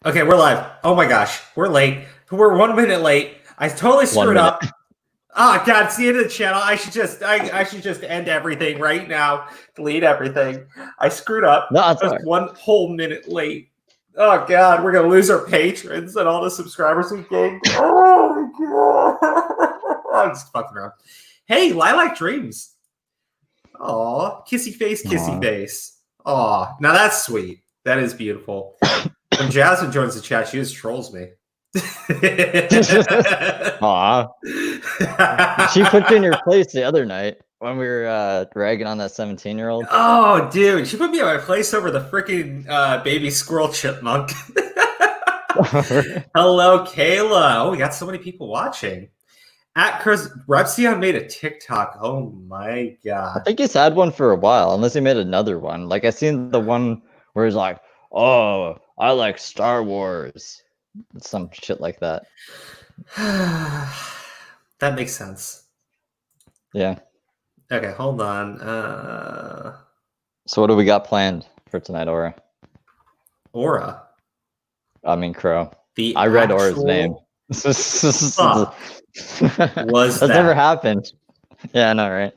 Okay, we're live. Oh my gosh, we're late. We're 1 minute late. I totally screwed up. Oh God, it's the end of the channel. I should just end everything right now. Delete everything. I screwed up. No, it's just 1 whole minute late. Oh God, we're gonna lose our patrons and all the subscribers we gained. Oh my God. I'm just fucking around. Hey, Lilac Dreams. Aw, kissy face, kissy face. Aw, now that's sweet. That is beautiful. When Jasmine joins the chat, she just trolls me. Aw. She put you in your place the other night when we were ragging on that 17-year-old. Oh, dude. She put me in my place over the freaking baby squirrel chipmunk. Hello, Kayla. Oh, we got so many people watching. At Chris Repzilla made a TikTok. Oh my God. I think he's had one for a while, unless he made another one. Like I seen the one where he's like, "Oh, I like Star Wars." Some shit like that. That makes sense. Yeah. Okay, hold on. So what do we got planned for tonight, Aura? Aura. I mean Crow. The I read Aura's name. Was That's never happened. Yeah, I know, right?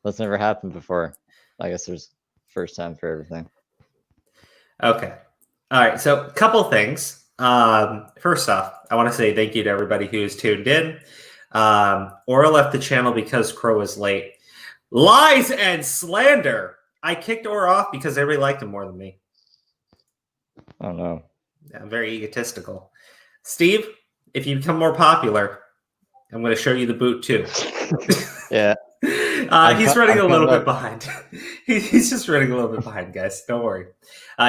That's never happened before. I guess there's first time for everything. Okay. All right. So a couple things. First off, I want to say thank you to everybody who's tuned in. Aura left the channel because Crow was late. Lies and slander. I kicked Aura off because everybody liked him more than me. Oh no. I'm very egotistical. Steve, if you become more popular, I'm going to show you the boot too. Yeah. He's running a little bit behind. He's just running a little bit behind, guys. Don't worry.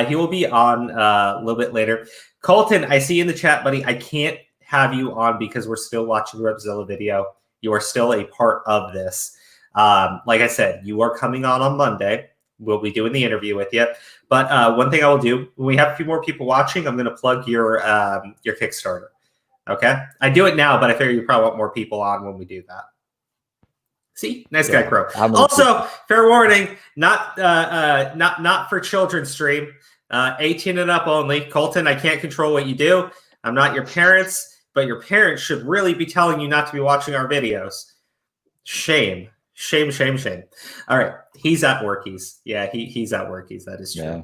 He will be on a little bit later. Colton, I see you in the chat, buddy. I can't have you on because we're still watching the Repzilla video. You are still a part of this. Like I said, you are coming on Monday. We'll be doing the interview with you. But one thing I will do, when we have a few more people watching, I'm going to plug your Kickstarter. Okay? I do it now, but I figure you probably want more people on when we do that. See, nice guy, Crow. Also, fair warning, not for children stream, 18 and up only. Colton, I can't control what you do. I'm not your parents, but your parents should really be telling you not to be watching our videos. Shame, shame, shame, shame. All right, he's at workies. Yeah, he's at workies. That is true. Yeah.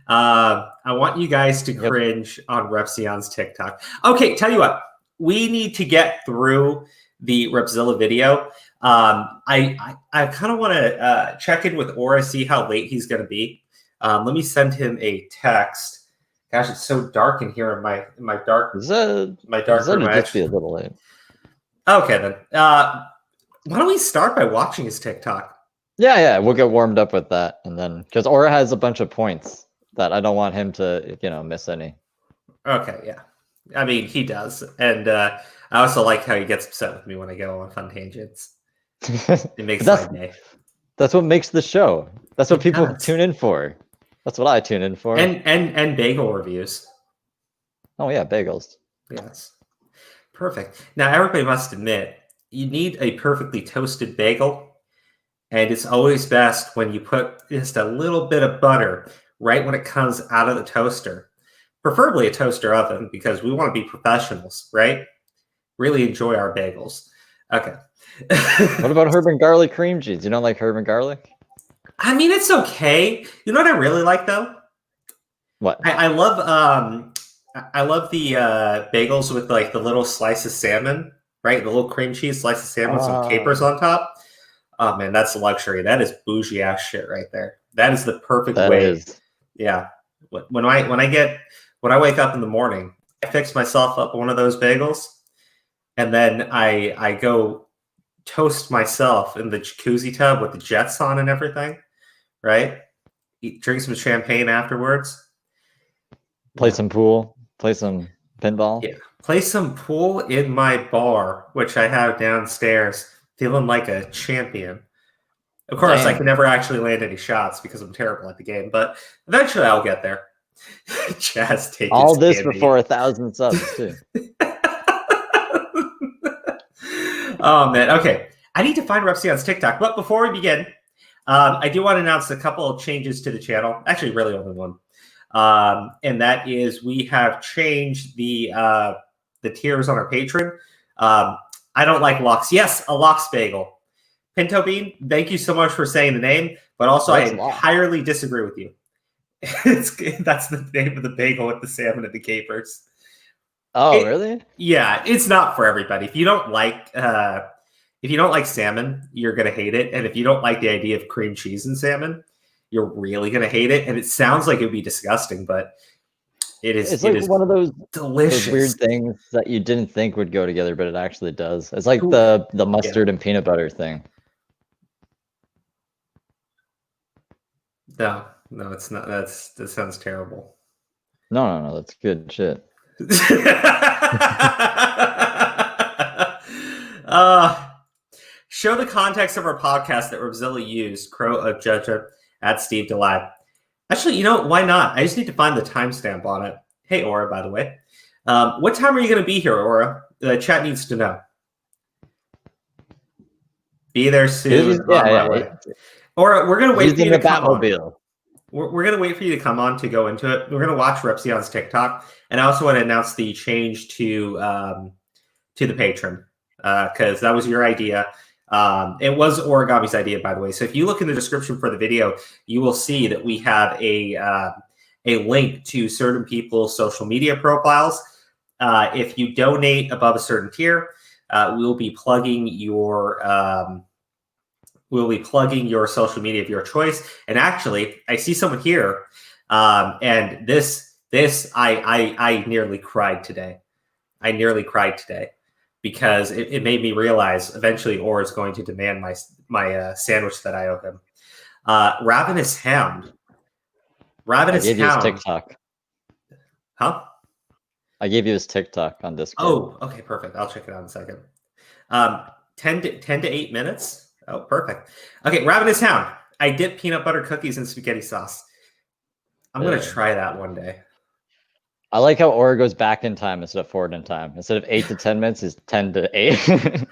I want you guys to cringe on Repzilla's TikTok. Okay, tell you what, we need to get through the Repzilla video. I kind of want to check in with Aura, see how late he's going to be. Let me send him a text. Gosh, it's so dark in here in my dark room. Just be a little late. Okay, then. Why don't we start by watching his TikTok? Yeah, we'll get warmed up with that, and then because Aura has a bunch of points that I don't want him to, miss any. Okay, yeah. I mean, he does, and I also like how he gets upset with me when I go on fun tangents. It makes my day. That's what makes the show. That's what people tune in for. That's what I tune in for. And bagel reviews. Oh yeah, bagels. Yes. Perfect. Now everybody must admit, you need a perfectly toasted bagel, and it's always best when you put just a little bit of butter right when it comes out of the toaster. Preferably a toaster oven, because we want to be professionals, right? Really enjoy our bagels. Okay. What about herb and garlic cream cheese? You don't like herb and garlic? I mean, it's okay. You know what I really like though? What? I love the bagels with like the little slice of salmon, right? The little cream cheese slice of salmon with some capers on top. Oh man, that's luxury. That is bougie ass shit right there. That is the perfect way. Yeah. When I wake up in the morning, I fix myself up one of those bagels, and then I go toast myself in the jacuzzi tub with the jets on and everything, right? Drink some champagne afterwards. Play some pool. Play some pinball. Yeah. Play some pool in my bar, which I have downstairs, feeling like a champion. Of course, I can never actually land any shots because I'm terrible at the game, but eventually I'll get there. Jazz take all this candy. Before 1,000 subs, too. Oh, man. Okay. I need to find Repzilla's TikTok. But before we begin, I do want to announce a couple of changes to the channel. Actually, really only one. and that is we have changed the tiers on our Patreon. I don't like lox. Yes, a lox bagel. Pinto Bean, thank you so much for saying the name, but also I entirely disagree with you. That's the name of the bagel with the salmon and the capers. Oh, really? Yeah, it's not for everybody. If you don't like salmon, you're gonna hate it. And if you don't like the idea of cream cheese and salmon, you're really gonna hate it. And it sounds like it would be disgusting, but it is. It's like one of those delicious weird things that you didn't think would go together, but it actually does. It's like the mustard and peanut butter thing. No, it's not. That sounds terrible. No, that's good shit. Show the context of our podcast that Repzilla used. Crow of Judgment at Steve Delive. Actually, why not? I just need to find the timestamp on it. Hey, Aura, by the way. What time are you going to be here, Aura? The chat needs to know. Be there soon. Aura, we're going to wait for you to come on. We're going to wait for you to come on to go into it. We're going to watch Repzilla's TikTok. And I also want to announce the change to the patron because that was your idea. It was Origami's idea, by the way. So if you look in the description for the video, you will see that we have a link to certain people's social media profiles. If you donate above a certain tier, we'll be plugging your social media of your choice. And actually, I see someone here, and this I nearly cried today. Because it made me realize eventually Orr is going to demand my sandwich that I owe him. Ravenous Hound. I gave you his TikTok. Huh? I gave you his TikTok on Discord. Oh, okay, perfect. I'll check it out in a second. 10 to 8 minutes. Oh, perfect. Okay, Ravenous Hound. I dip peanut butter cookies in spaghetti sauce. I'm going to try that one day. I like how Aura goes back in time instead of forward in time. Instead of 8 to 10 minutes, is 10 to 8.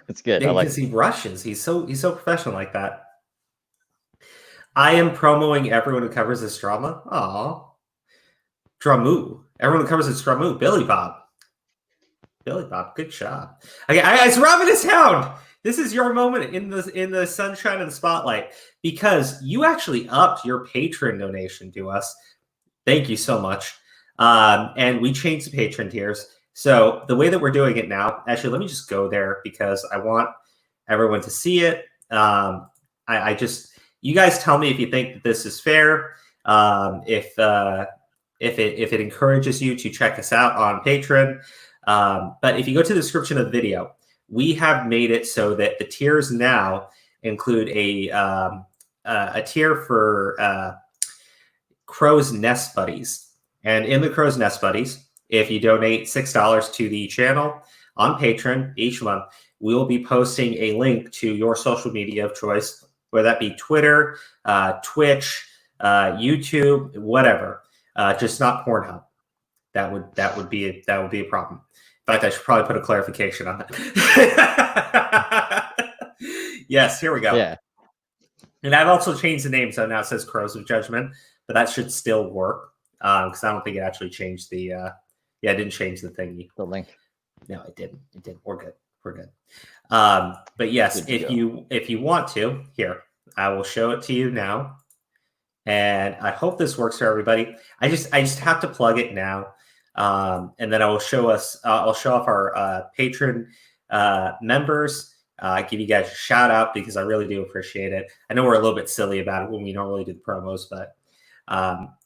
It's good. Yeah, because he rushes. He's so professional like that. I am promoting everyone who covers this drama. Aw. Dramu. Everyone who covers this Dramu. Billy Bob, good job. Okay, it's Ravenous Hound. This is your moment in the sunshine and spotlight because you actually upped your Patreon donation to us. Thank you so much. And we changed the Patreon tiers. So the way that we're doing it now, actually, let me just go there because I want everyone to see it. You guys tell me if you think that this is fair. If it encourages you to check us out on Patreon. But if you go to the description of the video, we have made it so that the tiers now include a tier for Crow's Nest Buddies. And in the Crow's Nest Buddies, if you donate $6 to the channel on Patreon each month, we will be posting a link to your social media of choice, whether that be Twitter, Twitch, YouTube, whatever. Just not Pornhub. That would be a problem. In fact, I should probably put a clarification on that. Yes, here we go. Yeah. And I've also changed the name, so now it says Crows of Judgment, but that should still work because I don't think it actually changed the. It didn't change the thingy. The link. No, it didn't. We're good. But yes, if you want to, here I will show it to you now. And I hope this works for everybody. I just have to plug it now, and then I will show us. I'll show off our Patreon members. Give you guys a shout out because I really do appreciate it. I know we're a little bit silly about it when we normally do the promos, but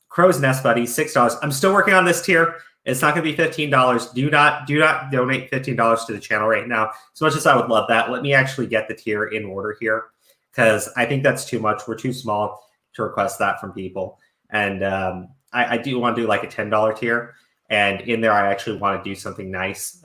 Crow's Nest Buddy, $6. I'm still working on this tier. It's not going to be $15. Do not donate $15 to the channel right now. As much as I would love that, let me actually get the tier in order here because I think that's too much. We're too small to request that from people. And I do want to do like a $10 tier. And in there, I actually want to do something nice.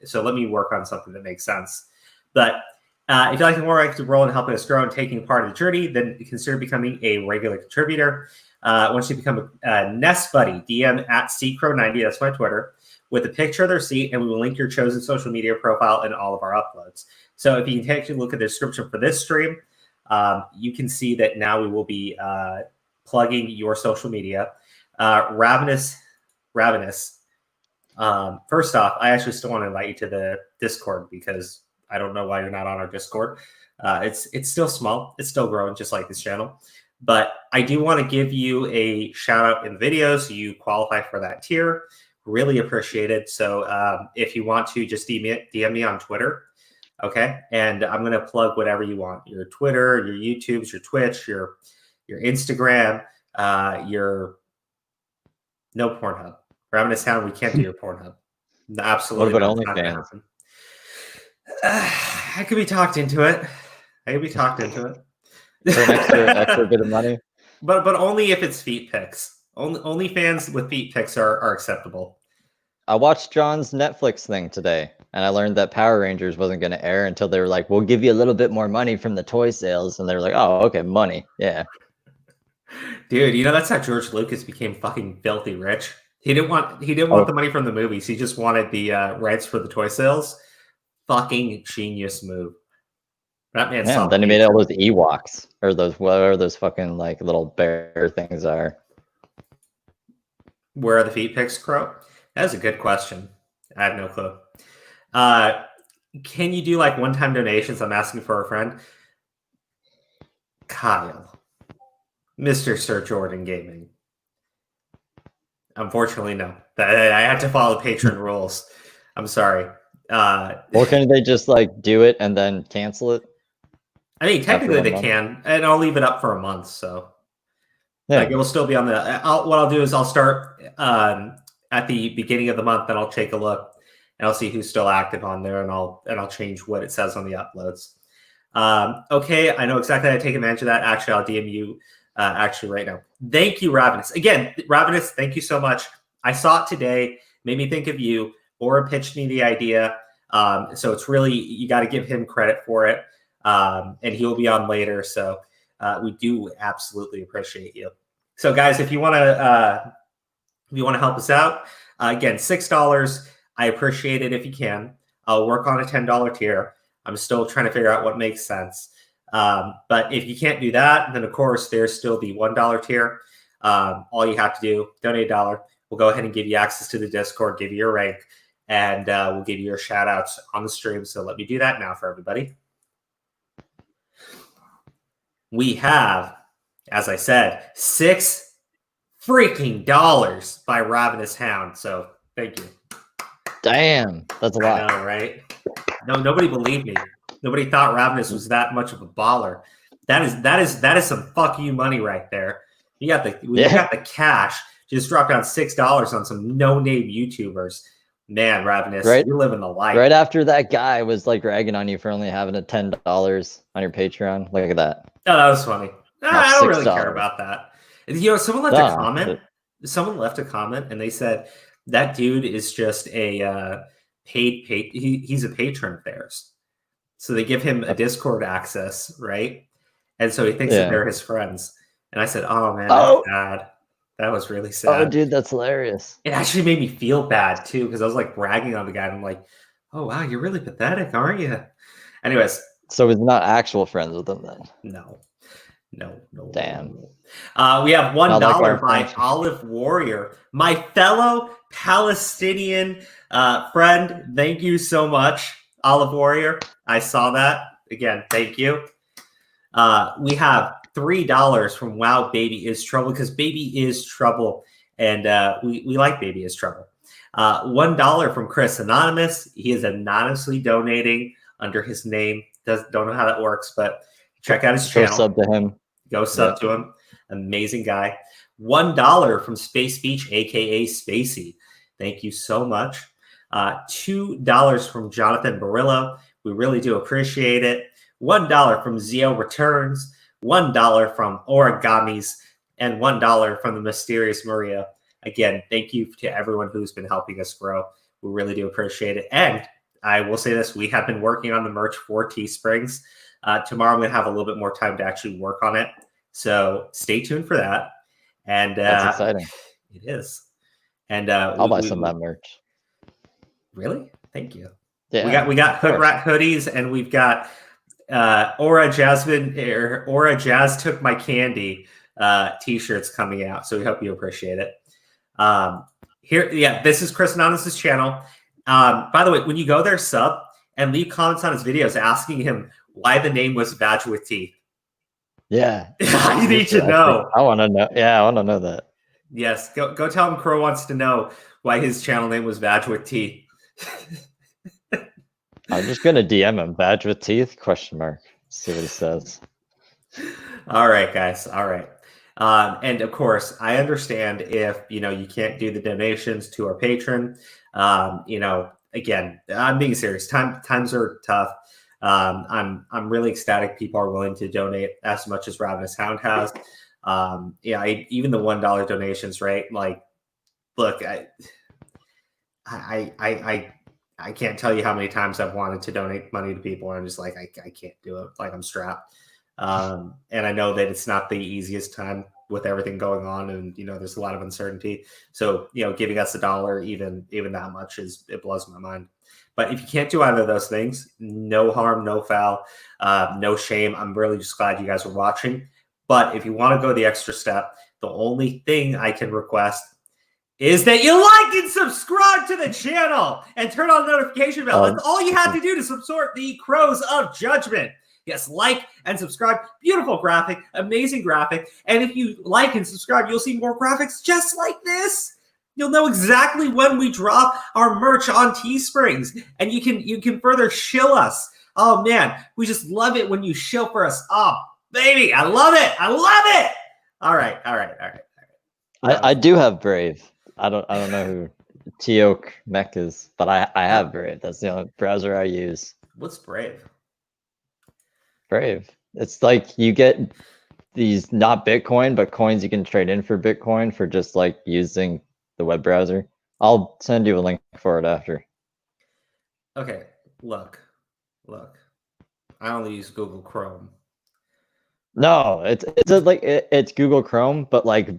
So let me work on something that makes sense. But if you like the more active role in helping us grow and taking part of the journey, then consider becoming a regular contributor. Once you become a Nest Buddy, DM at SeatCrow90, that's my Twitter, with a picture of their seat, and we will link your chosen social media profile in all of our uploads. So if you can take a look at the description for this stream, you can see that now we will be plugging your social media. Ravenous. First off, I actually still want to invite you to the Discord because I don't know why you're not on our Discord. It's still small. It's still growing, just like this channel. But I do want to give you a shout out in the video so you qualify for that tier. Really appreciate it. So if you want to, just DM me on Twitter. Okay. And I'm going to plug whatever you want. Your Twitter, your YouTubes, your Twitch, your Instagram, your no Pornhub. Ravenous Town, we can't do your Pornhub. Absolutely. What about OnlyFans? I could be talked into it. For an extra bit of money. But only if it's feet pics. Only fans with feet pics are acceptable. I watched John's Netflix thing today, and I learned that Power Rangers wasn't going to air until they were like, "We'll give you a little bit more money from the toy sales," and they're like, "Oh, okay, money, yeah." Dude, you know that's how George Lucas became fucking filthy rich. He didn't want the money from the movies. He just wanted the rights for the toy sales. Fucking genius move. That man. Yeah, then he made all those Ewoks or those whatever those fucking like little bear things are. Where are the feet pics, Crow? That's a good question. I have no clue. Can you do like one-time donations? I'm asking for a friend. Kyle, Mr. Sir Jordan Gaming. Unfortunately, no. I had to follow patron rules. I'm sorry. Well, can they just like do it and then cancel it? I mean, technically they can, and I'll leave it up for a month. So, yeah. Like, it will still be on the. What I'll do is I'll start at the beginning of the month, and I'll take a look, and I'll see who's still active on there, and I'll change what it says on the uploads. Okay, I know exactly how to take advantage of that. Actually, I'll DM you actually right now. Thank you, Ravenous. Again, Ravenous, thank you so much. I saw it today, made me think of you. Or pitched me the idea. So it's really, you got to give him credit for it. And he'll be on later. So we do absolutely appreciate you. So guys, if you want to help us out, again, $6. I appreciate it if you can. I'll work on a $10 tier. I'm still trying to figure out what makes sense. But if you can't do that, then of course there's still the $1 tier. All you have to do, donate $1. We'll go ahead and give you access to the Discord, give you your rank, and we'll give you your shout outs on the stream. So let me do that now for everybody. We have, as I said, $6 freaking by Ravenous Hound. So thank you. Damn, that's a lot. I know, right? No, nobody believed me. Nobody thought Ravenous was that much of a baller. That is some fuck you money right there. You got the cash. Just drop down $6 on some no-name YouTubers. Man, Ravenous, you're living the life. Right after that guy was like ragging on you for only having a $10 on your Patreon. Look at that. Oh, that was funny. I don't really care about that. You know, someone left a comment. Someone left a comment and they said that dude is just a paid. He's a patron of theirs. So they give him a Discord access, right? And so he thinks that they're his friends. And I said, "Oh man, that's bad. That was really sad." Oh, dude, that's hilarious. It actually made me feel bad too because I was like bragging on the guy. And I'm like, "Oh wow, you're really pathetic, aren't you?" Anyways, so he's not actual friends with them then? No. Damn. We have $1 by Olive Warrior, my fellow Palestinian friend. Thank you so much, Olive Warrior. I saw that again. Thank you. We have $3 from Wow Baby Is Trouble because Baby Is Trouble, and we like Baby Is Trouble. $1 from Chris Anonymous. He is anonymously donating under his name. Don't know how that works, but check out his channel. Go sub to him. Go sub to him. Amazing guy. $1 from Space Beach, aka Spacey. Thank you so much. $2 from Jonathan Barillo. We really do appreciate it. $1 from Zio Returns. $1 from Origamis, and $1 from the Mysterious Maria. Again, thank you to everyone who's been helping us grow. We really do appreciate it. And I will say this, we have been working on the merch for Teesprings. Tomorrow I'm going to have a little bit more time to actually work on it. So stay tuned for that. And that's exciting. It is. And I'll buy some of that merch. Really? Thank you. Yeah. We got Hood Rat hoodies, and we've got Aura Jazz Took My Candy t-shirts coming out. So we hope you appreciate it. This is Chris Anonymous' channel. By the way, when you go there, sub and leave comments on his videos asking him why the name was Vag with Teeth. Yeah. You need to know. I want to know. Yeah, I want to know that. Yes, go tell him Crow wants to know why his channel name was Vag with Teeth. I'm just gonna DM him. Vag with Teeth? ? See what he says. All right, guys. All right. And of course, I understand if you can't do the donations to our patron. Again, I'm being serious. Times are tough. I'm really ecstatic people are willing to donate as much as Ravenous Hound has. Even the $1 donations, right? Like, look, I can't tell you how many times I've wanted to donate money to people, and I'm just like, I can't do it. Like, I'm strapped. And I know that it's not the easiest time with everything going on, and there's a lot of uncertainty. So giving us $1, even that much, it blows my mind. But if you can't do either of those things, no harm, no foul, no shame. I'm really just glad you guys are watching. But if you want to go the extra step, the only thing I can request is that you like and subscribe to the channel and turn on the notification bell. That's all you have to do to support the Crows of Judgment. Yes, like and subscribe. Beautiful graphic, amazing graphic. And if you like and subscribe, you'll see more graphics just like this. You'll know exactly when we drop our merch on Teesprings, and you can further shill us. Oh man, we just love it when you shill for us. Oh baby, I love it. I love it. All right. I do have Brave. I don't know who Teok Mech is, but I have Brave. That's the only browser I use. What's Brave? Brave. It's like you get these not Bitcoin, but coins you can trade in for Bitcoin for just like using the web browser. I'll send you a link for it after. Okay, look. I only use Google Chrome. No, it's Google Chrome, but like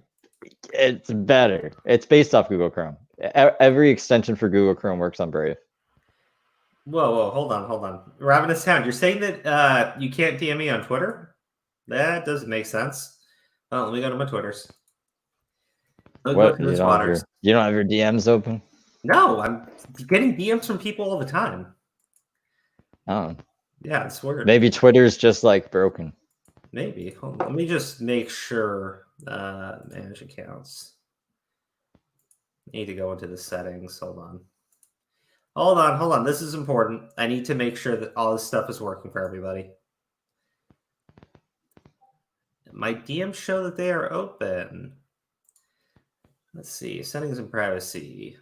it's better. It's based off Google Chrome. Every extension for Google Chrome works on Brave. Whoa, hold on. Ravenous Hound, you're saying that you can't DM me on Twitter? That doesn't make sense. Oh, let me go to my Twitters. What? You don't have your DMs open? No, I'm getting DMs from people all the time. Oh. Yeah, it's weird. Maybe Twitter's just like broken. Maybe. Hold on. Let me just make sure. Manage accounts. Need to go into the settings. Hold on. This is important. I need to make sure that all this stuff is working for everybody. My DMs show that they are open. Let's see. Settings and privacy.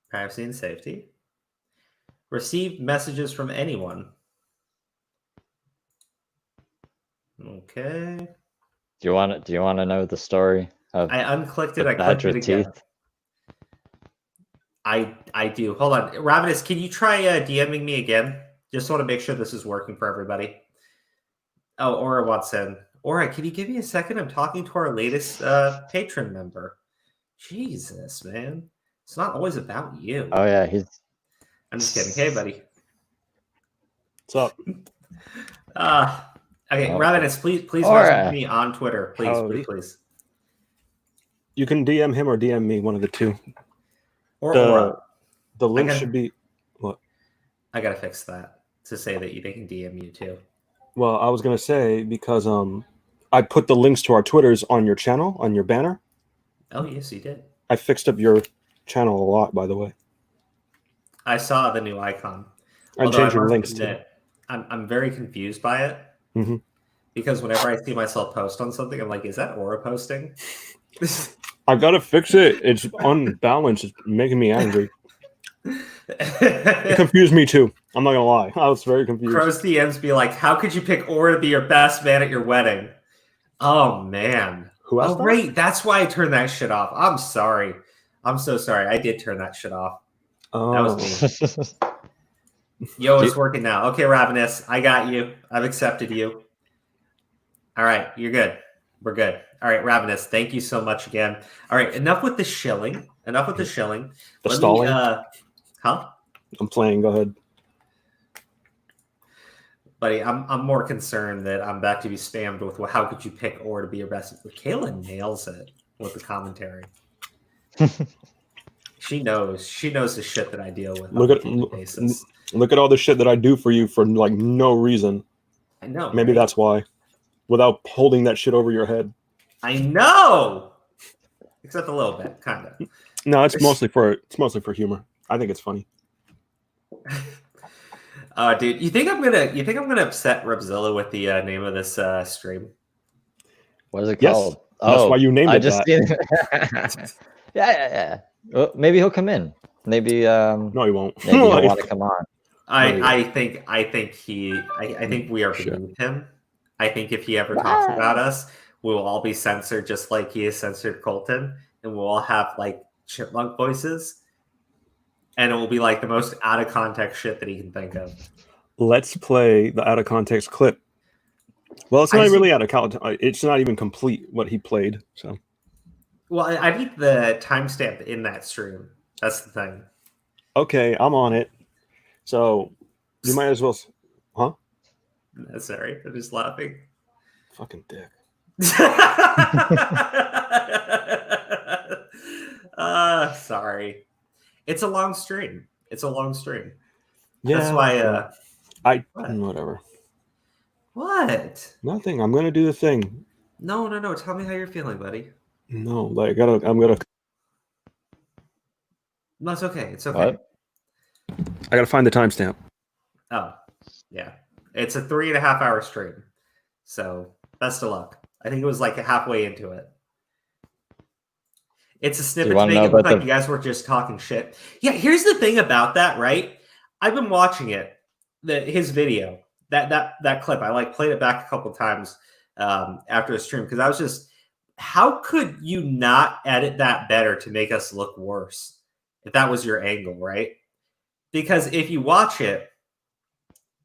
Privacy and safety. Received messages from anyone. Okay. Do you want to know the story of I unclicked it. I clicked it again. Teeth? I do. Hold on. Ravenous, can you try DMing me again? Just want to make sure this is working for everybody. Oh, Aura Watson. Aura, can you give me a second? I'm talking to our latest patron member. Jesus, man. It's not always about you. Oh, yeah. I'm just kidding. Hey, buddy. What's up? Okay, Ravenous, please message me on Twitter. Please. You can DM him or DM me, one of the two. Or the link should be what? I gotta fix that to say that they can DM you too. Well, I was gonna say because I put the links to our Twitters on your channel, on your banner. Oh yes, you did. I fixed up your channel a lot, by the way. I saw the new icon. I changed your links too. I'm very confused by it because whenever I see myself post on something, I'm like, is that Aura posting? I gotta fix it. It's unbalanced. It's making me angry. It confused me too. I'm not gonna lie. I was very confused. Crow's DMs be like, how could you pick Aura to be your best man at your wedding? Oh man. Who else? Oh great. That's why I turned that shit off. I'm sorry. I'm so sorry. I did turn that shit off. Oh. That was me. Yo, it's working now. Okay, Ravenous, I got you. I've accepted you. All right, you're good. We're good. All right, Ravenous, thank you so much again. All right, enough with the shilling. The stalling? Huh? I'm playing. Go ahead. Buddy, I'm more concerned that I'm about to be spammed with, well, how could you pick Or to be your best? Kayla nails it with the commentary. She knows the shit that I deal with on a daily basis. Look at all the shit that I do for you for like no reason. I know. Maybe right? that's why. Without holding that shit over your head. I know. Except a little bit, kind of. No, it's mostly for humor. I think it's funny. Dude, you think I'm gonna upset Repzilla with the name of this stream? What is it Yes. called? That's why you named I it just that. seen it. Yeah. Well, maybe he'll come in. Maybe no, he won't. maybe he'll want to come on. I think we are beneath him. I think if he ever talks about us, we will all be censored just like he has censored Colton, and we'll all have like chipmunk voices, and it will be like the most out of context shit that he can think of. Let's play the out of context clip. Well, it's not really out of context. It's not even complete what he played. So, well, I need the timestamp in that stream. That's the thing. Okay, I'm on it. So you might as well, huh? No, sorry, I'm just laughing. Fucking dick. Sorry. It's a long stream. Yeah, that's why. Whatever. What? Nothing. I'm gonna do the thing. No. Tell me how you're feeling, buddy. No, like I'm gonna. No, it's okay. It's okay. What? I gotta find the timestamp. Oh, yeah. It's a 3.5 hour stream. So best of luck. I think it was like halfway into it. It's a snippet to make it look like you guys were just talking shit. Yeah, here's the thing about that, right? I've been watching it, his video, that clip. I like played it back a couple times after the stream because I was just, how could you not edit that better to make us look worse if that was your angle, right? Because if you watch it,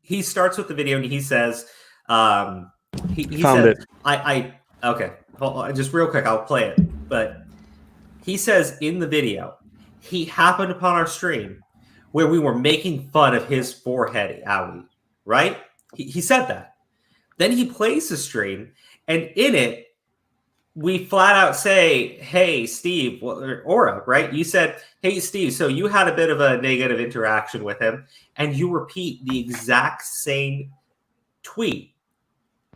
he starts with the video and he says, he Found says, it. Okay, hold on, just real quick, I'll play it. But he says in the video, he happened upon our stream where we were making fun of his forehead, Owie, right? He said that. Then he plays the stream, and in it, we flat out say, hey, Steve, or Aura, right? You said, hey, Steve, so you had a bit of a negative interaction with him, and you repeat the exact same tweet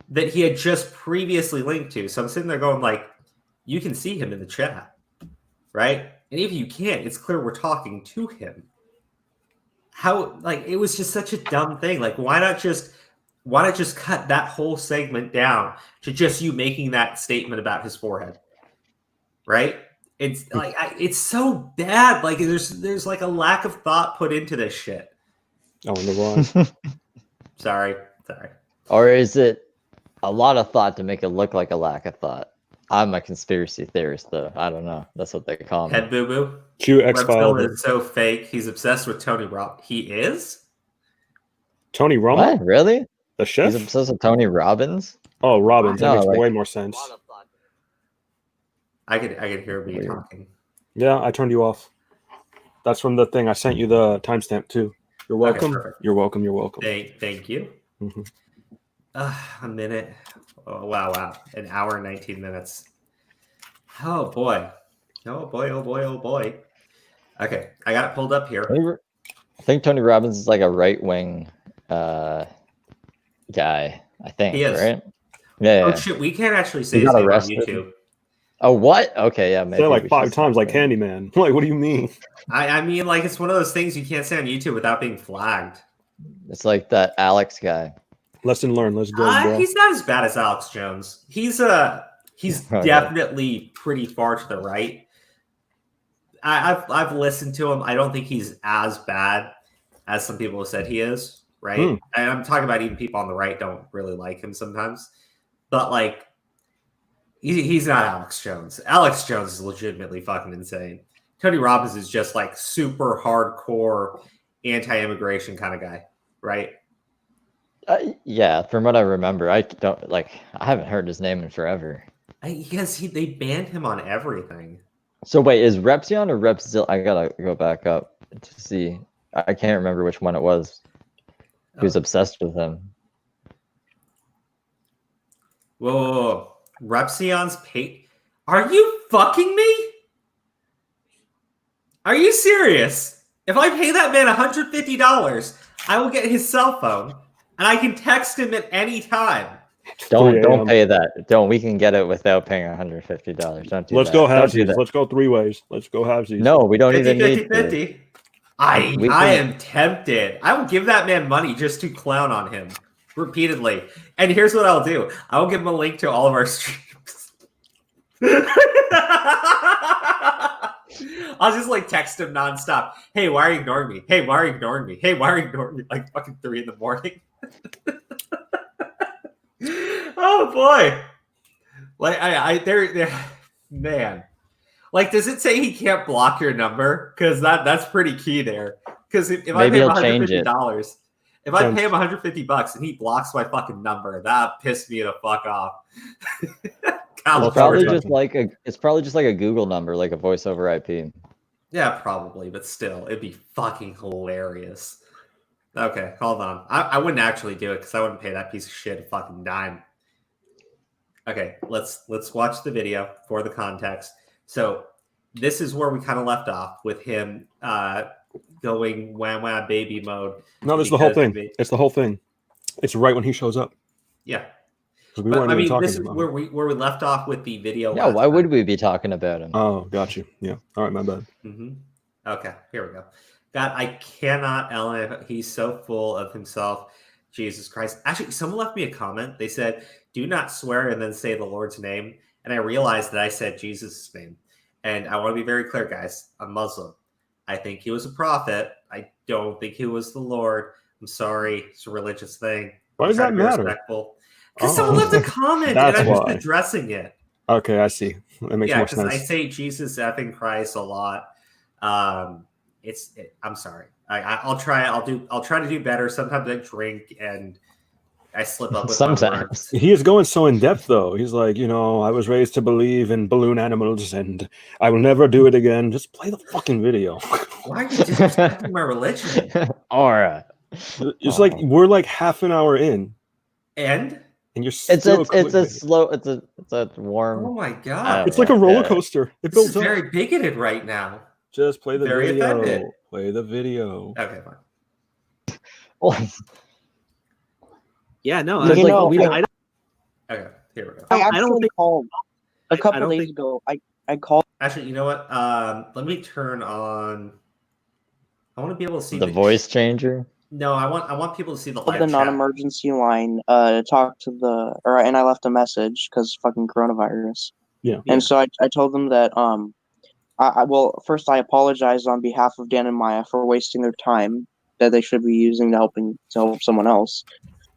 that he had just previously linked to. So I'm sitting there going like, you can see him in the chat, right? And if you can't, it's clear we're talking to him. How, like, it was just such a dumb thing. Like, why not just cut that whole segment down to just you making that statement about his forehead, right? It's like it's so bad. Like there's like a lack of thought put into this shit. Oh, in the wrong. Sorry. Or is it a lot of thought to make it look like a lack of thought? I'm a conspiracy theorist, though. I don't know. That's what they call me. Head boo boo. Q X-File is so fake. He's obsessed with Tony Robb. He is? Tony Romo? What? Really? The chef? He's obsessed with Tony Robbins? Oh, Robbins. That makes like, way more sense. I could hear me talking. Yeah, I turned you off. That's from the thing. I sent you the timestamp too. You're welcome. Okay, You're welcome. You're welcome. Thank you. Mm-hmm. A minute. Oh, wow. An hour and 19 minutes. Oh, boy. Oh, boy. Okay, I got it pulled up here. I think Tony Robbins is like a right-wing guy, I think, he is. right? Yeah. Oh, shit, we can't actually say his name on YouTube. Oh, what? Okay, yeah. Maybe say like 5 times like Candyman. Like, what do you mean? I mean, like, it's one of those things you can't say on YouTube without being flagged. It's like that Alex guy. Lesson learned. Let's go, bro. He's not as bad as Alex Jones. He's definitely pretty far to the right. I've listened to him. I don't think he's as bad as some people have said he is, right? And I'm talking about even people on the right don't really like him sometimes. But like, he's not Alex Jones. Alex Jones is legitimately fucking insane. Tony Robbins is just like super hardcore anti-immigration kind of guy, right? Yeah, from what I remember, I haven't heard his name in forever. Because they banned him on everything. So wait, is Repzilla or Repzilla? I gotta go back up to see. I can't remember which one it was. Who's obsessed with him? Whoa. Repzillion's pay. Are you fucking me? Are you serious? If I pay that man $150, I will get his cell phone, and I can text him at any time. Don't pay that. Don't. We can get it without paying $150. Don't do Let's that. go Don't do halvesies. that. Let's go 3 ways. Let's go halvesies. No, we don't 50, even 50, need to. 50. I am tempted. I will give that man money just to clown on him repeatedly. And here's what I'll do. I'll give him a link to all of our streams. I'll just like text him nonstop. Hey, why are you ignoring me? Hey, why are you ignoring me? Hey, why are you ignoring me? Like fucking 3 in the morning. Oh boy. Like there man. Like, does it say he can't block your number? Because that's pretty key there. Because if I pay him $150, if I pay him $150 and he blocks my fucking number, that pissed me the fuck off. It's probably just like a Google number, like a voice over IP. Yeah, probably, but still, it'd be fucking hilarious. Okay, hold on. I wouldn't actually do it because I wouldn't pay that piece of shit a fucking dime. Okay, let's watch the video for the context. So this is where we kind of left off with him going wham wham baby mode. No, this is the whole thing. It's the whole thing. It's right when he shows up. Yeah. But, I mean, this is where we left off with the video. Yeah, why would we be talking about him? Oh, got you. Yeah. All right, my bad. Mm-hmm. Okay, here we go. God, I cannot, Ellen. He's so full of himself. Jesus Christ. Actually, someone left me a comment. They said, do not swear and then say the Lord's name. And I realized that I said Jesus' name. And I want to be very clear, guys. I'm Muslim. I think he was a prophet. I don't think he was the Lord. I'm sorry. It's a religious thing. Why does that matter? Respectful. Because someone left a comment and I'm just addressing it. Okay, I see. That makes more sense. I say Jesus effing Christ a lot. I'm sorry. I'll try. I'll try to do better. Sometimes I drink and I slip up with sometimes. He is going so in depth though. He's like, I was raised to believe in balloon animals and I will never do it again. Just play the fucking video. Why are you disrespecting my religion? All right. It's like we're like half an hour in. And you're still it's a warm. Oh my god! It's like a roller coaster. It builds up. Very bigoted right now. Just play the video. Offended. Play the video. Okay, fine. Yeah, no. Okay, here we go. I actually called a couple days ago. I called. Actually, you know what? Let me turn on. I want to be able to see the voice changer. No, I want people to see the live the non-emergency line to talk to and I left a message because fucking coronavirus. Yeah. And so I told them that first I apologize on behalf of Dan and Maya for wasting their time that they should be using to help someone else.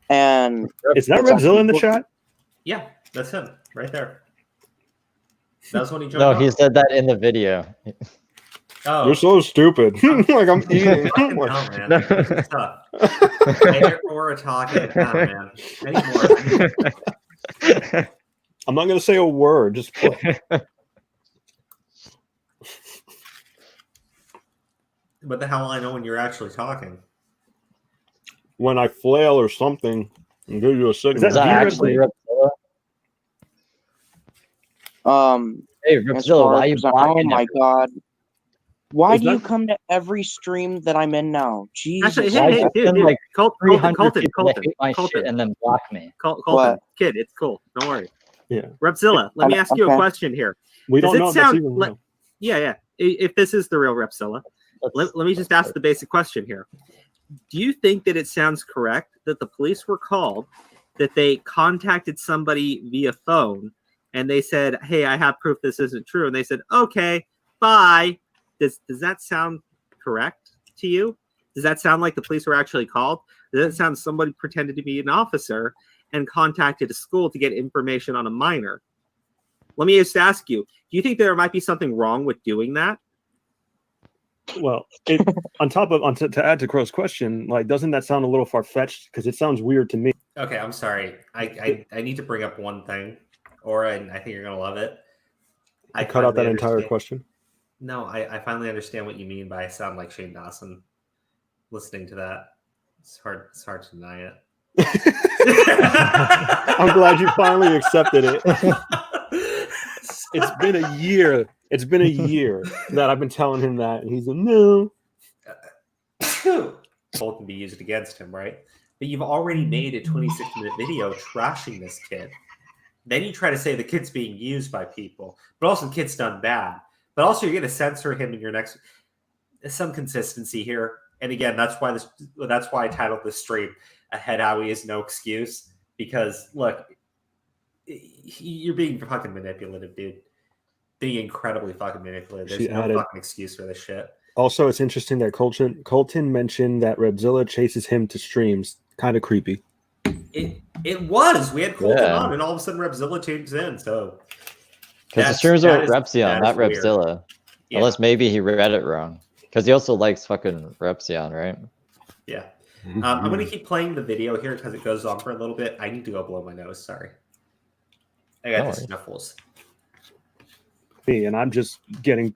And is that Repzilla in the chat? Yeah, that's him right there. That was when he joined. No, he said that in the video. Oh. You're so stupid. Like I'm eating. Hell, man. This is tough. I hear we're talking. Oh, man. Anymore. I'm not gonna say a word. Just play. But the hell will I know when you're actually talking? When I flail or something and give you a signal. Is that actually Repzilla? Hey, Repzilla, why are you blocking? Oh my god. Why do you come to every stream that I'm in now? Jesus. Actually, hey, dude, like Colton, shit and then block me. Colton, kid, it's cool. Don't worry. Yeah. Repzilla, let me ask you a question here. We don't know. Yeah. If this is the real Repzilla, let me just ask the basic question here. Do you think that it sounds correct that the police were called, that they contacted somebody via phone, and they said, hey, I have proof this isn't true, and they said, okay, bye. Does that sound correct to you? Does that sound like the police were actually called? Does that sound somebody pretended to be an officer and contacted a school to get information on a minor? Let me just ask you, do you think there might be something wrong with doing that? Well, to add to Crow's question, like, doesn't that sound a little far-fetched? Because it sounds weird to me. Okay, I'm sorry. I need to bring up one thing, Aura, and I think you're gonna love it. I cut out that entire question. No, I finally understand what you mean by I sound like Shane Dawson. Listening to that, it's hard to deny it. I'm glad you finally accepted it. It's been a year. It's been a year that I've been telling him that, and he's like, no. Both can be used against him, right? But you've already made a 26-minute video trashing this kid. Then you try to say the kid's being used by people, but also the kid's done bad. But also you're going to censor him in your next. There's some consistency here, and again, that's why I titled this stream "Ahead Owie is no excuse," because look, you're being fucking manipulative, dude. Being incredibly fucking manipulative. There's no fucking excuse for this shit. Also, it's interesting that Colton mentioned that Repzilla chases him to streams. Kind of creepy. It was. We had Colton on, and all of a sudden Repzilla tunes in. So because the streams are Repzilla, not Repzilla. Yeah. Unless maybe he read it wrong. Because he also likes fucking Repzilla, right? Yeah. I'm going to keep playing the video here because it goes on for a little bit. I need to go blow my nose. Sorry. I got the snuffles. And I'm just getting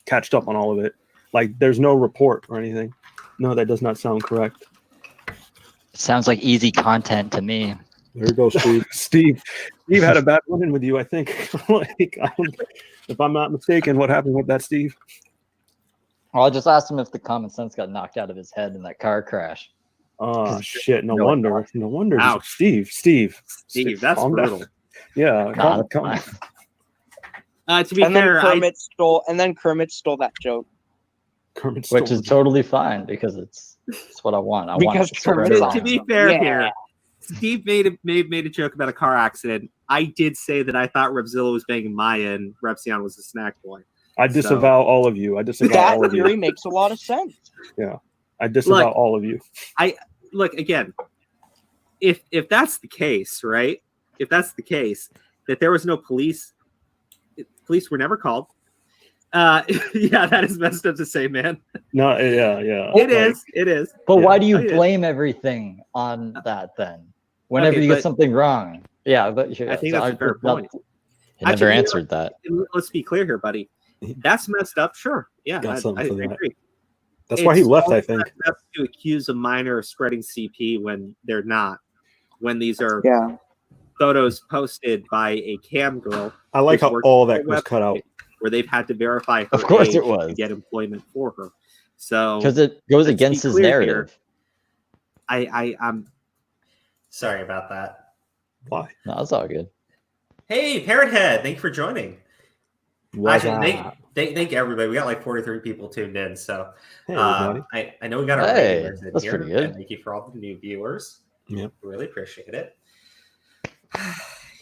catched up on all of it. Like, there's no report or anything. No, that does not sound correct. It sounds like easy content to me. There you go, Steve. Steve had a bad run-in with you, I think. If I'm not mistaken, what happened with that, Steve? Well, I just asked him if the common sense got knocked out of his head in that car crash. Oh, shit. No wonder. No wonder. Ouch. Steve, that's brutal. Down. Yeah. Come on. To be fair, Kermit stole that joke. Which is totally fine because it's what I want. To be fair here, Steve made a joke about a car accident. I did say that I thought Repzilla was banging Maya and Repzion was a snack boy. I disavow all of you. That theory makes a lot of sense. Yeah, I disavow all of you. Look again. If that's the case, right? If that's the case, that there was no police were never called. Yeah, that is messed up to say, man. No, yeah. It is. But why do you blame everything on that then? Whenever you get something wrong. Yeah, but I think that's a fair point. He never answered that. Let's be clear here, buddy. That's messed up. Sure. Yeah, I agree. That's why he left, I think. It's to accuse a minor of spreading CP when they're not. When these are photos posted by a cam girl. I like how all that was cut out. Where they've had to verify her of course age it was. to get employment for her. So because it goes against his narrative. I'm sorry about that. Why? No, it's all good. Hey, Parrothead, thank you for joining. Actually, thank everybody. We got like 43 people tuned in, so hey, I know we got our regulars in that's here. Pretty good. And thank you for all the new viewers. Yep, really appreciate it.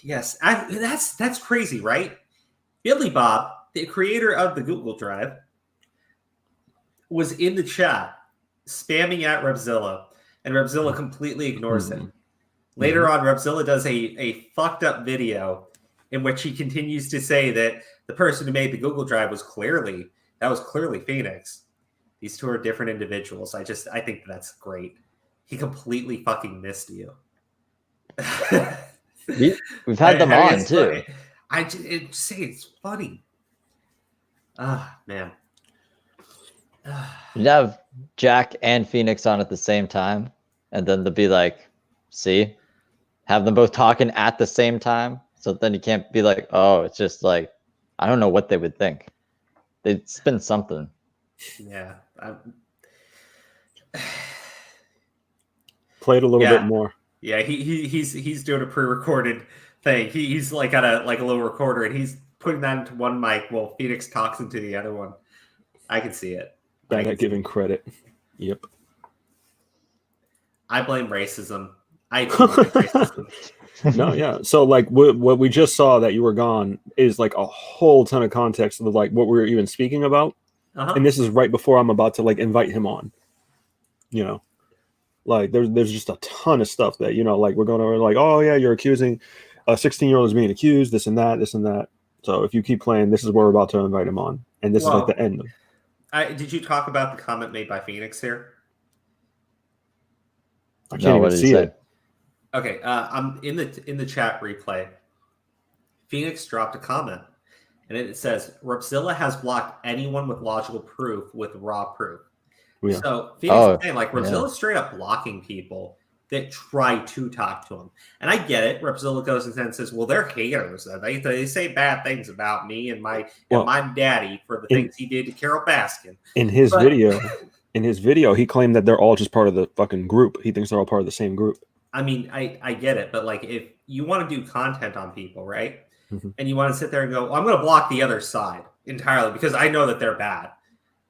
Yes, that's crazy, right? Billy Bob, the creator of the Google Drive, was in the chat spamming at Repzilla, and Repzilla completely ignores him. Later on, Repzilla does a fucked up video in which he continues to say that the person who made the Google Drive was clearly Phoenix. These two are different individuals. I think that's great. He completely fucking missed you. We've had them on too. It's funny. Man. You'd have Jack and Phoenix on at the same time, and then they'll be like, see? Have them both talking at the same time. So then you can't be like, oh, it's just like, I don't know what they would think. They'd spin something. Yeah. Play it a little bit more. Yeah, he's doing a pre-recorded thing. He's like got a little recorder, and he's putting that into one mic while Phoenix talks into the other one. I can see it. Bad at giving credit. Yep. I blame racism. I blame racism. No, yeah. So like what we just saw that you were gone is like a whole ton of context of like what we were even speaking about. And this is right before I'm about to like invite him on. You know, like there's just a ton of stuff that, you know, like we're going over like, oh yeah, you're accusing a 16-year-old is being accused, this and that. So if you keep playing, this is where we're about to invite him on. And this is like the end. Did you talk about the comment made by Phoenix here? I can't even see it. Okay, I'm in the chat replay. Phoenix dropped a comment, and it says, Repzilla has blocked anyone with logical proof with raw proof. Yeah. So Phoenix is saying, like, Repzilla's straight up blocking people that try to talk to him. And I get it. Repzilla goes and says, well, they're haters. They say bad things about me and my daddy for the things he did to Carol Baskin. In his video, he claimed that they're all just part of the fucking group. He thinks they're all part of the same group. I mean, I get it. But like, if you want to do content on people, right? And you want to sit there and go, well, I'm going to block the other side entirely because I know that they're bad.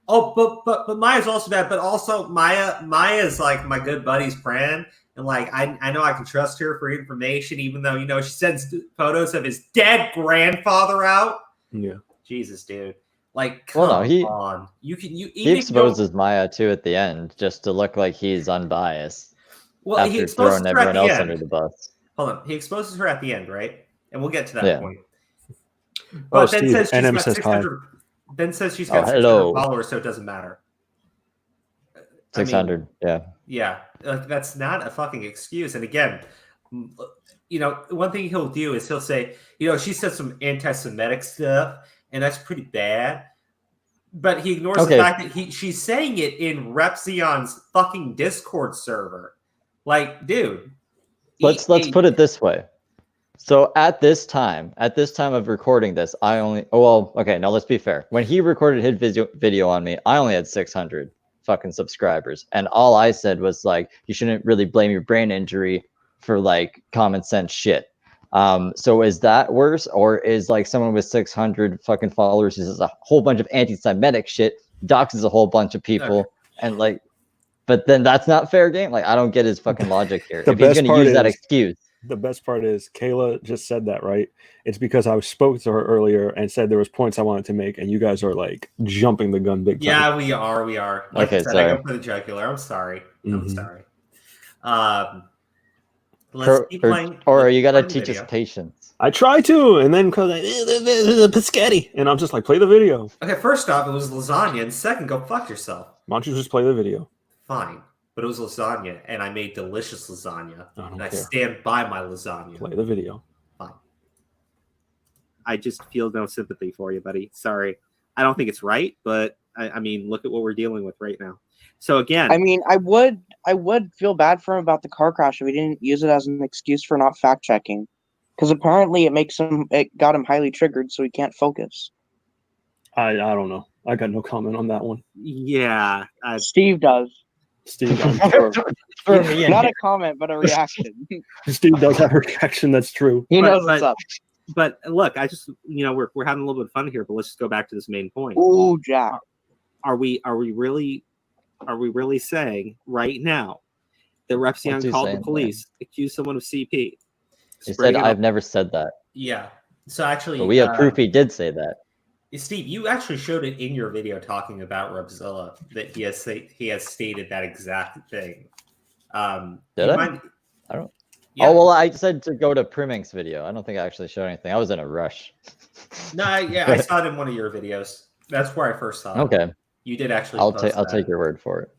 Oh, but Maya's also bad. But also Maya's like my good buddy's friend. And like, I know I can trust her for information, even though, she sends photos of his dead grandfather out. Yeah. Jesus, dude. Like, come on. He exposes Maya too at the end just to look like he's unbiased. Well, he exposes throwing everyone else under the bus. Hold on. He exposes her at the end, right? And we'll get to that point. But then says she's got 600. Then says she's got 600 followers, so it doesn't matter. 600, yeah. Like, that's not a fucking excuse. And again, one thing he'll do is he'll say, she said some anti-Semitic stuff, and that's pretty bad. But he ignores the fact that she's saying it in Repzillon's fucking Discord server. Like, dude. Let's put it this way. So at this time of recording this, now let's be fair. When he recorded his video on me, I only had 600 fucking subscribers. And all I said was like, you shouldn't really blame your brain injury for like common sense shit. So is that worse? Or is like someone with 600 fucking followers who says a whole bunch of anti-Semitic shit, doxes a whole bunch of people, and like, but then that's not fair game? Like, I don't get his fucking logic here. If he's going to use that excuse. The best part is Kayla just said that, right? It's because I spoke to her earlier and said there was points I wanted to make, and you guys are like jumping the gun big time. Yeah, we are. Like I said, I go for the jugular. I'm sorry. Mm-hmm. Let's keep playing. Or you got to teach us patience. I try to, and then because Piscetti, and I'm just like, play the video. Okay, first off, it was lasagna, and second, go fuck yourself. Why don't you just play the video? Fine. But it was lasagna, and I made delicious lasagna, and I stand by my lasagna. Play the video. Fine. I just feel no sympathy for you, buddy. Sorry. I don't think it's right, but I mean, look at what we're dealing with right now. So again, I mean, I would feel bad for him about the car crash if he didn't use it as an excuse for not fact checking, because apparently it got him highly triggered, so he can't focus. I don't know. I got no comment on that one. Yeah, Steve does. Steve, not a comment, but a reaction. Steve does have a reaction. That's true. He knows what's up. But look, I just we're having a little bit of fun here, but let's just go back to this main point. Ooh, Jack. Are we really saying right now that Repzilla called the police, accused someone of CP? He said, "I've never said that." Yeah. So actually, but we have proof he did say that. Steve, you actually showed it in your video talking about Repzilla that he has stated that exact thing. Did I? I don't. Yeah. Oh well, I said to go to Primink's video. I don't think I actually showed anything. I was in a rush. No, I saw it in one of your videos. That's where I first saw it. Okay. You did actually. I'll take your word for it.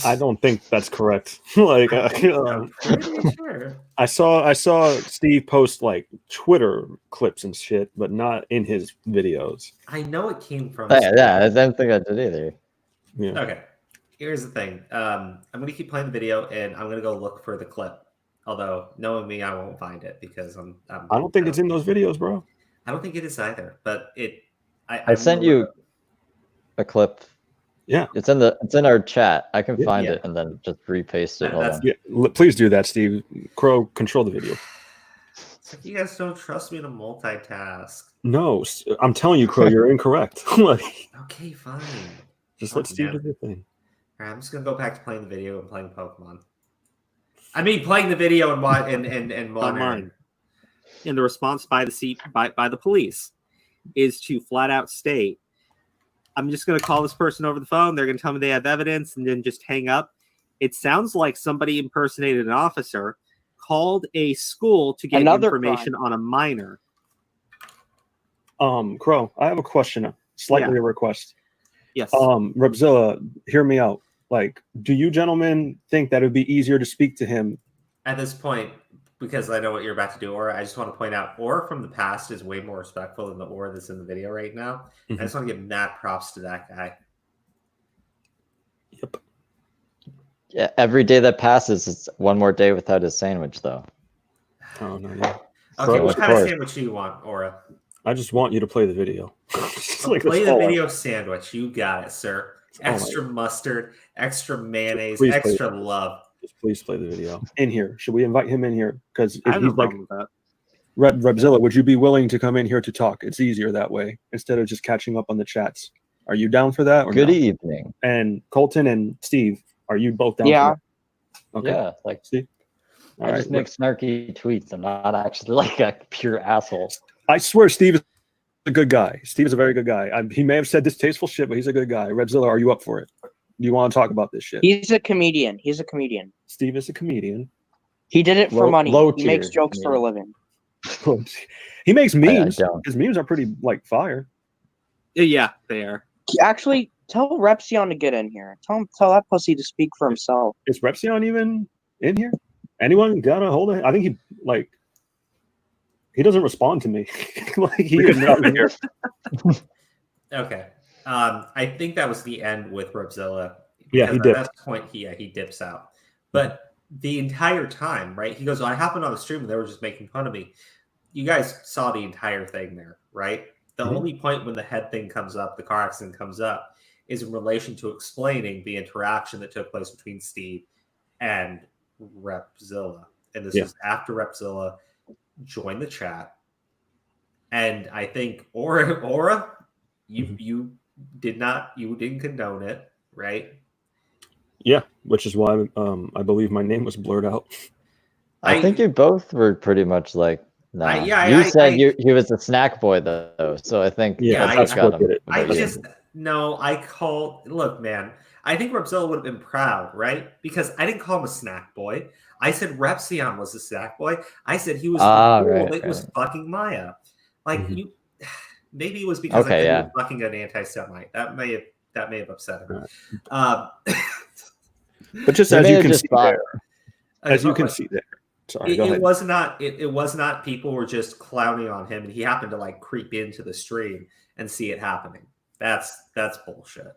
I don't think that's correct. Like, I'm pretty sure. I saw Steve post like Twitter clips and shit, but not in his videos. I know it came from. Yeah, I don't think I did either. Yeah. Okay. Here's the thing. I'm gonna keep playing the video, and I'm gonna go look for the clip. Although, knowing me, I won't find it because I don't think it's in those videos, bro. I don't think it is either. But I sent you a clip. Yeah, it's in our chat. I can find it and then just repaste it. Yeah, please do that, Steve. Crow, control the video. It's like you guys don't trust me to multitask. No, I'm telling you, Crow, you're incorrect. Like, okay, fine. Just let Steve do the thing. All right, I'm just gonna go back to playing the video and playing Pokemon. I mean, playing the video and monitoring. And the response by the police is to flat out state, I'm just going to call this person over the phone. They're going to tell me they have evidence and then just hang up. It sounds like somebody impersonated an officer, called a school to get information on a minor. Crow, I have a question, slightly a request. Yes. Repzilla, hear me out. Like, do you gentlemen think that it would be easier to speak to him? At this point, because I know what you're about to do, Aura, I just want to point out, Aura from the past is way more respectful than the Aura that's in the video right now. Mm-hmm. I just want to give mad props to that guy. Yep. Yeah, every day that passes, it's one more day without his sandwich, though. Oh no, yeah. Okay, So, what of kind of course. sandwich do you want, Aura? I just want you to play the video. It's like, Play that's the all I video want. sandwich. You got it, sir. Oh my Extra mustard, extra mayonnaise, Please play extra the- love. Just please play the video in here. Should we invite him in here? Because I if have he's no like problem with that. Repzilla, would you be willing to come in here to talk? It's easier that way instead of just catching up on the chats. Are you down for that? Or Good no? evening. And Colton and Steve, are you both down Yeah. for that? Okay. Yeah, like Steve? All I right. just make snarky tweets. I'm not actually like a pure asshole. I swear Steve is a good guy. Steve is a very good guy. He may have said distasteful shit, but he's a good guy. Repzilla, are you up for it? Do you want to talk about this shit? He's a comedian. He's a comedian. Steve is a comedian. He did it for money. Low He makes tier jokes for a living. He makes memes. don't. His memes are pretty like fire. Yeah, they are. Actually, tell Repzion to get in here. Tell that pussy to speak for himself. Is Repzion even in here? Anyone got a hold of him? I think he doesn't respond to me. Like he is not here. Okay. I think that was the end with Repzilla. Yeah, he At dipped. that point, he dips out. But the entire time, right? He goes, "I happened on the stream and they were just making fun of me." You guys saw the entire thing there, right? The Mhm. only point when the head thing comes up, the car accident comes up, is in relation to explaining the interaction that took place between Steve and Repzilla. And this is after Repzilla joined the chat. And I think Aura, you didn't condone it, right? Yeah, which is why I believe my name was blurred out. I think you both were pretty much like, nah. Yeah, you said he was a snack boy though, so I think that's got what him. did it. I just look, man. I think Repzilla would have been proud, right? Because I didn't call him a snack boy. I said Repzion was a snack boy. I said he was was fucking Maya. Like you, maybe it was because I said he was fucking an anti-Semite. That may have upset him. But just as you can see there, as you can see there. Sorry, go ahead. It was not. It was not. People were just clowning on him, and he happened to like creep into the stream and see it happening. That's bullshit,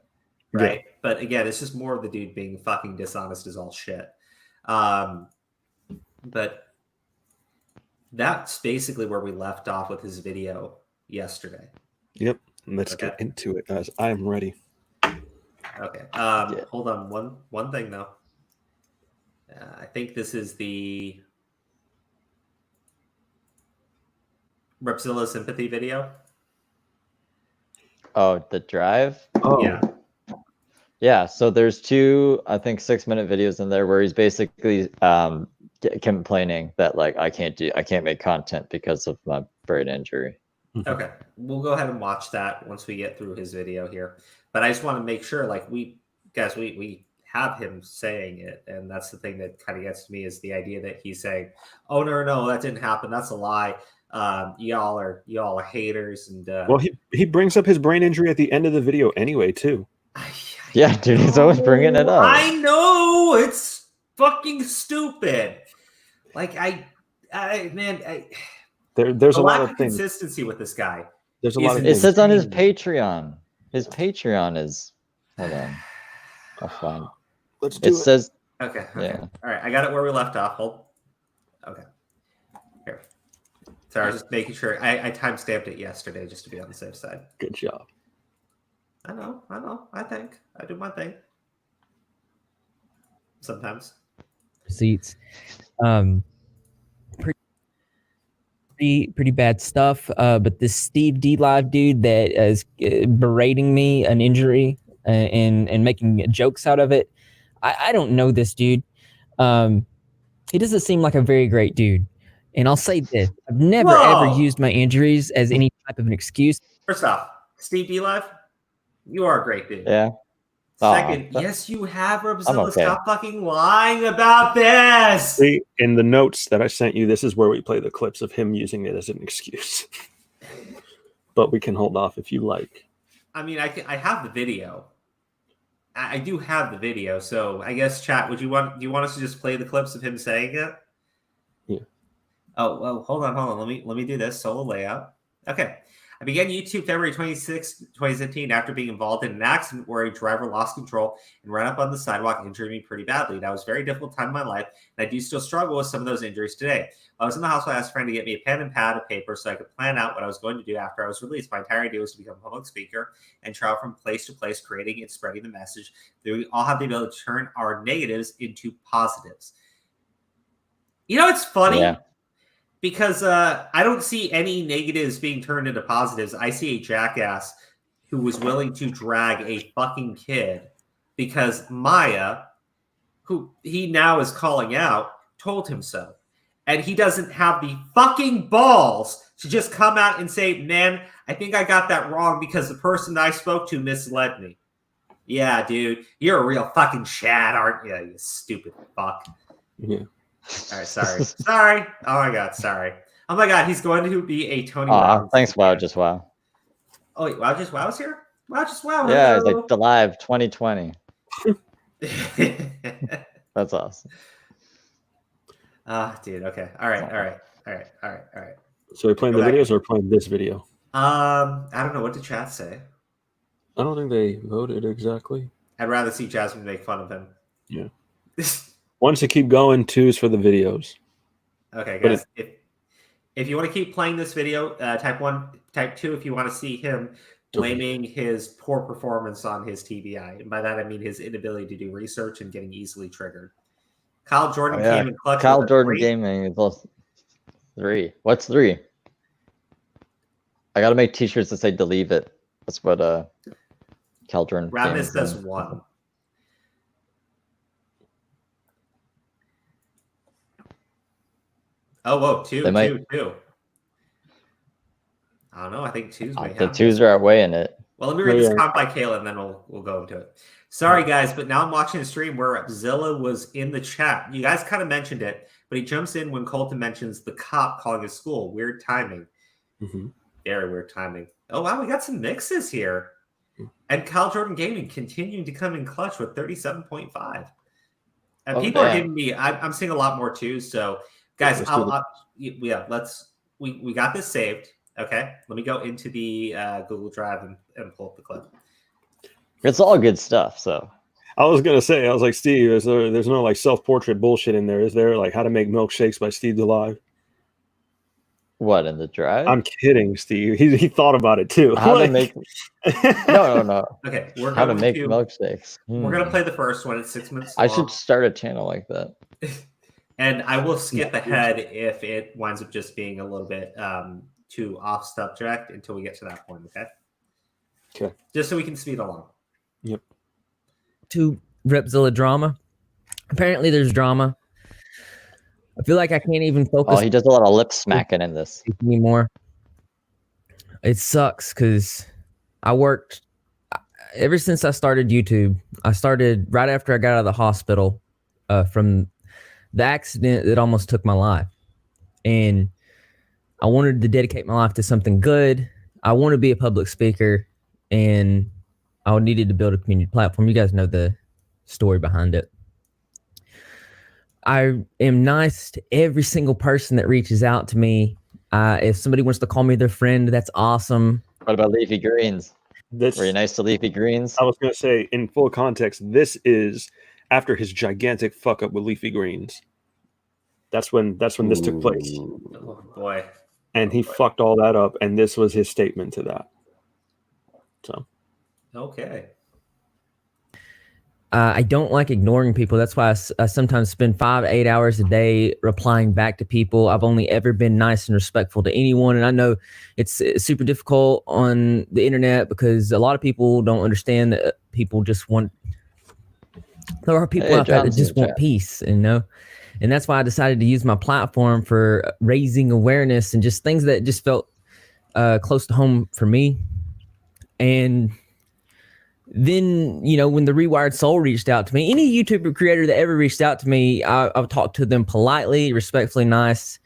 right? Yeah. But again, it's just more of the dude being fucking dishonest as all shit. But that's basically where we left off with his video yesterday. Yep. Let's get into it, guys. I am ready. Okay. Hold on. One thing though. I think this is the Repzilla sympathy video. Oh, the drive? Oh. Yeah. Yeah, so there's 2, I think 6-minute videos in there where he's basically complaining that like I can't make content because of my brain injury. Okay. We'll go ahead and watch that once we get through his video here. But I just want to make sure like we have him saying it, and that's the thing that kind of gets to me is the idea that he's saying, "Oh no, that didn't happen. That's a lie. Y'all are haters." And well, he brings up his brain injury at the end of the video anyway, too. Yeah, dude, he's always bringing it up. I know it's fucking stupid. Like there's a lot of things. Consistency with this guy. There's a lot of. It says on his Patreon. His Patreon is. Hold on. I'll find. Let's do it. It says. Okay. Yeah. All right. I got it where we left off. Hold. Okay. Here. Sorry, I was just making sure. I timestamped it yesterday just to be on the safe side. Good job. I know. I think I do my thing. Sometimes. Receipts. Pretty bad stuff. But this Steve D Live dude that is berating me an injury and making jokes out of it. I don't know this dude. He doesn't seem like a very great dude. And I'll say this: I've never ever used my injuries as any type of an excuse. First off, Steve D Live, you are a great dude. Yeah. Second, yes, you have, Repzilla. Okay. Stop fucking lying about this. See, in the notes that I sent you, this is where we play the clips of him using it as an excuse. But we can hold off if you like. I mean, I have the video. I do have the video, so I guess chat. Do you want us to just play the clips of him saying it? Yeah. Oh well, hold on. Let me do this solo layout. Okay. I began YouTube February 26, 2017 after being involved in an accident where a driver lost control and ran up on the sidewalk, injuring me pretty badly. That was a very difficult time in my life, and I do still struggle with some of those injuries today. While I was in the hospital, I asked a friend to get me a pen and pad of paper so I could plan out what I was going to do after I was released. My entire idea was to become a public speaker and travel from place to place, creating and spreading the message that we all have the ability to turn our negatives into positives. You know, it's funny. Yeah. Because I don't see any negatives being turned into positives. I see a jackass who was willing to drag a fucking kid because Maya, who he now is calling out, told him so. And he doesn't have the fucking balls to just come out and say, man, I think I got that wrong because the person I spoke to misled me. Yeah, dude, you're a real fucking Chad, aren't you? You stupid fuck. Yeah. All right, sorry. Oh my god, sorry. Oh my god, he's going to be a Tony Robbins. Thanks, Wow, just Wow. Oh wait, Wow, just Wow's here? Wow, just Wow. Yeah, it's like the live 2020. That's awesome. Dude, okay. All right. So we're playing the videos or playing this video? I don't know what did chat say. I don't think they voted exactly. I'd rather see Jasmine make fun of him. Yeah. One's to keep going, two's for the videos. Okay, guys. If you want to keep playing this video, type 1, type 2 if you want to see him blaming his poor performance on his TBI. And by that I mean his inability to do research and getting easily triggered. Kyle Jordan came in clutch. Kyle Jordan Gaming is also 3. What's 3? I gotta make t-shirts that say "Believe it." That's what Kyle Jordan. Radness says 1. Oh, whoa, 2. I don't know. I think 2s may the 2s are outweighing it. Well, let me read this comment by Kayla, and then we'll go into it. Sorry, guys, but now I'm watching a stream where Repzilla was in the chat. You guys kind of mentioned it, but he jumps in when Colton mentions the cop calling his school. Weird timing. Mm-hmm. Very weird timing. Oh, wow, we got some mixes here. And Kyle Jordan Gaming continuing to come in clutch with 37.5. And people are giving me, I'm seeing a lot more too. So, guys, we got this saved. Okay, let me go into the Google Drive and pull up the clip. It's all good stuff. So I was gonna say, I was like, Steve, there's no like self-portrait bullshit in there, is there? Like How to Make Milkshakes by Steve DeLive. What, in the drive? I'm kidding, Steve. He thought about it too. How to make no. Okay, how to make milkshakes. We're gonna play the first one. It's 6 minutes long. I should start a channel like that. And I will skip ahead if it winds up just being a little bit too off subject until we get to that point. Okay. Just so we can speed along. Yep. To Repzilla drama. Apparently, there's drama. I feel like I can't even focus. Oh, he does a lot of lip smacking in this anymore. It sucks because I worked ever since I started YouTube. I started right after I got out of the hospital from the accident that almost took my life, and I wanted to dedicate my life to something good. I want to be a public speaker, and I needed to build a community platform. You guys know the story behind it. I am nice to every single person that reaches out to me. If somebody wants to call me their friend, that's awesome. What about Leafy Greens? Were you nice to Leafy Greens? I was going to say, in full context, this is after his gigantic fuck up with Leafy Greens. That's when this took place. Oh, boy. And he fucked all that up, and this was his statement to that. So. Okay. I don't like ignoring people. That's why I sometimes spend 5-8 hours a day replying back to people. I've only ever been nice and respectful to anyone. And I know it's super difficult on the internet because a lot of people don't understand that people just want, there are people out there that just want peace, you know? And that's why I decided to use my platform for raising awareness and just things that just felt close to home for me. And then, you know, when the Rewired Soul reached out to me, any YouTuber creator that ever reached out to me, I've talked to them politely, respectfully nice.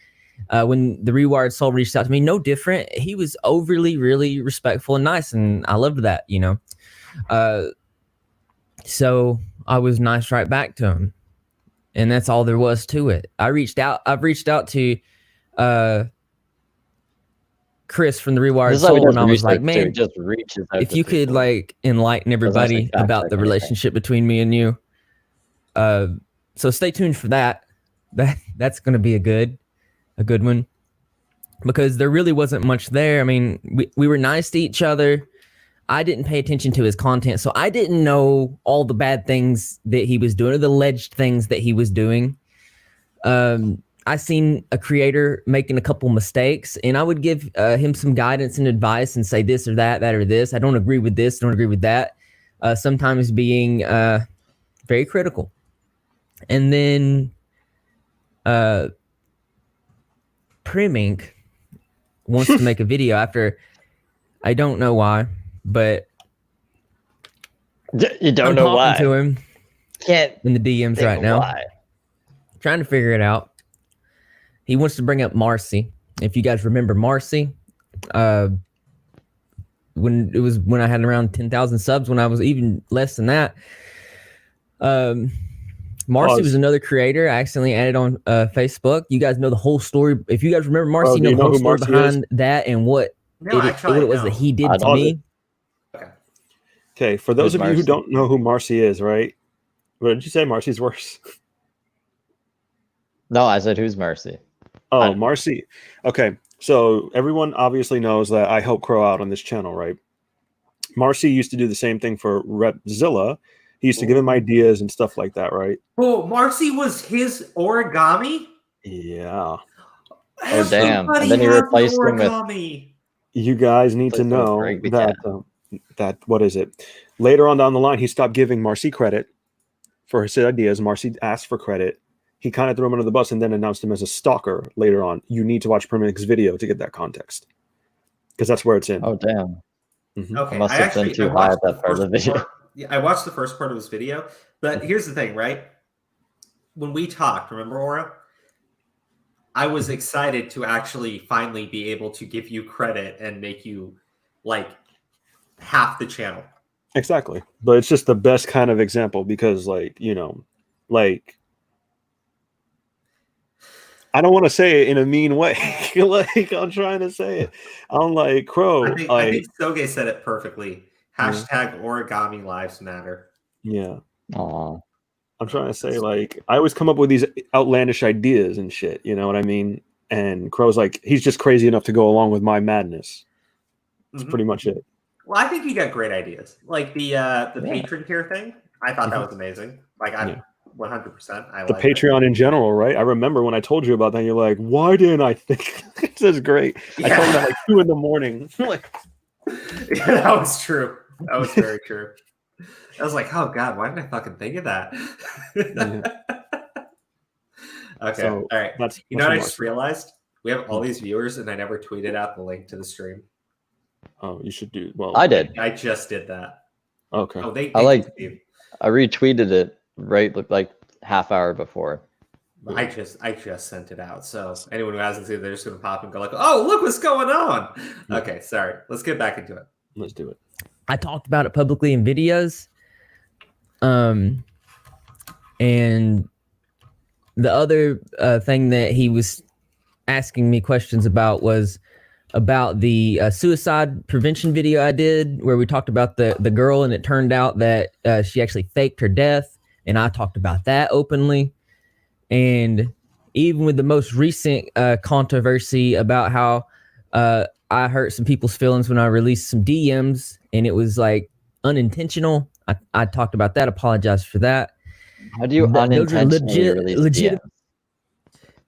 When the Rewired Soul reached out to me, no different. He was overly, really respectful and nice, and I loved that, you know. So I was nice right back to him, and that's all there was to it. I've reached out to Chris from the Rewired This is how he Soul, does and I was like, research, too. He man, just reaches out if to you could people. like enlighten everybody fact about check the anything. relationship between me and you. So stay tuned for that. That's going to be a good one, because there really wasn't much there. I mean, we were nice to each other. I didn't pay attention to his content, so I didn't know all the bad things that he was doing, or the alleged things that he was doing. I seen a creator making a couple mistakes, and I would give him some guidance and advice and say this or that or this. I don't agree with this, don't agree with that. Sometimes being very critical. And then Primink wants to make a video after, I don't know why, but You don't I'm know talking why. to him Can't in the DMs think right now. why. Trying to figure it out. He wants to bring up Marcy. If you guys remember Marcy, when I had around 10,000 subs, when I was even less than that. Marcy was another creator I accidentally added on Facebook. You guys know the whole story. If you guys remember Marcy, you know the whole story behind that and what it was that he did to me. Okay, for those of you who don't know who Marcy is, right? What did you say? Marcy's worse? No, I said who's Marcy? Oh, Marcy. Okay, so everyone obviously knows that I help Crow out on this channel, right? Marcy used to do the same thing for Repzilla. He used to give him ideas and stuff like that, right? Oh, Marcy was his origami? Yeah. Oh, damn. And then he replaced him with... You guys need to know that what is it? Later on down the line, he stopped giving Marcy credit for his ideas. Marcy asked for credit. He kind of threw him under the bus and then announced him as a stalker later on. You need to watch Primink's video to get that context, because that's where it's in. Oh, damn. Mm-hmm. Okay, I must have been too high at that part of the video. Yeah, I watched the first part of his video, but here's the thing, right? When we talked, remember, Aura? I was excited to actually finally be able to give you credit and make you like half the channel. Exactly. But it's just the best kind of example because, like, you know, like, I don't want to say it in a mean way. Like, I'm trying to say it. I'm like, Crow. I think Soge said it perfectly. Hashtag origami lives matter. Yeah. Aw. I'm trying to say, like, I always come up with these outlandish ideas and shit. You know what I mean? And Crow's like, he's just crazy enough to go along with my madness. That's pretty much it. Well, I think you got great ideas. Like the patron tier thing. I thought that was amazing. Like, 100%. I the like Patreon in general, right? I remember when I told you about that, you're like, why didn't I think this is great? Yeah. I told him at like 2 in the morning. Yeah, that was true. That was very true. I was like, oh God, why didn't I fucking think of that? Okay. So, all right. You know what I just realized? We have all these viewers and I never tweeted out the link to the stream. Oh, you should do well. I did. I just did that. Okay. Oh, they I retweeted it right like half hour before. I just sent it out. So anyone who hasn't seen it, they're just gonna pop and go like, oh, look what's going on. Okay, sorry. Let's get back into it. Let's do it. I talked about it publicly in videos. And the other thing that he was asking me questions about was about the suicide prevention video I did, where we talked about the girl, and it turned out that she actually faked her death, and I talked about that openly. And even with the most recent controversy about how I hurt some people's feelings when I released some DMs, and it was like unintentional. I talked about that, apologized for that. How do you unintentionally release legit?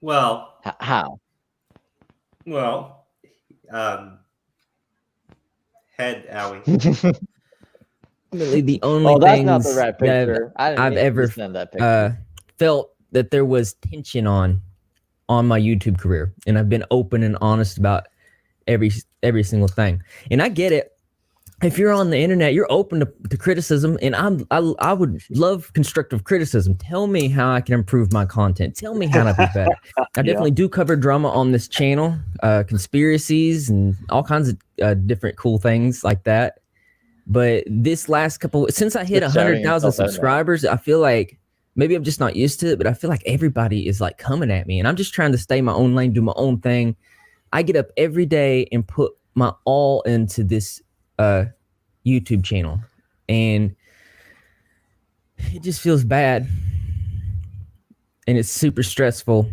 Well, how? Well, head Owie. The only that's things not the right picture. I've ever felt that there was tension on my YouTube career, and I've been open and honest about every single thing. And I get it. If you're on the internet, you're open to criticism, and I would love constructive criticism. Tell me how I can improve my content. Tell me how to be better. I definitely do cover drama on this channel, conspiracies and all kinds of different cool things like that. But this last couple, since I hit 100,000 subscribers, I feel like maybe I'm just not used to it, but I feel like everybody is like coming at me, and I'm just trying to stay in my own lane, do my own thing. I get up every day and put my all into this YouTube channel, and it just feels bad, and it's super stressful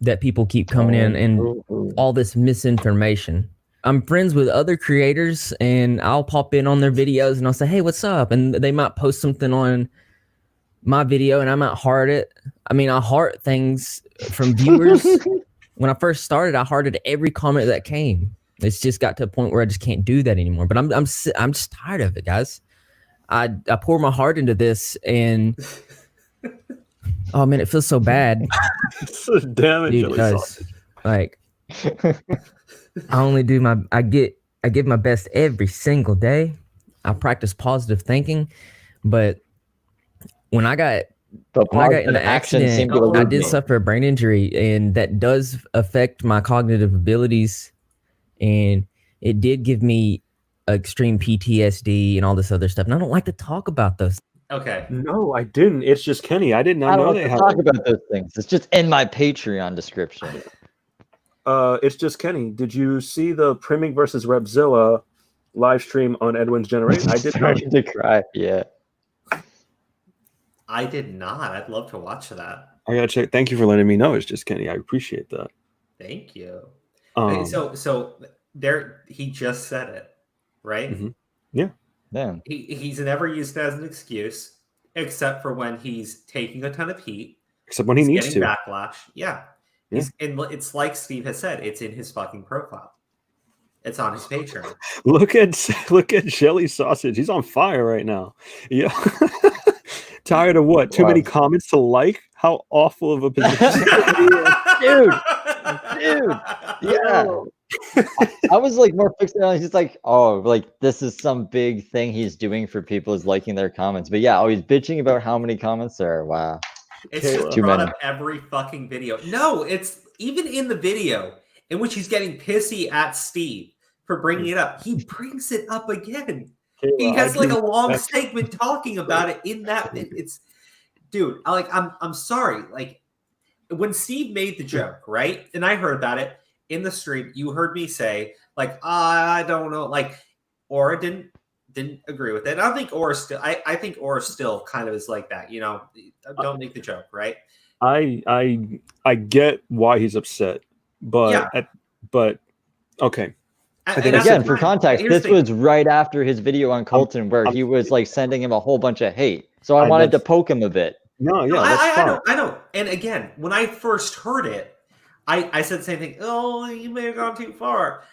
that people keep coming in and all this misinformation. I'm friends with other creators, and I'll pop in on their videos and I'll say, hey, what's up? And they might post something on my video and I might heart it. I mean, I heart things from viewers. When I first started, I hearted every comment that came. It's just got to a point where I just can't do that anymore. But I'm just tired of it, guys. I pour my heart into this, and oh man, it feels so bad. So damn it, because like I only do I give my best every single day. I practice positive thinking, but when I got in the accident, I did suffer a brain injury, and that does affect my cognitive abilities, and it did give me extreme PTSD and all this other stuff. And I don't like to talk about those. Okay. No, I didn't. It's just Kenny. I did not know they had talk about those things. It's just in my Patreon description. It's just Kenny. Did you see the Priming versus Repzilla live stream on Edwin's Generation? I did. Starting to cry. Yeah. I did not. I'd love to watch that. I gotta check. Thank you for letting me know. It's just Kenny. I appreciate that. Thank you. So there, he just said it, right? Mm-hmm. Yeah. Damn. He's never used it as an excuse, except for when he's taking a ton of heat. Except when he needs to. Backlash. Yeah. And it's like Steve has said. It's in his fucking profile. It's on his Patreon. Look at Shelly Sausage. He's on fire right now. Yeah. Tired of what? Too many comments to like? How awful of a position. Dude. Yeah. I was like more fixated on he's like, oh, like this is some big thing he's doing for people is liking their comments. But yeah, he's bitching about how many comments there are. Wow. It's just brought up every fucking video. No, it's even in the video in which he's getting pissy at Steve for bringing it up. He brings it up again. He has like a long segment talking about it in that. It's, dude. I'm sorry. Like when Steve made the joke, right? And I heard about it in the stream. You heard me say, like, I don't know, like, Aura didn't agree with it. I don't think Aura still. I think Aura still kind of is like that. You know, don't make the joke, right? I get why he's upset, but okay. And again, for context, this was right after his video on Colton, where he was like sending him a whole bunch of hate. So I wanted to poke him a bit. No, yeah, I know. And again, when I first heard it, I said the same thing. Oh, you may have gone too far.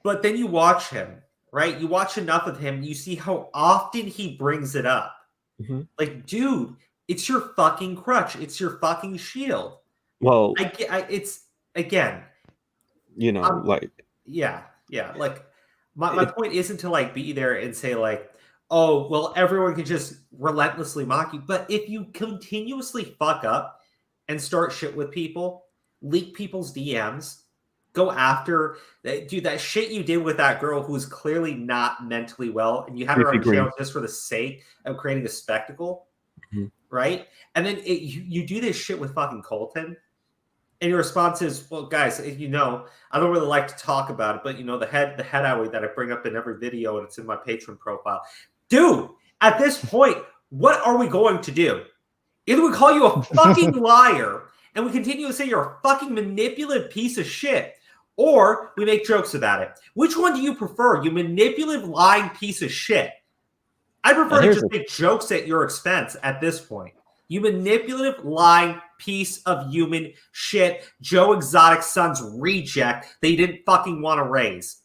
But then you watch him, right? You watch enough of him, you see how often he brings it up. Mm-hmm. Like, dude, it's your fucking crutch. It's your fucking shield. Well, it's again, you know, like. Yeah. Like my point isn't to like be there and say like, oh, well, everyone can just relentlessly mock you. But if you continuously fuck up and start shit with people, leak people's DMs, go after, dude, that shit you did with that girl who's clearly not mentally well, and you had her on channel just for the sake of creating a spectacle, right? And then you do this shit with fucking Colton. And your response is, well, guys, you know, I don't really like to talk about it, but you know, the head Owie that I bring up in every video and it's in my Patreon profile. Dude, at this point, what are we going to do? Either we call you a fucking liar and we continue to say you're a fucking manipulative piece of shit, or we make jokes about it. Which one do you prefer, you manipulative, lying piece of shit? I prefer to just make jokes at your expense at this point. You manipulative, lying piece of human shit, Joe Exotic's son's reject that you didn't fucking want to raise.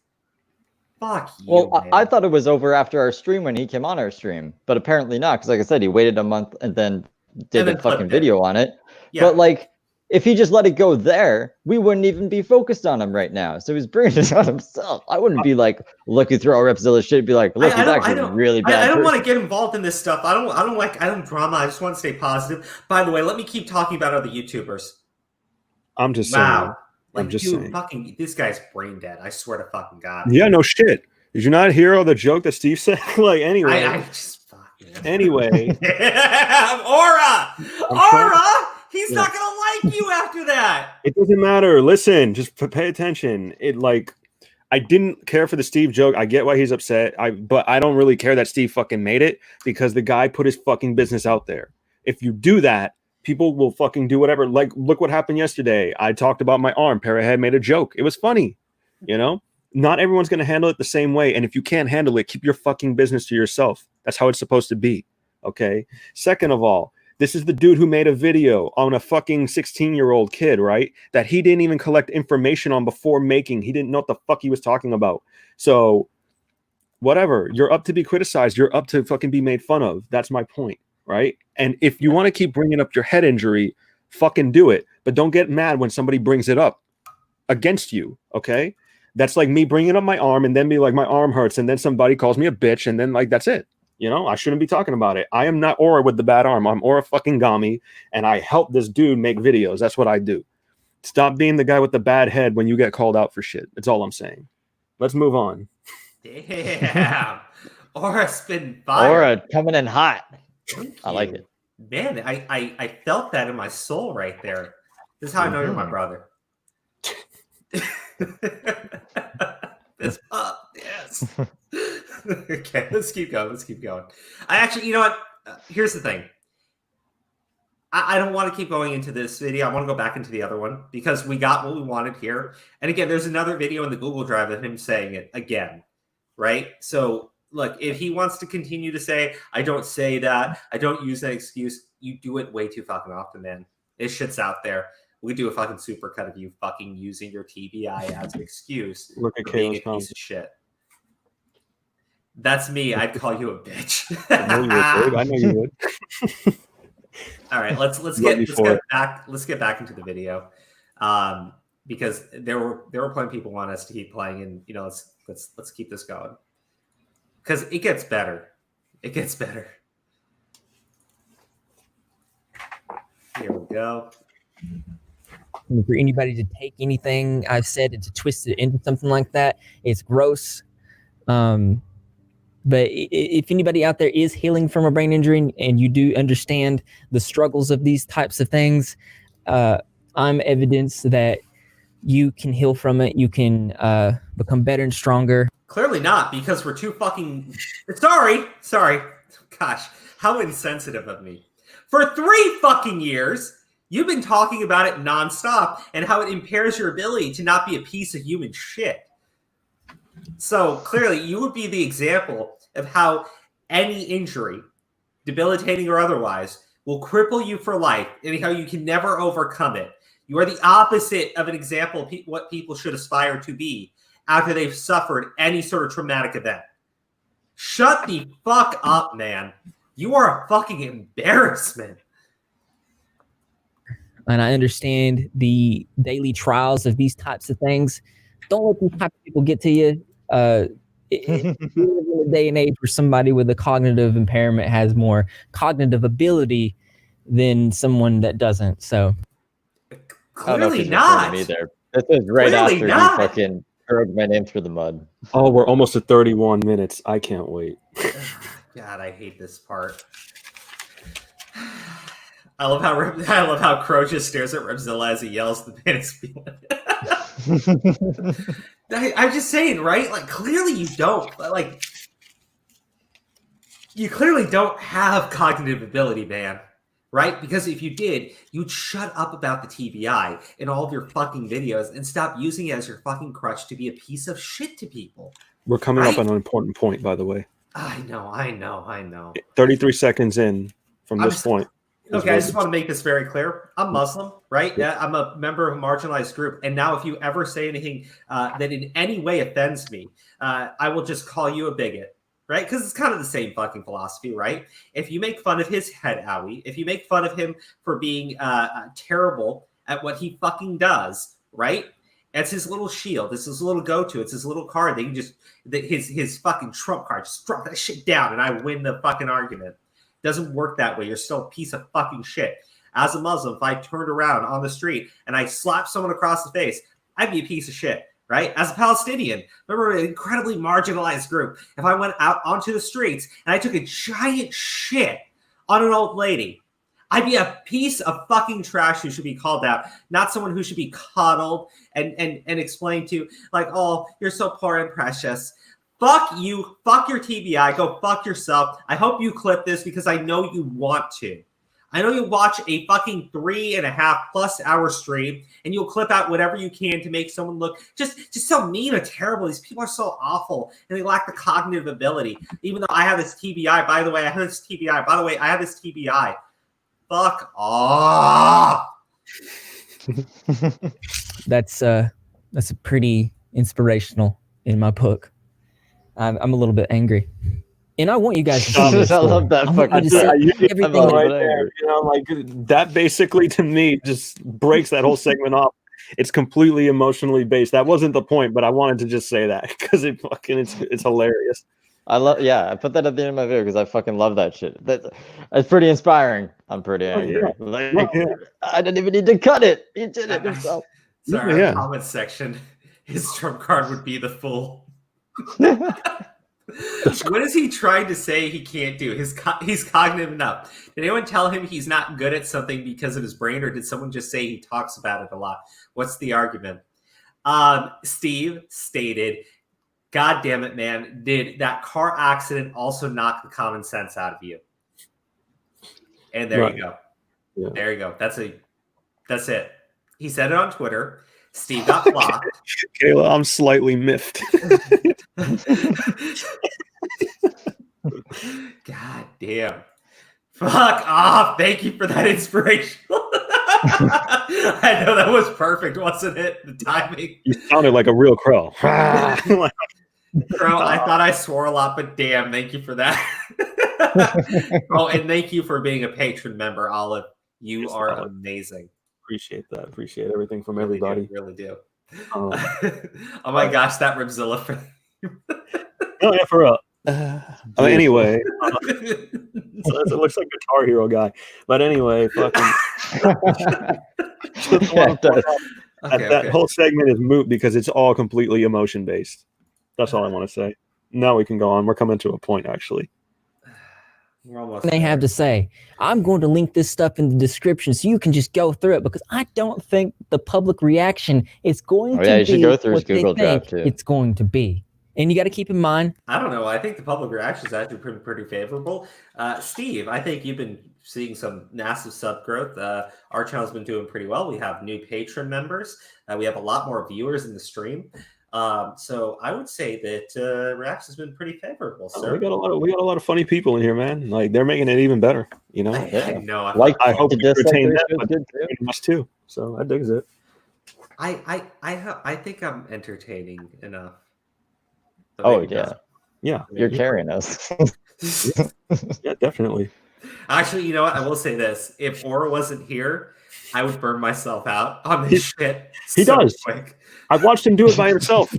Fuck you. Well, man. I thought it was over after our stream when he came on our stream, but apparently not, because like I said, he waited a month and then did a fucking video on it. Yeah. But like, if he just let it go there, we wouldn't even be focused on him right now. So he's bringing it on himself. I wouldn't be like, look, you throw Repzilla shit, be like, look, he's actually really bad. I don't want to get involved in this stuff. I don't drama. I just want to stay positive. By the way, let me keep talking about other YouTubers. I'm just saying. I'm just saying. Fucking, this guy's brain dead. I swear to fucking God. Yeah, no shit. Did you not hear all the joke that Steve said? Like, anyway. I just, fuck, man. Anyway. Aura! He's not gonna like you after that. It doesn't matter. Listen, just pay attention. I didn't care for the Steve joke. I get why he's upset. But I don't really care that Steve fucking made it because the guy put his fucking business out there. If you do that, people will fucking do whatever. Like, look what happened yesterday. I talked about my arm. Parahead made a joke. It was funny. You know, not everyone's going to handle it the same way. And if you can't handle it, keep your fucking business to yourself. That's how it's supposed to be. Okay. Second of all, this is the dude who made a video on a fucking 16-year-old kid, right? That he didn't even collect information on before making. He didn't know what the fuck he was talking about. So whatever, you're up to be criticized. You're up to fucking be made fun of. That's my point, right? And if you want to keep bringing up your head injury, fucking do it. But don't get mad when somebody brings it up against you, okay? That's like me bringing up my arm and then be like, my arm hurts. And then somebody calls me a bitch. And then like, that's it. You know, I shouldn't be talking about it. I am not Aura with the bad arm. I'm Aura fucking Gami, and I help this dude make videos. That's what I do. Stop being the guy with the bad head when you get called out for shit. That's all I'm saying. Let's move on. Damn. Aura spin fire. Aura coming in hot. I like it. Man, I felt that in my soul right there. This is how I know you're my brother. This up, yes. Okay, let's keep going. I actually, you know what? Here's the thing. I don't want to keep going into this video. I want to go back into the other one because we got what we wanted here. And again, there's another video in the Google Drive of him saying it again, right? So, look, if he wants to continue to say, I don't say that, I don't use that excuse, you do it way too fucking often, man. This shit's out there. We do a fucking supercut of you fucking using your TBI as an excuse Look at for being a Kayla's piece of shit. That's me. I'd call you a bitch. I know you would. All right, let's get back into the video, because there were plenty of people want us to keep playing, and you know let's keep this going because it gets better. It gets better. Here we go. And for anybody to take anything I've said and to twist it into something like that, it's gross. But if anybody out there is healing from a brain injury and you do understand the struggles of these types of things, I'm evidence that you can heal from it. You can become better and stronger. Clearly not, because we're too fucking... Sorry. Gosh, how insensitive of me. For 3 fucking years, you've been talking about it nonstop and how it impairs your ability to not be a piece of human shit. So clearly, you would be the example of how any injury, debilitating or otherwise, will cripple you for life and how you can never overcome it. You are the opposite of an example of what people should aspire to be after they've suffered any sort of traumatic event. Shut the fuck up, man. You are a fucking embarrassment. And I understand the daily trials of these types of things. Don't let these type of people get to you. In a day and age where somebody with a cognitive impairment has more cognitive ability than someone that doesn't. So clearly not. Me there. This is right Clearly after not. you fucking dragged my name through the mud. Oh, we're almost at 31 minutes. I can't wait. God, I hate this part. I love how Crow just stares at Repzilla as he yells the man is feeling. I'm just saying, right? Like, clearly you don't. Like, you clearly don't have cognitive ability, man. Right? Because if you did, you'd shut up about the TBI in all of your fucking videos and stop using it as your fucking crutch to be a piece of shit to people. We're coming up on an important point, by the way. I know. 33 seconds in from this point. Okay, I just want to make this very clear. I'm Muslim, right? Yeah, I'm a member of a marginalized group. And now if you ever say anything that in any way offends me, I will just call you a bigot, right? Because it's kind of the same fucking philosophy, right? If you make fun of his head, Owie, if you make fun of him for being terrible at what he fucking does, right? It's his little shield. It's his little go-to. It's his little card. They can just, his fucking trump card, just drop that shit down and I win the fucking argument. Doesn't work that way. You're still a piece of fucking shit. As a Muslim, if I turned around on the street and I slapped someone across the face, I'd be a piece of shit, right? As a Palestinian, remember an incredibly marginalized group. If I went out onto the streets and I took a giant shit on an old lady, I'd be a piece of fucking trash who should be called out, not someone who should be coddled and explained to, like, oh, you're so poor and precious. Fuck you. Fuck your TBI. Go fuck yourself. I hope you clip this because I know you want to. I know you watch a fucking 3.5+ hour stream and you'll clip out whatever you can to make someone look just so mean and terrible. These people are so awful and they lack the cognitive ability. Even though I have this TBI, by the way, I have this TBI. By the way, I have this TBI. Fuck off. That's pretty inspirational in my book. I'm a little bit angry. And I want you guys to see this. I love that fucking everything right there. You know, like that basically to me just breaks that whole segment off. It's completely emotionally based. That wasn't the point, but I wanted to just say that because it's hilarious. I put that at the end of my video because I fucking love that shit. It's pretty inspiring. I'm pretty angry. I didn't even need to cut it. He did it himself. Sorry, our comment section. His trump card would be the fool. What is he trying to say he can't do? He's cognitive enough. Did anyone tell him he's not good at something because of his brain, or did someone just say he talks about it a lot? What's the argument? Steve stated, God damn it, man, did that car accident also knock the common sense out of you? And there you go. Yeah. There you go. That's it. He said it on Twitter. Steve got blocked. Kayla, I'm slightly miffed. God damn. Fuck off. Thank you for that inspiration. I know that was perfect, wasn't it? The timing. You sounded like a real crow. Crow, I thought I swore a lot, but damn, thank you for that. Oh, and thank you for being a patron member, Olive. You are amazing. Appreciate that. Appreciate everything from everybody. Really do. Oh my gosh, that Repzilla for oh yeah, for real. Anyway, so it looks like Guitar Hero guy. But anyway, fucking that whole segment is moot because it's all completely emotion based. That's all I want to say. Now we can go on. We're coming to a point actually. They have to say, I'm going to link this stuff in the description so you can just go through it because I don't think the public reaction is going to be go through what Google they think it's going to be. And you got to keep in mind. I don't know. I think the public reaction is actually pretty favorable. Steve, I think you've been seeing some massive sub growth. Our channel's been doing pretty well. We have new patron members. We have a lot more viewers in the stream. So I would say that reaction has been pretty favorable. Sir. We got a lot of funny people in here, man. Like they're making it even better. You know. I know. I hope you retain that, but us too. So I digs it. I think I'm entertaining enough. Oh yeah. Yeah. You're carrying us. Yeah, definitely. Actually, you know what? I will say this: if Aura wasn't here, I would burn myself out on this shit. He does. Quick. I've watched him do it by himself.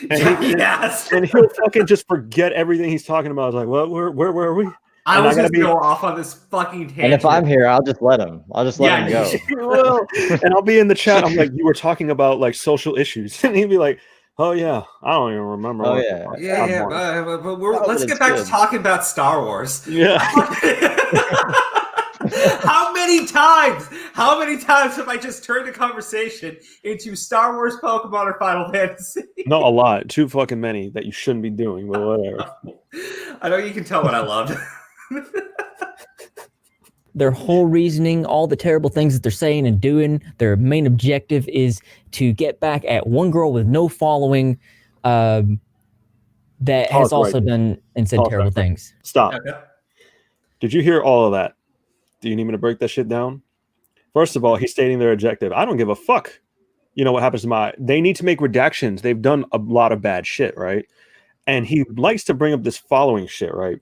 And he'll fucking just forget everything he's talking about. I was like, well, where were we? I was just go off on this fucking tangent. And if I'm here, I'll just let him. I'll just let him go. Will. And I'll be in the chat. I'm like, you were talking about like social issues, and he'd be like, oh yeah, I don't even remember. Oh but let's get back to talking about Star Wars. Yeah. How many times have I just turned the conversation into Star Wars, Pokemon, or Final Fantasy? No, a lot. Too fucking many that you shouldn't be doing, but whatever. I know you can tell what I loved. Their whole reasoning, all the terrible things that they're saying and doing, their main objective is to get back at one girl with no following that has also done and said terrible things. Stop. Okay. Did you hear all of that? Do you need me to break that shit down? First of all, he's stating their objective. I don't give a fuck. You know what happens to they need to make redactions. They've done a lot of bad shit, right? And he likes to bring up this following shit, right?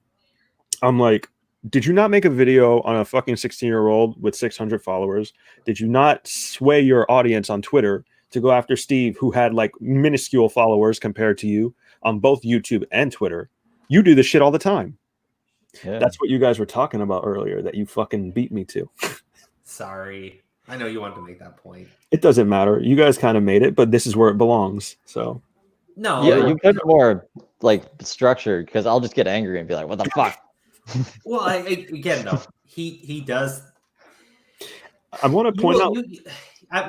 I'm like, did you not make a video on a fucking 16-year-old with 600 followers? Did you not sway your audience on Twitter to go after Steve, who had like minuscule followers compared to you on both YouTube and Twitter? You do this shit all the time. Yeah. That's what you guys were talking about earlier that you fucking beat me to. Sorry. I know you wanted to make that point. It doesn't matter. You guys kind of made it, but this is where it belongs. So no. Yeah, you put it more like structured because I'll just get angry and be like, what the fuck? Well, again, though, he does. I want to point out.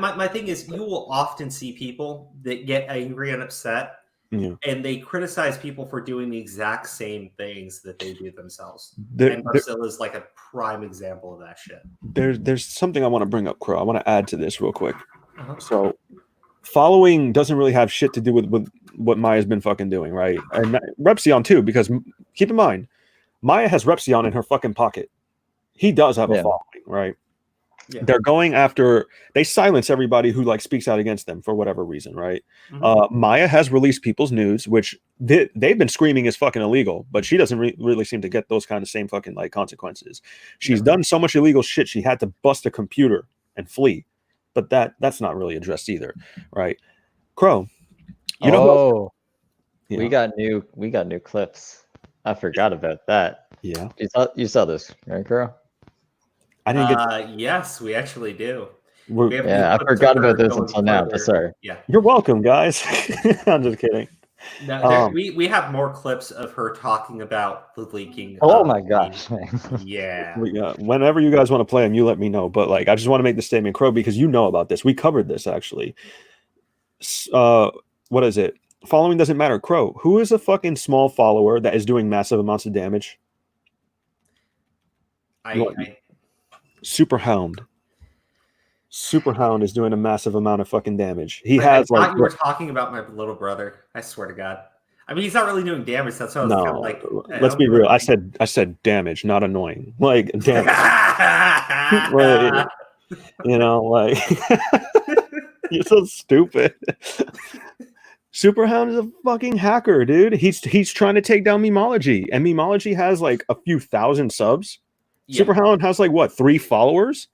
My thing is, you will often see people that get angry and upset, and they criticize people for doing the exact same things that they do themselves. And Repzilla is like a prime example of that shit. There's something I want to bring up, Crow. I want to add to this real quick. So, following doesn't really have shit to do with what Maya's been fucking doing, right? And Repzilla too, because keep in mind, Maya has Repzilla in her fucking pocket. He does have a following, right? Yeah. They're going after. They silence everybody who like speaks out against them for whatever reason, right? Maya has released people's nudes, which they've been screaming is fucking illegal, but she doesn't really seem to get those kind of same fucking like consequences. She's done so much illegal shit. She had to bust a computer and flee, but that's not really addressed either, right? Crow, you know, we got new clips. I forgot about that. Yeah, you saw this, right, Crow? I didn't get. Yes, we actually do. I forgot about this until now. But sorry. Yeah, you're welcome, guys. I'm just kidding. No, we have more clips of her talking about the leaking. Oh my gosh! Yeah. Whenever you guys want to play them, you let me know. But like, I just want to make the statement, Crow, because you know about this. We covered this actually. What is it? Following doesn't matter. Crow, who is a fucking small follower that is doing massive amounts of damage? Superhound. Superhound is doing a massive amount of fucking damage. I thought you were talking about my little brother. I swear to God. I mean, he's not really doing damage. That's what I was kind of like. Let's be real. I said damage, not annoying. Like damage. Like, you know, like you're so stupid. Superhound is a fucking hacker, dude. He's trying to take down Memology, and Memology has like a few thousand subs. Yeah. Superhound has like what, 3 followers,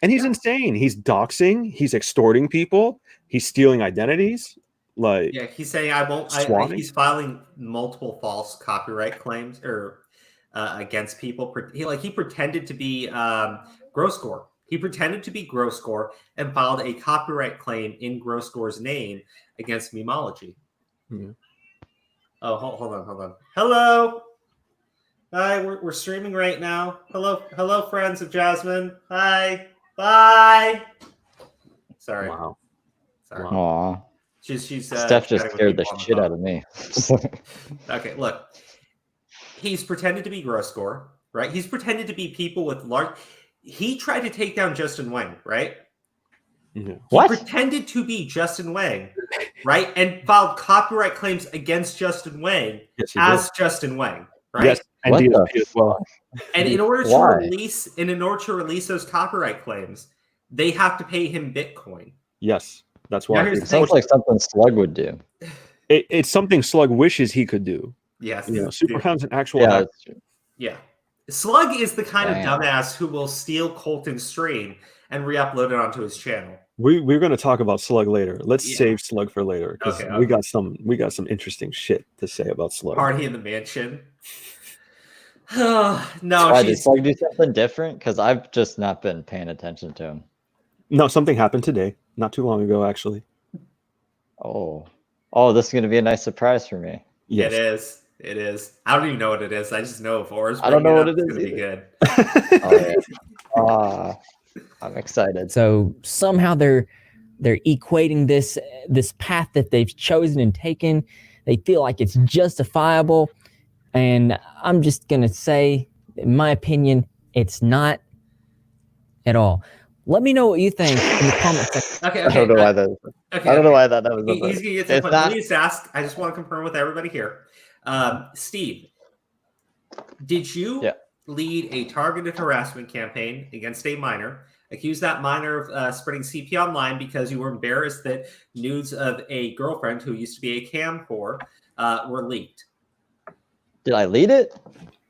and he's insane. He's doxing, he's extorting people, he's stealing identities. Like, yeah, he's saying he's filing multiple false copyright claims or against people. He pretended to be Grosscore. He pretended to be Grosscore and filed a copyright claim in Grosscore's name against Memology. Yeah. Oh, hold on. Hello. Hi, we're streaming right now. Hello, friends of Jasmine. Hi, bye. Sorry. Wow. Sorry. Aww. She's Steph just scared the shit out of me. Okay, look. He's pretended to be Grosscore, right? He's pretended to be people with large. He tried to take down Justin Wang, right? Yeah. He pretended to be Justin Wang, right? And filed copyright claims against Justin Wang as Justin Wang, right? Yes. And DSP as well. And in order to release those copyright claims, they have to pay him Bitcoin. Yes, that's why. It sounds like something Slug would do. It's something Slug wishes he could do. Yes, Superhound's an actual. Yeah, that's true. Yeah, Slug is the kind of dumbass who will steal Colton's stream and re-upload it onto his channel. We're going to talk about Slug later. Let's save Slug for later because we got some interesting shit to say about Slug. Party in the mansion. No, did Slug do something different? Because I've just not been paying attention to him. No, something happened today, not too long ago, actually. Oh, this is going to be a nice surprise for me. Yes. It is. I don't even know what it is. I just know if Oars. I don't know what it is. It's going to be good. I'm excited. So somehow they're equating this path that they've chosen and taken. They feel like it's justifiable. And I'm just going to say, in my opinion, it's not at all. Let me know what you think in the comment section. Okay. I don't know why that was. Okay, I don't know why that was. He's going to get to the point. Let me just ask. I just want to confirm with everybody here. Steve, did you lead a targeted harassment campaign against a minor? Accuse that minor of spreading CP online because you were embarrassed that nudes of a girlfriend who used to be a cam whore were leaked. Did I lead it?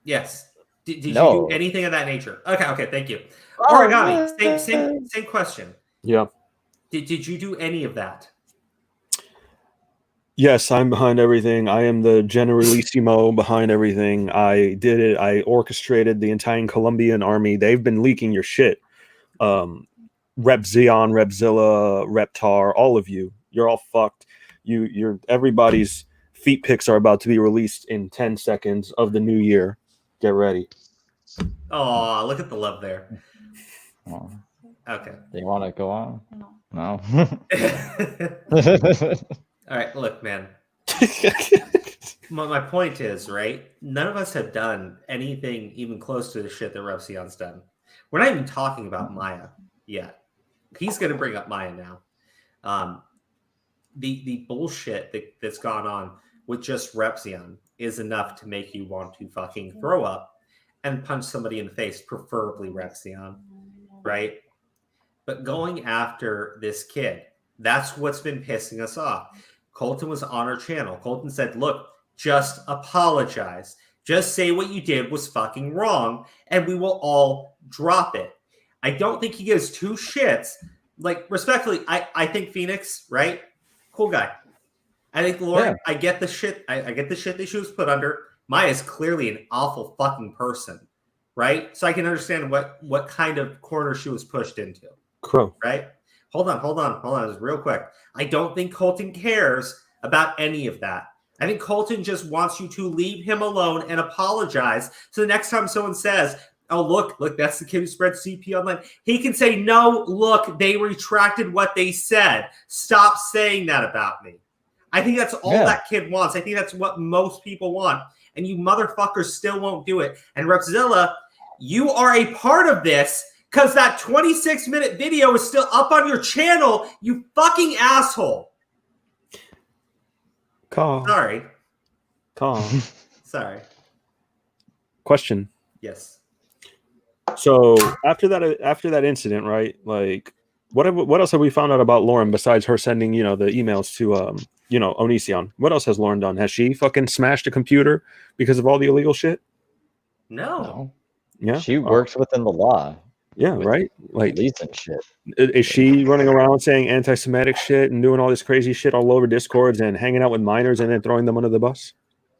Yes. Did you do anything of that nature? Okay, thank you. Origami, same question. Yeah. Did you do any of that? Yes, I'm behind everything. I am the generalissimo behind everything. I did it. I orchestrated the entire Colombian army. They've been leaking your shit. Repzilla, Reptar, all of you. You're all fucked. You're everybody's feet pics are about to be released in 10 seconds of the new year. Get ready. Oh, look at the love there. Okay. Do you want to go on? No. All right, look, man. My point is, right? None of us have done anything even close to the shit that Repzilla'n's done. We're not even talking about Maya yet. He's going to bring up Maya now. The bullshit that's gone on with just Repzilla is enough to make you want to fucking throw up and punch somebody in the face, preferably Repzilla, right? But going after this kid, that's what's been pissing us off. Colton was on our channel. Colton said, look, just apologize. Just say what you did was fucking wrong, and we will all drop it. I don't think he gives two shits. Like, respectfully, I think Phoenix, right? Cool guy. I think Lauren, I get the shit. I get the shit that she was put under. Maya's clearly an awful fucking person, right? So I can understand what kind of corner she was pushed into. Crow. Right? Hold on, just real quick. I don't think Colton cares about any of that. I think Colton just wants you to leave him alone and apologize. So the next time someone says, oh, look, that's the kid who spread CP online, he can say, no, look, they retracted what they said. Stop saying that about me. I think that's all that kid wants. I think that's what most people want. And you motherfuckers still won't do it. And Repzilla, you are a part of this because that 26-minute video is still up on your channel, you fucking asshole. Call. Sorry. Call. Sorry. Question. Yes. So after that incident, right? Like, what else have we found out about Lauren besides her sending, the emails to Onision? What else has Lauren done? Has she fucking smashed a computer because of all the illegal shit? No. Yeah. She works within the law. Yeah, right. Like police and shit. Is she running around saying anti-Semitic shit and doing all this crazy shit all over Discords and hanging out with minors and then throwing them under the bus?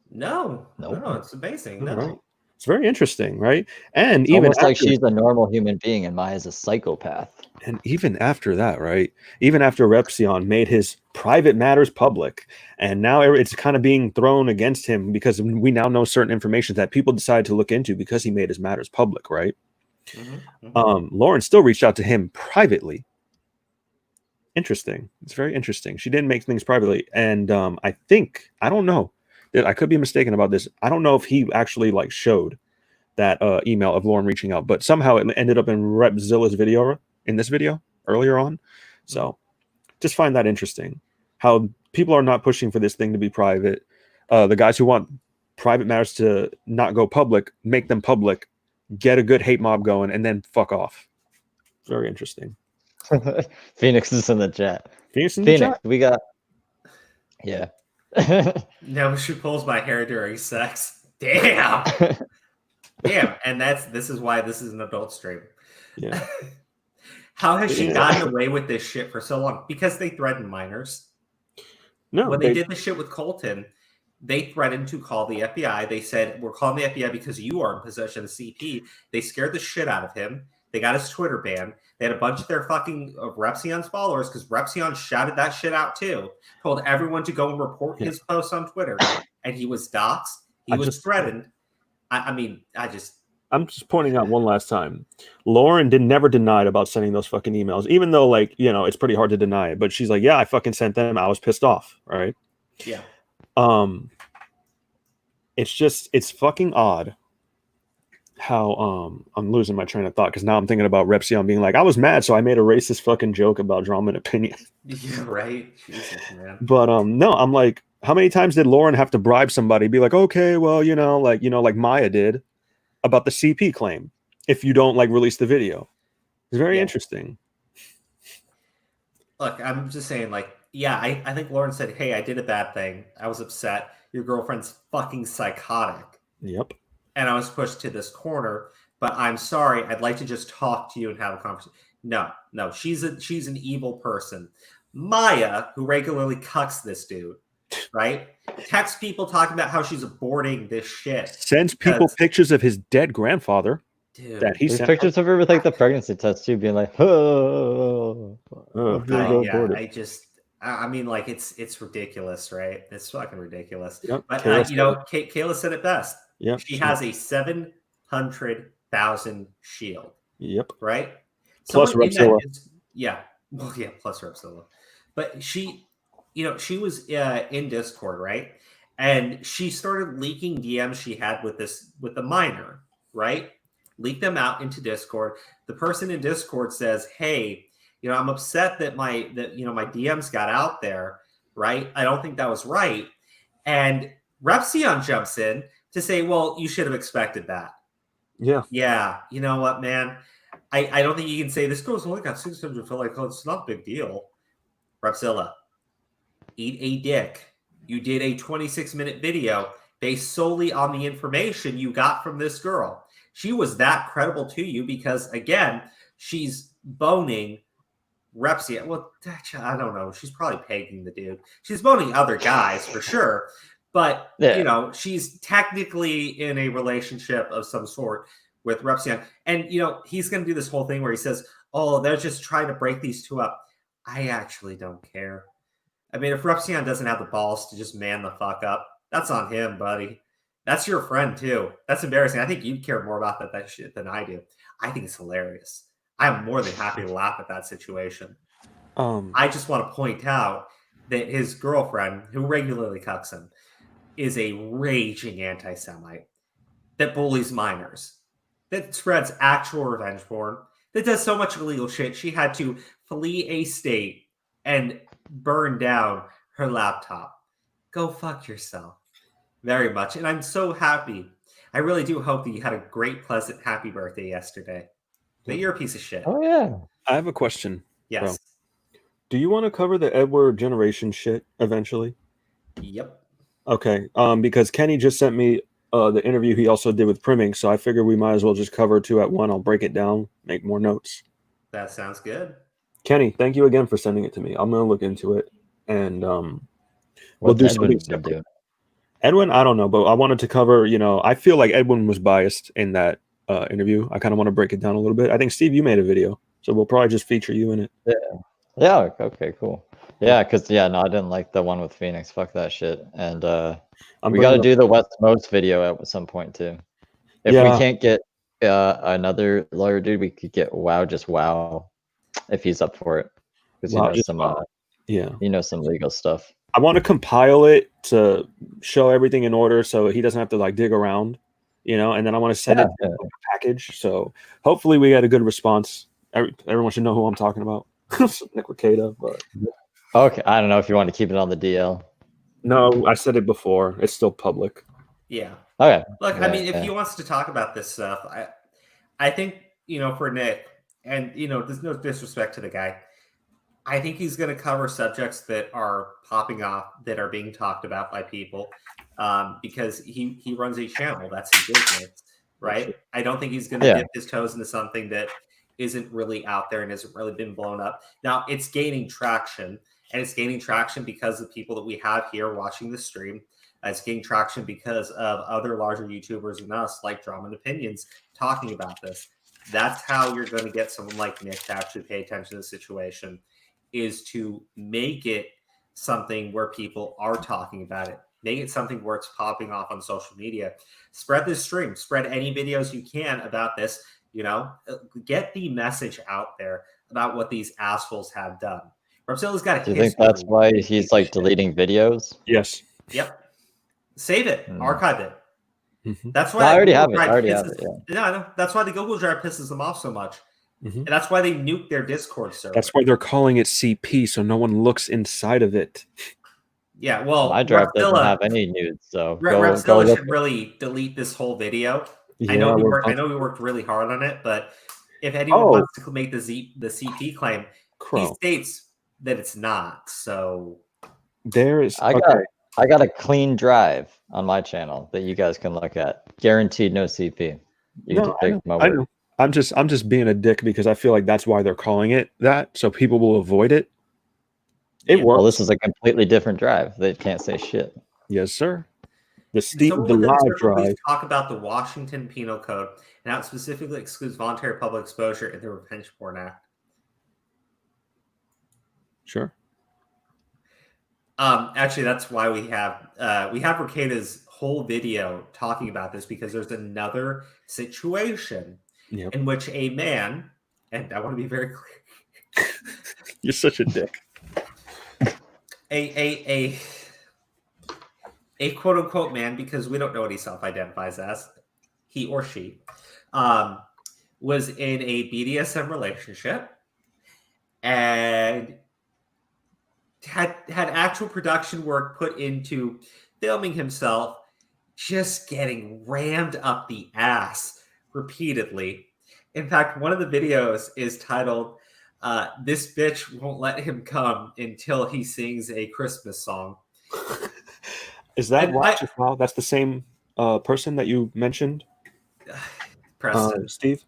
No, it's amazing. No. Right. It's very interesting, right? And it's even almost like she's a normal human being and Maya's a psychopath. And even after that, right? Even after Repzilla made his private matters public, and now it's kind of being thrown against him because we now know certain information that people decided to look into because he made his matters public, right? Lauren still reached out to him privately. Interesting. It's very interesting. She didn't make things privately, and I don't know. I could be mistaken about this. I don't know if he actually showed that email of Lauren reaching out, but somehow it ended up in Repzilla's video in this video earlier on. So just find that interesting. How people are not pushing for this thing to be private. The guys who want private matters to not go public, make them public, get a good hate mob going, and then fuck off. Very interesting. Phoenix is in the chat. Phoenix in the chat? We got... Yeah. No, she pulls my hair during sex. Damn. Damn. And this is why this is an adult stream. Yeah. How has she gotten away with this shit for so long? Because they threatened minors. No. When they did the shit with Colton, they threatened to call the FBI. They said, we're calling the FBI because you are in possession of CP. They scared the shit out of him. They got his Twitter banned. They had a bunch of their fucking Repzilla'n's followers because Repzilla shouted that shit out too. Told everyone to go and report his posts on Twitter. And he was doxxed. He was threatened. I'm just pointing out one last time. Lauren never denied about sending those fucking emails, even though it's pretty hard to deny it. But she's like, yeah, I fucking sent them. I was pissed off. Right. Yeah. It's fucking odd how I'm losing my train of thought because now I'm thinking about Repzilla being like, I was mad, so I made a racist fucking joke about drama and opinion. Yeah, right. Jesus, man. But no, I'm like, how many times did Lauren have to bribe somebody? Be like, okay, well, like Maya did about the CP claim. If you don't release the video, it's very interesting. Look, I'm just saying, I think Lauren said, hey, I did a bad thing. I was upset. Your girlfriend's fucking psychotic. Yep. And I was pushed to this corner, but I'm sorry. I'd like to just talk to you and have a conversation. No, she's an evil person. Maya, who regularly cucks this dude, right? Texts people talking about how she's aborting this shit. Sends people pictures of his dead grandfather. Dude, that he There's sent pictures of her with the pregnancy test too, being like, oh, I mean, it's ridiculous, right? It's fucking ridiculous. Yep. But Kayla said it best. Yep. She has a 700,000 shield. Yep. Right? Plus Repzilla. Plus Repzilla. But she was in Discord, right? And she started leaking DMs she had with the minor, right? Leak them out into Discord. The person in Discord says, "Hey, I'm upset that my DMs got out there, right? I don't think that was right." And Repzilla jumps in to say, "Well, you should have expected that." Yeah. Yeah. You know what, man? I don't think you can say this girl's only got 600 like, oh, it's not a big deal. Repzilla, eat a dick. You did a 26-minute video based solely on the information you got from this girl. She was that credible to you because, again, she's boning Repzilla. Well, I don't know. She's probably pegging the dude. She's boning other guys for sure. But, she's technically in a relationship of some sort with Repzilla. And, he's going to do this whole thing where he says, oh, they're just trying to break these two up. I actually don't care. I mean, if Repzilla doesn't have the balls to just man the fuck up, that's on him, buddy. That's your friend, too. That's embarrassing. I think you care more about that shit than I do. I think it's hilarious. I'm more than happy to laugh at that situation. I just want to point out that his girlfriend, who regularly cucks him, is a raging anti-Semite that bullies minors, that spreads actual revenge porn, that does so much illegal shit she had to flee a state and burn down her laptop. Go fuck yourself. Very much. And I'm so happy. I really do hope that you had a great, pleasant, happy birthday yesterday. That you're a piece of shit. Oh, yeah. I have a question. Yes. Bro. Do you want to cover the Edward generation shit eventually? Yep. Okay. Because Kenny just sent me the interview he also did with Priming, so I figure we might as well just cover two at one. I'll break it down, make more notes. That sounds good. Kenny, thank you again for sending it to me. I'm gonna look into it, and we'll do something separate. Edwin, I don't know, but I wanted to cover. I feel like Edwin was biased in that interview. I kind of want to break it down a little bit. I think Steve, you made a video, so we'll probably just feature you in it. Yeah. Okay. Cool. Yeah, because I didn't like the one with Phoenix. Fuck that shit. And we got to do the West Most video at some point too. If we can't get another lawyer dude, we could get Wow if he's up for it, because he knows some legal stuff. I want to compile it to show everything in order, so he doesn't have to dig around, and then I want to send it in a package. So hopefully we get a good response. Everyone should know who I'm talking about. Nick Ricada, but okay, I don't know if you want to keep it on the DL. No, I said it before. It's still public. Yeah. Okay. Look, I mean, if he wants to talk about this stuff, I think, for Nick, and, there's no disrespect to the guy, I think he's going to cover subjects that are popping off, that are being talked about by people, because he runs a channel. That's his business, right? I don't think he's going to dip his toes into something that isn't really out there and hasn't really been blown up. Now, it's gaining traction, and it's gaining traction because of people that we have here watching the stream. It's gaining traction because of other larger YouTubers than us, like Drama and Opinions, talking about this. That's how you're going to get someone like Nick to actually pay attention to the situation, is to make it something where people are talking about it. Make it something where it's popping off on social media. Spread this stream. Spread any videos you can about this. Get the message out there about what these assholes have done. Repzilla's got a history. Do you think that's why he's deleting videos? Yes. Yep. Save it. Archive it. Mm-hmm. That's why I already have it. No, that's why the Google Drive pisses them off so much. Mm-hmm. And that's why they nuke their Discord server. That's why they're calling it CP, so no one looks inside of it. Yeah, well, my drive doesn't have any nudes, so Repzilla should really delete this whole video. Yeah, I know we worked really hard on it, but if anyone wants to make the CP claim, he states that it's not. So I got a clean drive on my channel that you guys can look at. Guaranteed no CP. I know. I'm just being a dick because I feel like that's why they're calling it that, so people will avoid it. It works. Well, this is a completely different drive. They can't say shit. Yes, sir. The live drive. Talk about the Washington Penal Code and how it specifically excludes voluntary public exposure in the Revenge Porn Act. Sure. Actually, that's why we have Ricada's whole video talking about this, because there's another situation in which a man, and I want to be very clear. You're such a dick. A quote unquote man, because we don't know what he self-identifies as, he or she, was in a BDSM relationship and had actual production work put into filming himself just getting rammed up the ass repeatedly. In fact, one of the videos is titled "This Bitch Won't Let Him Come Until He Sings a Christmas Song." Is that wow? That's the same person that you mentioned, Preston. Steve?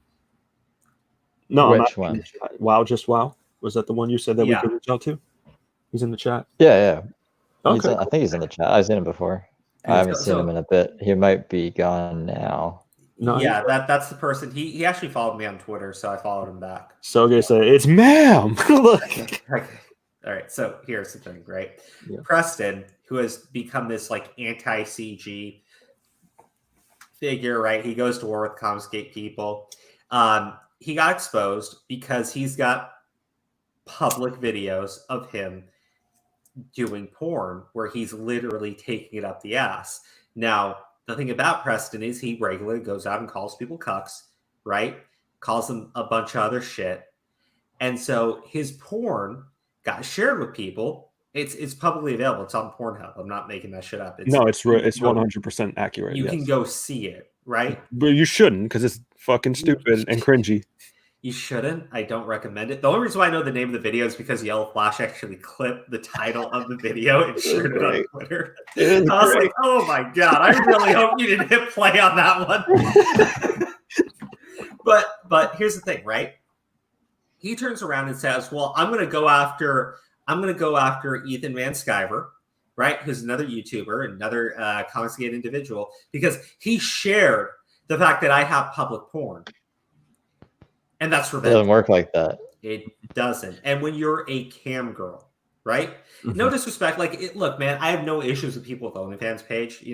No, Which one? Wow, just wow. Was that the one you said that we could reach out to? He's in the chat. Yeah. Okay. I think he's in the chat. I've seen him before. I haven't seen him in a bit. He might be gone now. No, yeah, that's the person. He actually followed me on Twitter, so I followed him back. So they say it's ma'am. Okay. All right. So here's the thing, right? Yeah. Preston, who has become this like anti-CG figure, right? He goes to war with Comicsgate people. He got exposed because he's got public videos of him doing porn where he's literally taking it up the ass. Now, the thing about Preston is he regularly goes out and calls people cucks, right? Calls them a bunch of other shit. And so his porn got shared with people. It's publicly available. It's on Pornhub. I'm not making that shit up. It's 100% accurate. You can go see it, right? But you shouldn't, because it's fucking stupid and cringy. You shouldn't. I don't recommend it. The only reason why I know the name of the video is because Yellow Flash actually clipped the title of the video and shared it on Twitter. I was like, oh my God, I really hope you didn't hit play on that one. But here's the thing, right? He turns around and says, well, I'm going to go after Ethan Van Sciver, right? Who's another YouTuber, another Comicsgate individual, because he shared the fact that I have public porn. And that's revenge. It doesn't work like that. It doesn't. And when you're a cam girl, right? Mm-hmm. No disrespect. Look, man, I have no issues with people with OnlyFans page.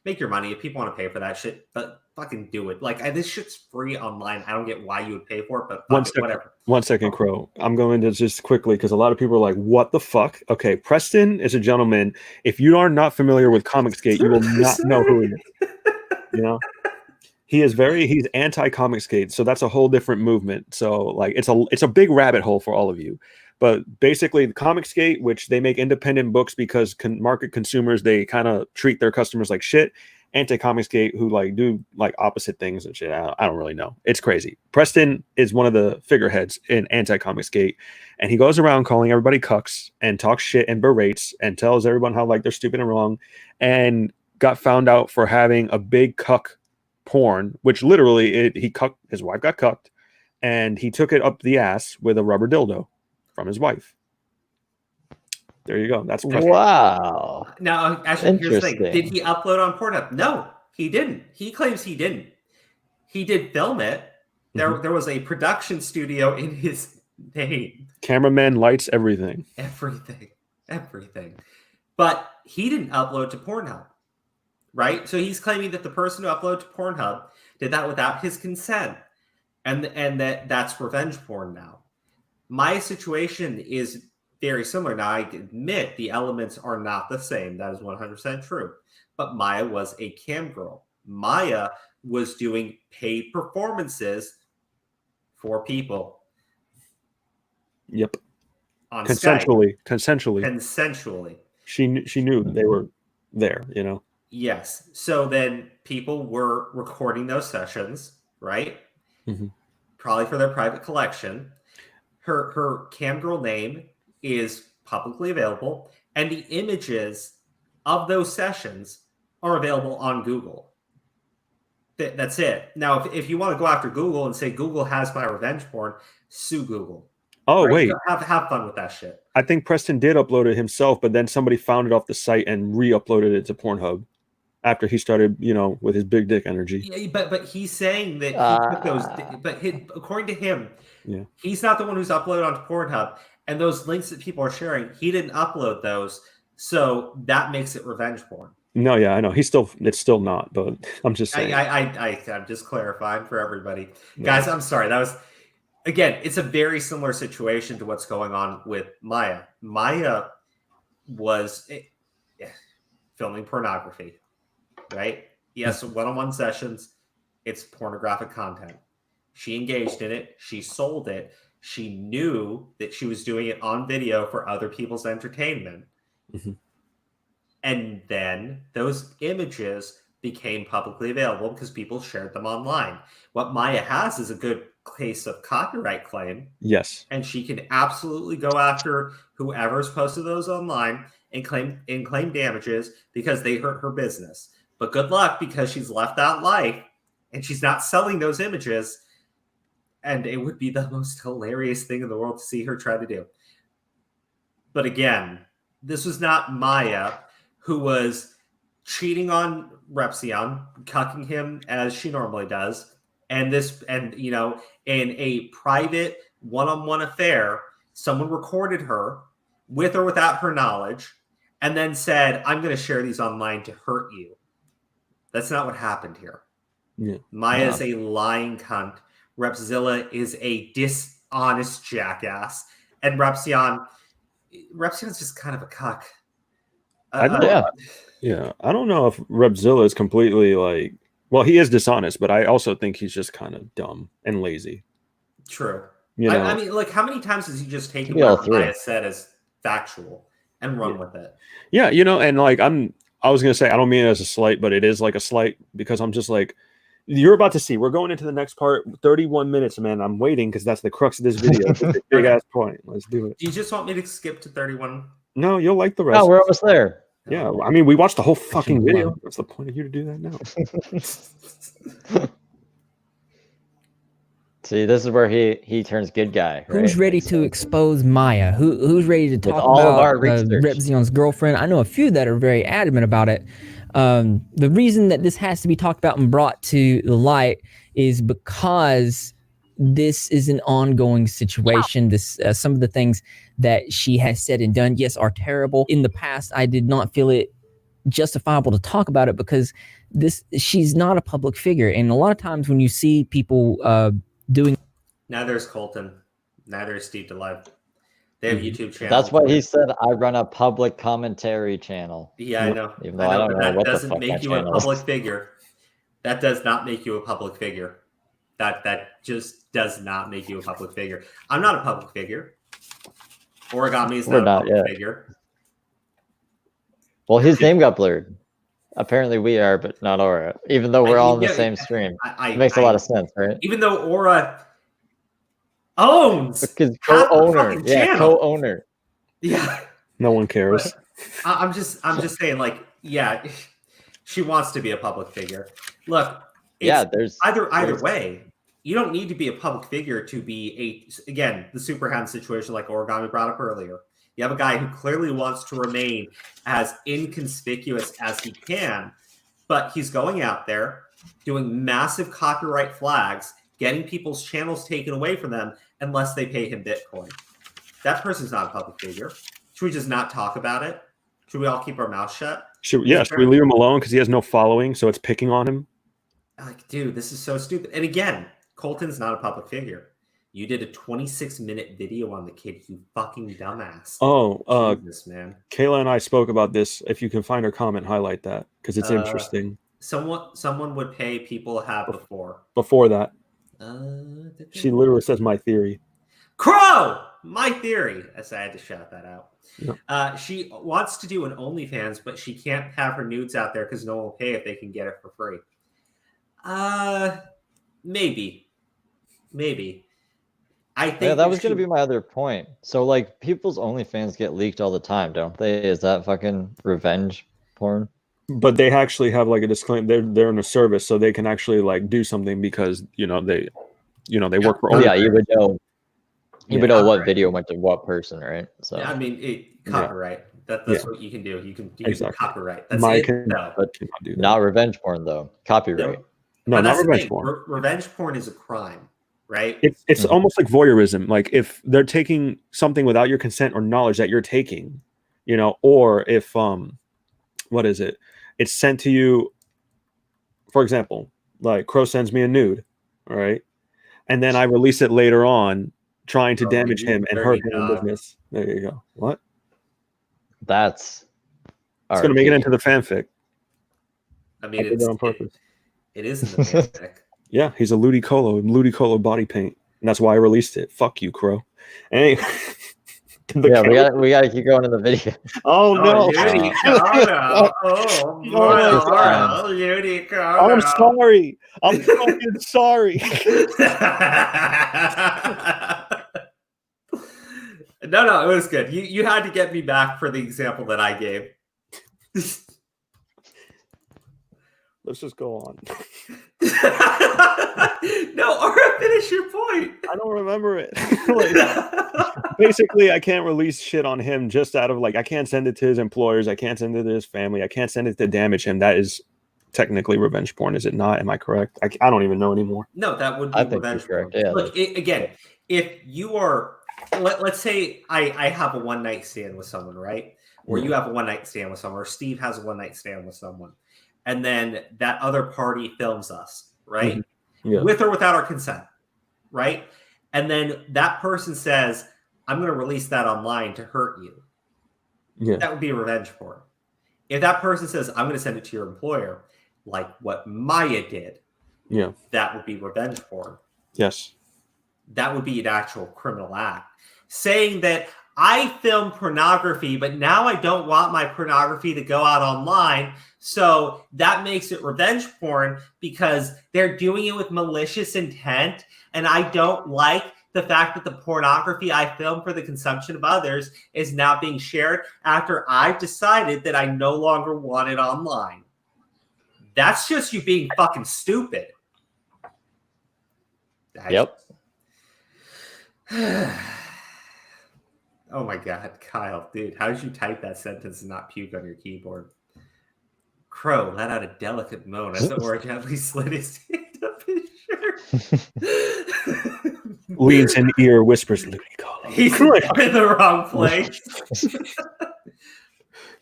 Make your money if people want to pay for that shit, but fucking do it. This shit's free online. I don't get why you would pay for it, but whatever. 1 second, Crow. I'm going to just quickly, because a lot of people are like, what the fuck? Okay, Preston is a gentleman. If you are not familiar with Comicsgate, you will not know who he is. He's anti-Comicsgate, so that's a whole different movement. So it's a big rabbit hole for all of you. But basically, the Comicsgate, which they make independent books because market consumers, they kind of treat their customers like shit. Anti-Comicsgate, who do opposite things and shit. I don't really know. It's crazy. Preston is one of the figureheads in anti-Comicsgate, and he goes around calling everybody cucks and talks shit and berates and tells everyone how they're stupid and wrong, and got found out for having a big cuck porn, which literally his wife got cucked, and he took it up the ass with a rubber dildo from his wife. There you go. That's Preston. Wow. Now, actually, here's the thing. Did he upload on Pornhub? No, he didn't. He claims he didn't. He did film it. There was a production studio in his name. Cameraman, lights, everything. Everything. But he didn't upload to Pornhub. Right? So he's claiming that the person who uploaded to Pornhub did that without his consent. And that's revenge porn now. My situation is very similar. Now, I admit the elements are not the same. That is 100% true. But Maya was a cam girl. Maya was doing paid performances for people. Yep. On Consensually. Skype. Consensually. She knew they were there, Yes. So then people were recording those sessions, right? Mm-hmm. Probably for their private collection. Her cam girl name is publicly available, and the images of those sessions are available on Google. That's it. Now, if you want to go after Google and say Google has my revenge porn, sue Google. Oh, right? wait. Have fun with that shit. I think Preston did upload it himself, but then somebody found it off the site and re-uploaded it to Pornhub after he started, with his big dick energy. Yeah, but he's saying that he took those. But according to him, he's not the one who's uploaded onto Pornhub. And those links that people are sharing, he didn't upload those. So that makes it revenge porn. No, yeah, I know. It's still not, but I'm just saying. I'm just clarifying for everybody. Guys, I'm sorry. That again, it's a very similar situation to what's going on with Maya. Maya was filming pornography, right? Yes, one-on-one sessions. It's pornographic content. She engaged in it. She sold it. She knew that she was doing it on video for other people's entertainment. Mm-hmm. And then those images became publicly available because people shared them online. What Maya has is a good case of copyright claim. Yes. And she can absolutely go after whoever's posted those online and claim damages because they hurt her business. But good luck, because she's left that life and she's not selling those images. And it would be the most hilarious thing in the world to see her try to do. But again, this was not Maya, who was cheating on Repzilla, cucking him as she normally does, and in a private one-on-one affair, someone recorded her with or without her knowledge, and then said, "I'm going to share these online to hurt you." That's not what happened here. Yeah. Maya is a lying cunt. Repzilla is a dishonest jackass, and Repzilla's just kind of a cuck. I don't know if Repzilla is completely like. Well, he is dishonest, but I also think he's just kind of dumb and lazy. True. You know? I mean, like, how many times has he just taken what Maya said as factual and run with it? Yeah, and like I was gonna say, I don't mean it as a slight, but it is like a slight, because I'm just like, you're about to see. We're going into the next part. 31 minutes, man. I'm waiting because that's the crux of this video. It's a big ass point. Let's do it. Do you just want me to skip to 31? No, you'll like the rest. No, we're almost there. Yeah, I mean, we watched the whole fucking video. What's the point of you to do that now? See, this is where he turns good guy. Right? Who's ready to expose Maya? Who's ready to talk all of about our research. Repzilla's girlfriend? I know a few that are very adamant about it. The reason that this has to be talked about and brought to the light is because this is an ongoing situation. This some of the things that she has said and done, yes, are terrible. In the past, I did not feel it justifiable to talk about it because she's not a public figure, and a lot of times when you see people doing. Neither is Colton. Neither is Steve DeLive. They have YouTube channels. That's what he said. I run a public commentary channel. Yeah, I know. Even though I don't know what the fuck that doesn't make you a public figure. That does not make you a public figure. That just does not make you a public figure. I'm not a public figure. Origami is not a public figure. Well, his name got blurred. Apparently we are, but not Aura. Even though we're all in the same stream. It makes a lot of sense, right? Even though Aura owns. Because co-owner. Yeah, co-owner. Yeah. No one cares. I'm just saying, like, yeah, she wants to be a public figure. Look, there's either way. You don't need to be a public figure to be again, the Superhound situation like Origami brought up earlier. You have a guy who clearly wants to remain as inconspicuous as he can, but he's going out there doing massive copyright flags, getting people's channels taken away from them unless they pay him Bitcoin. That person's not a public figure. Should we just not talk about it? Should we all keep our mouth shut? Should we leave him alone because he has no following, so it's picking on him? Like, dude, this is so stupid. And again, Colton's not a public figure. You did a 26-minute video on the kid, you fucking dumbass. Oh, Jesus, man. Kayla and I spoke about this. If you can find her comment, highlight that because it's interesting. Someone would pay people to have before. Before that, she literally says my theory. Crow, my theory. As I had to shout that out. Yep. She wants to do an OnlyFans, but she can't have her nudes out there because no one will pay if they can get it for free. Maybe. I think that was going to be my other point. So, like, people's OnlyFans get leaked all the time, don't they? Is that fucking revenge porn? But they actually have like a disclaimer. They're in a service, so they can actually like do something because they work for. Yeah, you would know. You would know what video went to what person, right? So I mean, copyright. That's what you can do. You can copyright. That's but not revenge porn though. Copyright. No, not revenge porn. Revenge porn is a crime, right? It's almost like voyeurism. Like if they're taking something without your consent or knowledge that you're taking, or if what is it? It's sent to you. For example, like Crow sends me a nude, all right? and then I release it later on, trying to Oh, damage you him and hurt dirty him in dog. business. There you go. What? That's It's going to make it into the fanfic. I I mean, did that on purpose. it is in the fanfic. Yeah, he's a Ludicolo body paint, and that's why I released it. Fuck you, Crow. Anyway, we gotta keep going in the video. Oh no! Ludicolo. Oh, Oh, Ludicolo. I'm sorry. I'm fucking sorry. No, it was good. You had to get me back for the example that I gave. Let's just go on. No, or finish your point. I don't remember it. Basically, I can't release shit on him just out of like, I can't send it to his employers. I can't send it to his family. I can't send it to damage him. That is technically revenge porn, is it not? Am I correct? I don't even know anymore. No, that would be revenge porn. Yeah. Look, again, if you are, let's say I have a one night stand with someone, right? Or you have a one night stand with someone, or Steve has a one night stand with someone, and then that other party films us, right? Mm-hmm. Yeah. With or without our consent, right? And then that person says, I'm going to release that online to hurt you. Yeah. That would be revenge porn. If that person says, I'm going to send it to your employer, like what Maya did, yeah, that would be revenge porn. Yes. That would be an actual criminal act. Saying that I film pornography, but now I don't want my pornography to go out online, so that makes it revenge porn because they're doing it with malicious intent, and I don't like the fact that the pornography I film for the consumption of others is now being shared after I've decided that I no longer want it online. That's just you being fucking stupid. Yep. Oh my God, Kyle, dude, how did you type that sentence and not puke on your keyboard? Crow let out a delicate moan as the orange gently slid his hand up his shirt. Leans in ear, whispers, Ludicolo. He's in the wrong place.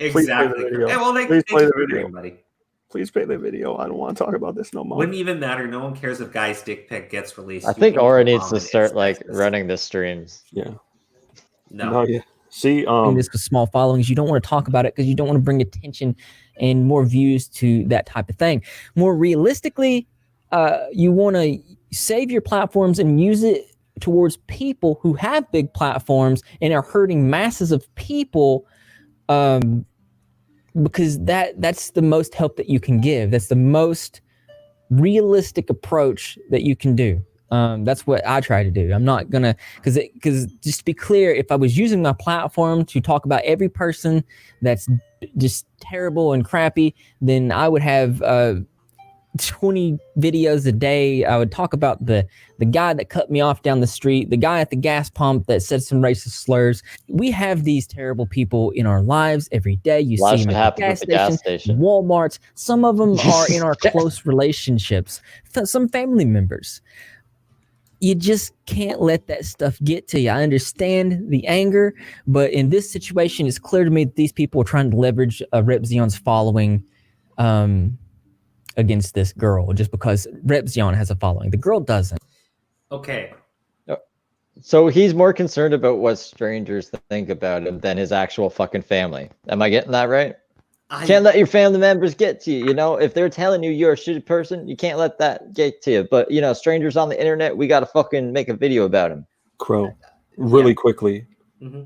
Exactly. Hey, well, Please play the video. Buddy. Please play the video. I don't want to talk about this no more. Wouldn't even matter. No one cares if Guy's dick pic gets released. I think Aura needs to start like running the streams. Yeah. No. Yeah. See, this with small followings, you don't want to talk about it because you don't want to bring attention and more views to that type of thing. More realistically, you want to save your platforms and use it towards people who have big platforms and are hurting masses of people, because that's the most help that you can give. That's the most realistic approach that you can do. That's what I try to do. I'm not gonna, because just to be clear, if I was using my platform to talk about every person that's just terrible and crappy, then I would have 20 videos a day. I would talk about the guy that cut me off down the street, the guy at the gas pump that said some racist slurs. We have these terrible people in our lives every day. You see them at the gas station, Walmarts. Some of them are in our close relationships, some family members. You just can't let that stuff get to you. I understand the anger, but in this situation, it's clear to me that these people are trying to leverage Repzilla's following against this girl just because Repzilla has a following. The girl doesn't. Okay. So he's more concerned about what strangers think about him than his actual fucking family. Am I getting that right? Can't let your family members get to you. You know, if they're telling you you're a shitty person, you can't let that get to you. But, you know, strangers on the internet, we got to fucking make a video about him. Crow, really quickly,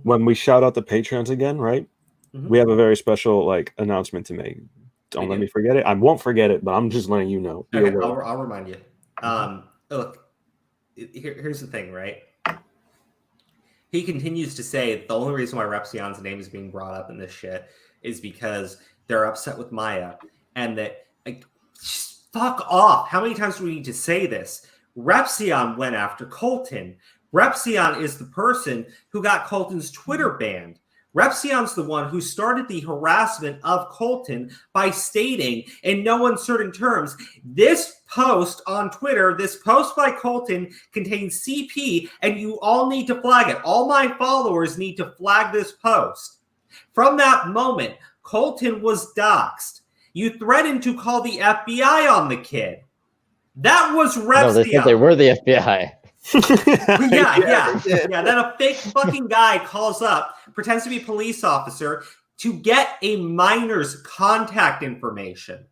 when we shout out the Patreons again, right? We have a very special like announcement to make. Don't let me forget it. I won't forget it, but I'm just letting you know. Okay, I'll remind you. Look, here's the thing, right? He continues to say the only reason why Repzilla's name is being brought up in this shit is because they're upset with Maya, and that like, just fuck off. How many times do we need to say this? Repzilla went after Colton. Repzilla is the person who got Colton's Twitter banned. Repzilla's the one who started the harassment of Colton by stating in no uncertain terms, this post on Twitter, this post by Colton contains CP, and you all need to flag it. All my followers need to flag this post. From that moment, Colton was doxxed. You threatened to call the FBI on the kid. That was Repzilla. No, they said they were the FBI. Yeah. Then a fake fucking guy calls up, pretends to be a police officer to get a minor's contact information.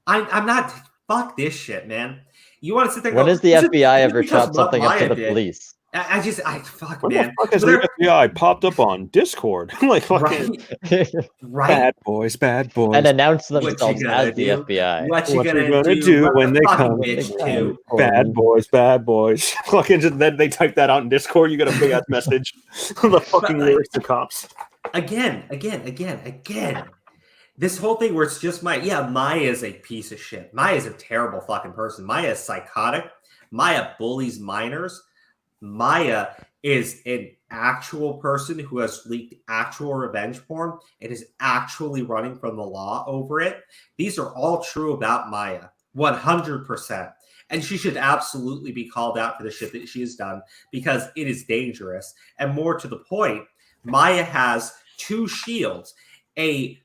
I'm not. Fuck this shit, man. You want to sit there? When has the FBI ever shot something up to the police? Fuck, When man. the fuck has the FBI popped up on Discord? Like fucking right? bad boys, and announced themselves as the FBI. What you gonna do when they come? Bad boys. Fucking then they type that out in Discord. You get a big ass message. The fucking lyrics to cops. Again. This whole thing where it's just Maya is a piece of shit. Maya is a terrible fucking person. Maya is psychotic. Maya bullies minors. Maya is an actual person who has leaked actual revenge porn and is actually running from the law over it. These are all true about Maya, 100%. And she should absolutely be called out for the shit that she has done because it is dangerous. And more to the point, Maya has two shields. A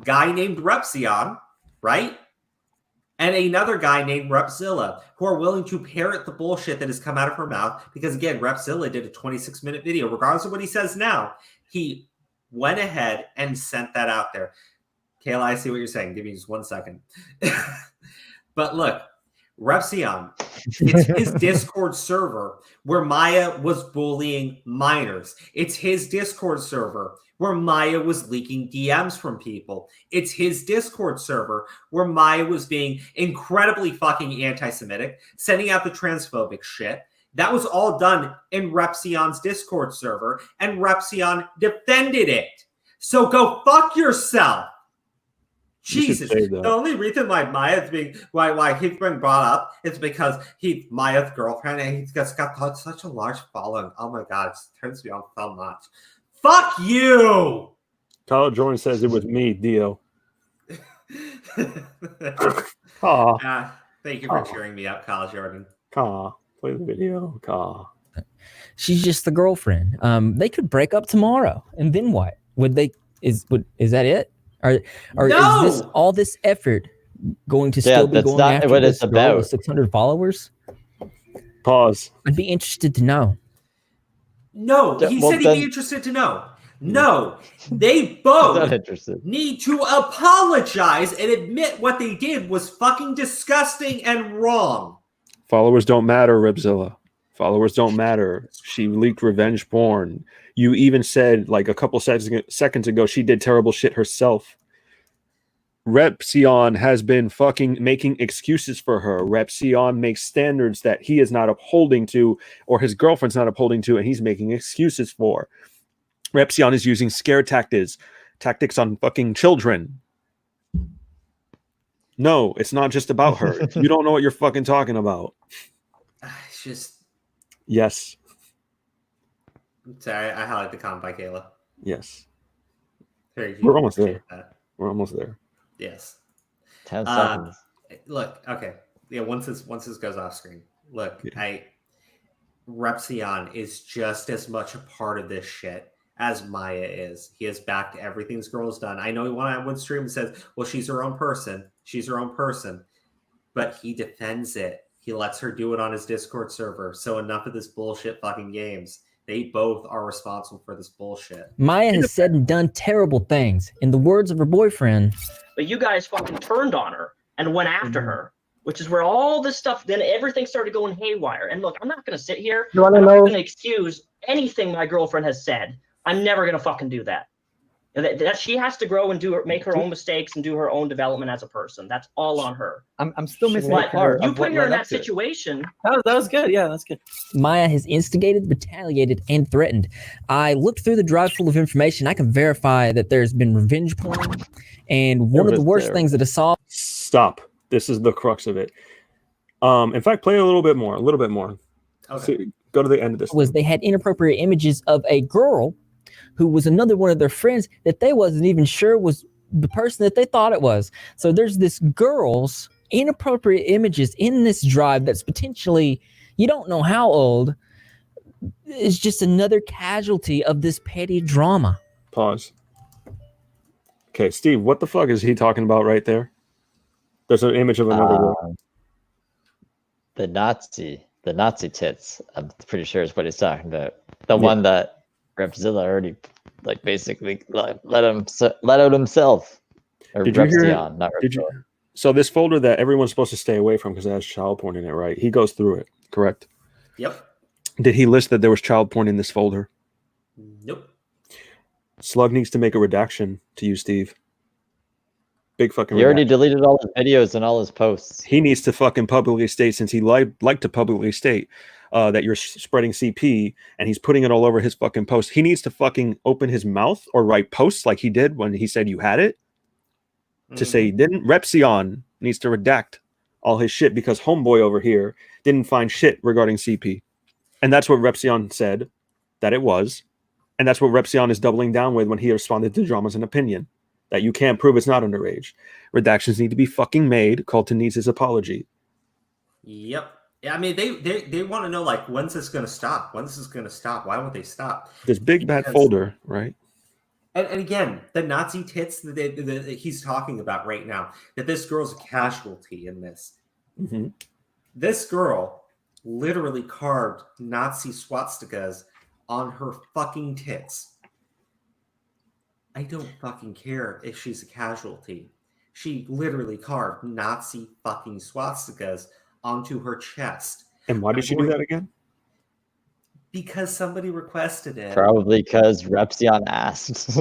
guy named Repzilla, right? And another guy named Repzilla, who are willing to parrot the bullshit that has come out of her mouth. Because again, Repzilla did a 26-minute video. Regardless of what he says now, he went ahead and sent that out there. Kayla, I see what you're saying. Give me just 1 second. But look, Repzilla, it's his Discord server where Maya was bullying minors. It's his Discord server where Maya was leaking DMs from people. It's his Discord server where Maya was being incredibly fucking anti-Semitic, sending out the transphobic shit. That was all done in Repzilla's Discord server, and Repzilla defended it. So go fuck yourself. Jesus. The only reason why Maya's why he's been brought up is because he's Maya's girlfriend and he's got such a large following. Oh my god, it turns me on so much. Fuck you! Kyle Jordan says it was me, Dio. Thank you for cheering me up, Kyle Jordan. Play the video. She's just the girlfriend. They could break up tomorrow, and then what? Would they? Is that it? Or no! Is all this effort going to still be going after what this it's about. With 600 followers? Pause. I'd be interested to know. No, he said he'd be interested to know. No, they both need to apologize and admit what they did was fucking disgusting and wrong. Followers don't matter, Repzilla. Followers don't matter. She leaked revenge porn. You even said like a couple seconds ago she did terrible shit herself. Repzilla has been fucking making excuses for her. Repzilla makes standards that he is not upholding to, or his girlfriend's not upholding to, and he's making excuses for. Repzilla is using scare tactics on fucking children. No, it's not just about her. You don't know what you're fucking talking about. It's just... Yes. Sorry, I highlight the comment by Kayla. Yes. We're almost there. We're almost there. Yes. 10 seconds. Look, okay. Yeah, once this goes off screen. Look, Repzilla is just as much a part of this shit as Maya is. He has backed everything this girl's done. I know he went on one stream and says, well, she's her own person. She's her own person. But he defends it. He lets her do it on his Discord server. So enough of this bullshit fucking games. They both are responsible for this bullshit. Maya has said and done terrible things. In the words of her boyfriend. But you guys fucking turned on her and went after her, which is where all this stuff, then everything started going haywire. And look, I'm not going to sit here. I'm not going to excuse anything my girlfriend has said. I'm never going to fucking do that. That she has to grow and make her own mistakes and do her own development as a person. That's all on her. I'm still missing the part. You put her in that situation. That was good. Yeah, that's good. Maya has instigated, retaliated, and threatened. I looked through the drive full of information. I can verify that there's been revenge porn. And one of the worst things that I saw. Stop. This is the crux of it. In fact, play a little bit more. Okay. So, go to the end of this. They had inappropriate images of a girl who was another one of their friends that they wasn't even sure was the person that they thought it was. So there's this girl's inappropriate images in this drive that's potentially, you don't know how old, is just another casualty of this petty drama. Pause. Okay, Steve, what the fuck is he talking about right there? There's an image of another girl. The Nazi the Nazi tits. I'm pretty sure is what he's talking about. The one that Repzilla already like basically let out himself. Or did you hear? Repzion, not Did you? Repzilla. So this folder that everyone's supposed to stay away from because it has child porn in it, right? He goes through it, correct? Yep. Did he list that there was child porn in this folder? Nope. Slug needs to make a redaction to you, Steve. Big fucking. He already deleted all his videos and all his posts. He needs to fucking publicly state, since he like to publicly state that you're spreading CP, and he's putting it all over his fucking post. He needs to fucking open his mouth or write posts like he did when he said you had it. To say he didn't. Repzion needs to redact all his shit because homeboy over here didn't find shit regarding CP. And that's what Repzion said that it was. And that's what Repzion is doubling down with when he responded to Drama's an opinion. That you can't prove it's not underage. Redactions need to be fucking made. Colton needs his apology. Yep. Yeah, I mean, they want to know, like, when's this going to stop? When's this going to stop? Why won't they stop? This big bad folder, right? And again, the Nazi tits that he's talking about right now, that this girl's a casualty in this. Mm-hmm. This girl literally carved Nazi swastikas on her fucking tits. I don't fucking care if she's a casualty. She literally carved Nazi fucking swastikas onto her chest. And why did she do that again? Because somebody requested it. Probably because Repzion asked.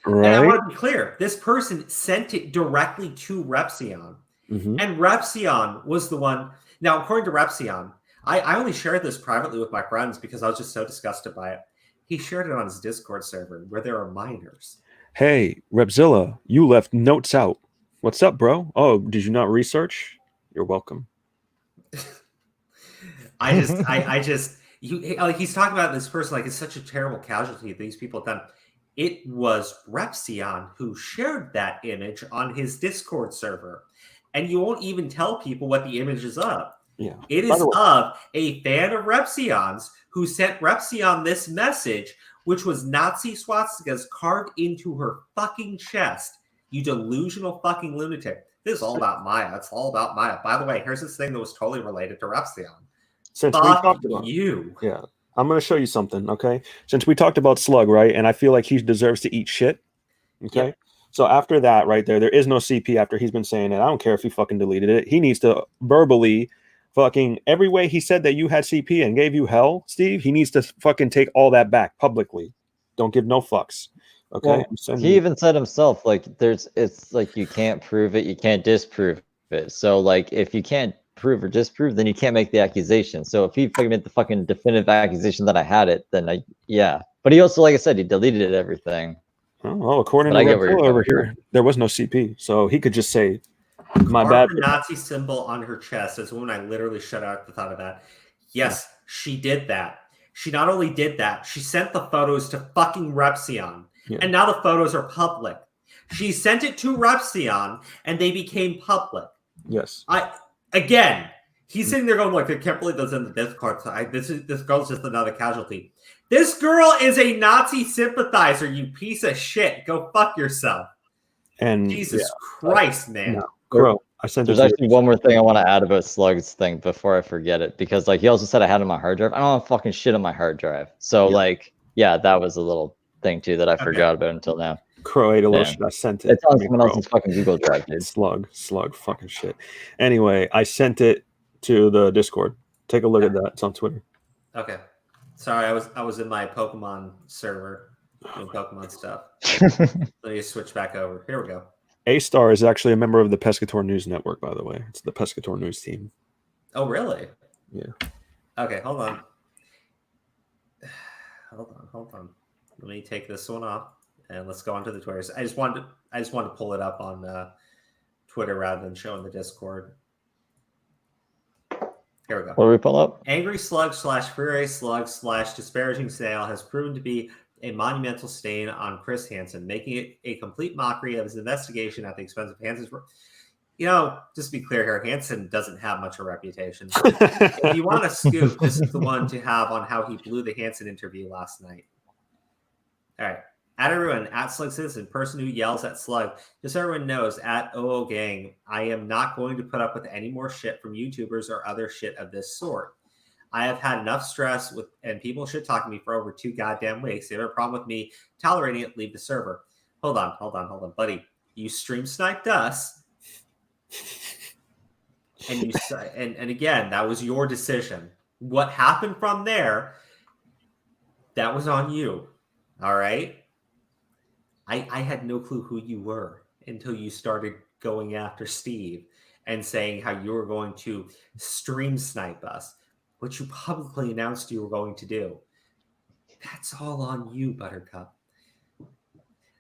Right. And I want to be clear. This person sent it directly to Repzion. Mm-hmm. And Repzion was the one. Now, according to Repzion, I only shared this privately with my friends because I was just so disgusted by it. He shared it on his Discord server where there are minors. Hey, Repzilla, you left notes out. What's up, bro? Oh, did you not research? You're welcome. He's talking about this person like it's such a terrible casualty that these people have done. It was Repzion who shared that image on his Discord server. And you won't even tell people what the image is of. Yeah. It is of a fan of Repzion's who sent Repzion this message, which was Nazi swastikas carved into her fucking chest. You delusional fucking lunatic. This is all about Maya. It's all about Maya. By the way, here's this thing that was totally related to Repzion. Since we talked about you. Yeah. I'm going to show you something, okay? Since we talked about Slug, right? And I feel like he deserves to eat shit. Okay? Yep. So after that, right there is no CP after he's been saying it. I don't care if he fucking deleted it. He needs to verbally fucking every way he said that you had CP and gave you hell, Steve, he needs to fucking take all that back publicly. Don't give no fucks. Okay. Well, he even said himself, like, it's like you can't prove it, you can't disprove it. So, like, if you can't prove or disprove, then you can't make the accusation. So if he fucking made the fucking definitive accusation that I had it, then yeah. But he also, like I said, he deleted everything. Oh, according to Repzilla over here, there was no CP, so he could just say, "My bad." The Nazi symbol on her chest is when I literally shut out the thought of that. Yes, she did that. She not only did that, she sent the photos to fucking Repzion, and now the photos are public. She sent it to Repzion, and they became public. Yes. He's sitting there going like, I can't believe this in the Discord. This girl's just another casualty. This girl is a Nazi sympathizer, you piece of shit. Go fuck yourself. And Jesus Christ, man. No. Bro, I sent There's actually one more thing I want to add about Slug's thing before I forget it, because like he also said I had it on my hard drive. I don't have fucking shit on my hard drive. So that was a little thing too that I forgot about until now. Crow ate a little shit. I sent it. It's on someone else's fucking Google Drive, dude. Slug, fucking shit. Anyway, I sent it to the Discord. Take a look at that. It's on Twitter. Okay. Sorry, I was in my Pokemon server doing Pokemon stuff. Let me switch back over. Here we go. A-Star is actually a member of the Pescator News Network, by the way. It's the Pescator News team. Oh, really? Yeah. Okay, hold on. Hold on. Let me take this one off and let's go on to the Twitters. I just wanted to pull it up on Twitter rather than showing the Discord. Here we go. What do we pull up? Angry Slug / Fury Slug / Disparaging Sale has proven to be a monumental stain on Chris Hansen, making it a complete mockery of his investigation at the expense of Hansen's work. You know, just to be clear here, Hansen doesn't have much of a reputation. If you want a scoop, this is the one to have on how he blew the Hansen interview last night. All right. At everyone, at Slug Citizen, person who yells at Slug, just so everyone knows, at OO Gang, I am not going to put up with any more shit from YouTubers or other shit of this sort. I have had enough stress with, and people shit talking me for over 2 goddamn weeks. If you have a problem with me tolerating it, leave the server. Hold on, buddy. You stream sniped us, and you and again, that was your decision. What happened from there, that was on you. All right. I had no clue who you were until you started going after Steve and saying how you were going to stream snipe us, which you publicly announced you were going to do. That's all on you, Buttercup.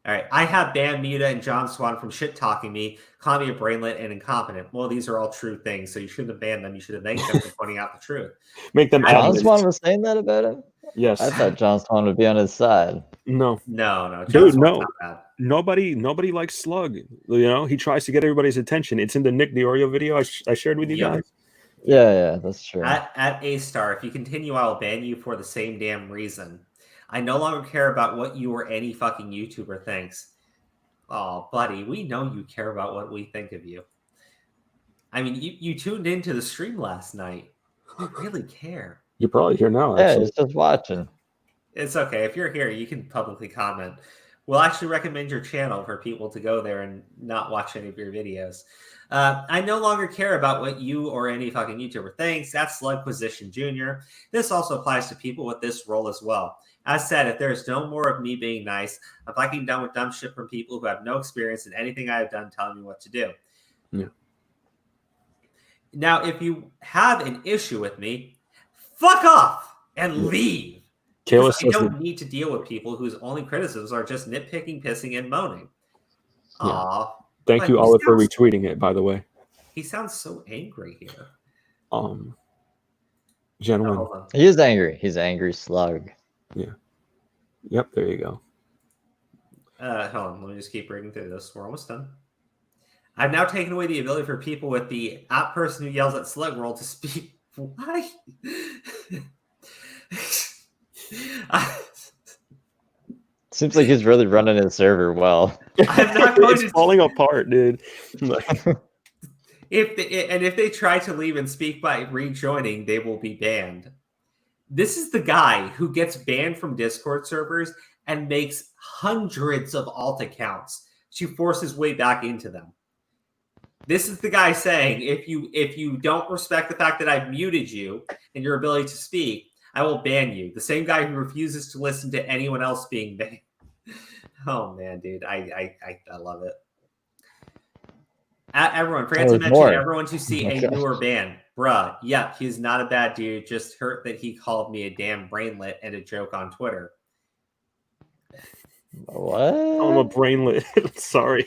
All right, I have banned Muta and John Swan from shit talking me, calling me a brainlet and incompetent. Well, these are all true things, so you shouldn't have banned them. You should have thanked them for pointing out the truth. Make them John admins. Swan was saying that about him? Yes. I thought John Swan would be on his side. No. Dude, no. Nobody likes Slug. You know, he tries to get everybody's attention. It's in the Nick the Oreo video I shared with you guys. Yeah, that's true. At A-Star, if you continue, I will ban you for the same damn reason. I no longer care about what you or any fucking YouTuber thinks. Oh, buddy, we know you care about what we think of you. I mean, you tuned into the stream last night. You really care. You're probably here now, Yeah, actually. he's just watching. It's okay. If you're here, you can publicly comment. We'll actually recommend your channel for people to go there and not watch any of your videos. I no longer care about what you or any fucking YouTuber thinks. That's Slugquisition Jr. This also applies to people with this role as well. As said, if there's no more of me being nice, I'm fucking done with dumb shit from people who have no experience in anything I have done telling me what to do. Yeah. Now, if you have an issue with me, fuck off and leave. I don't need to deal with people whose only criticisms are just nitpicking, pissing, and moaning. Yeah. Aw. Thank you, Olive, for retweeting it, by the way. He sounds so angry here. Gentlemen. He is angry. He's angry slug. Yeah. Yep, there you go. Hold on, let me just keep reading through this. We're almost done. I've now taken away the ability for people with the app person who yells at Slug World to speak. Why? Seems like he's really running his server well. I'm not going it's falling apart, dude. If they try to leave and speak by rejoining, they will be banned. This is the guy who gets banned from Discord servers and makes hundreds of alt accounts to force his way back into them. This is the guy saying, if you don't respect the fact that I've muted you and your ability to speak, I will ban you. The same guy who refuses to listen to anyone else being banned. Oh man, dude, I love it. Everyone, forget to mention everyone to see a newer band. Bruh, yep, he's not a bad dude. Just hurt that he called me a damn brainlet and a joke on Twitter. What? I'm a brainlet. Sorry.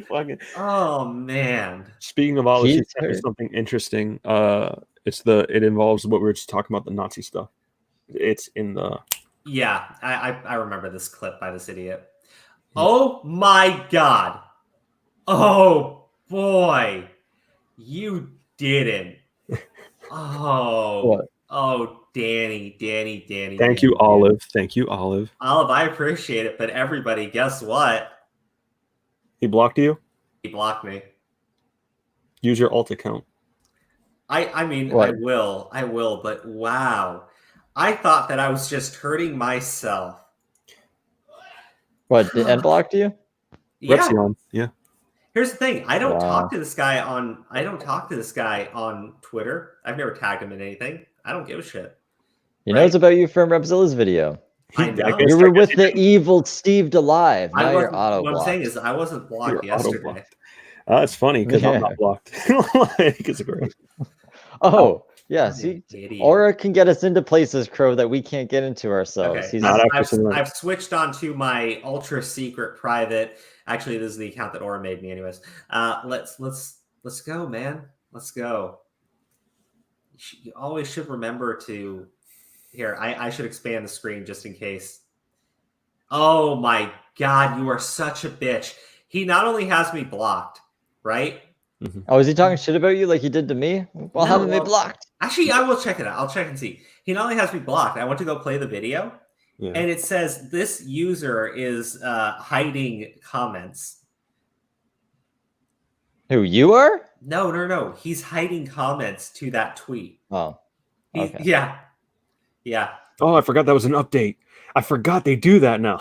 Fucking... Oh man. Speaking of all this, something interesting. It involves what we were just talking about, the Nazi stuff. It's in the... Yeah, I remember this clip by this idiot. Oh my god. Oh boy. You didn't. Oh. What? Oh, Danny. Thank you, Olive. Thank you, Olive. Olive, I appreciate it, but everybody, guess what? He blocked you? He blocked me. Use your alt account. I mean, what? I will, but wow. I thought that I was just hurting myself. What, did Ed blocked you? Yeah. Repzilla, yeah. Here's the thing. I don't talk to this guy on Twitter. I've never tagged him in anything. I don't give a shit. He knows about you from Repzilla's video. I know. You were with the evil Steve DeLive. Now you're auto-blocked. What I'm saying is I wasn't blocked yesterday. It's funny because I'm not blocked. It's great. Oh, yeah. See, Aura can get us into places, Crow, that we can't get into ourselves. Okay. I've switched on to my ultra secret private. Actually, this is the account that Aura made me, anyways. Let's go, man. Let's go. You always should remember to. Here, I should expand the screen just in case. Oh my god, you are such a bitch. He not only has me blocked, right? Mm-hmm. Oh, is he talking shit about you like he did to me? Well, having me blocked. Actually, I will check it out. I'll check and see. He not only has me blocked, I went to go play the video, and it says this user is hiding comments. Who, you are? No. He's hiding comments to that tweet. Oh. Okay. Yeah. Oh, I forgot that was an update. I forgot they do that now.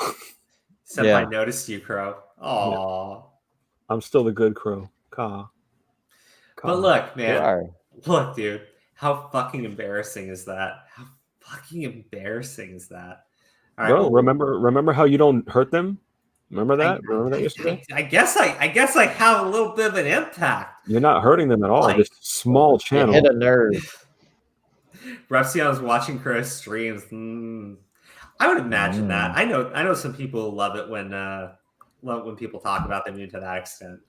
Senpai noticed you, Crow. Aw. I'm still the good Crow. Ka. But look, man. You are. Look, dude. How fucking embarrassing is that? How fucking embarrassing is that? All right. Bro, remember how you don't hurt them? Remember that? Remember that yesterday? I guess I have a little bit of an impact. You're not hurting them at all. Like, Just small channel. Hit a nerve. Repzilla was watching Chris streams. I would imagine that. I know some people love it when people talk about them to that extent.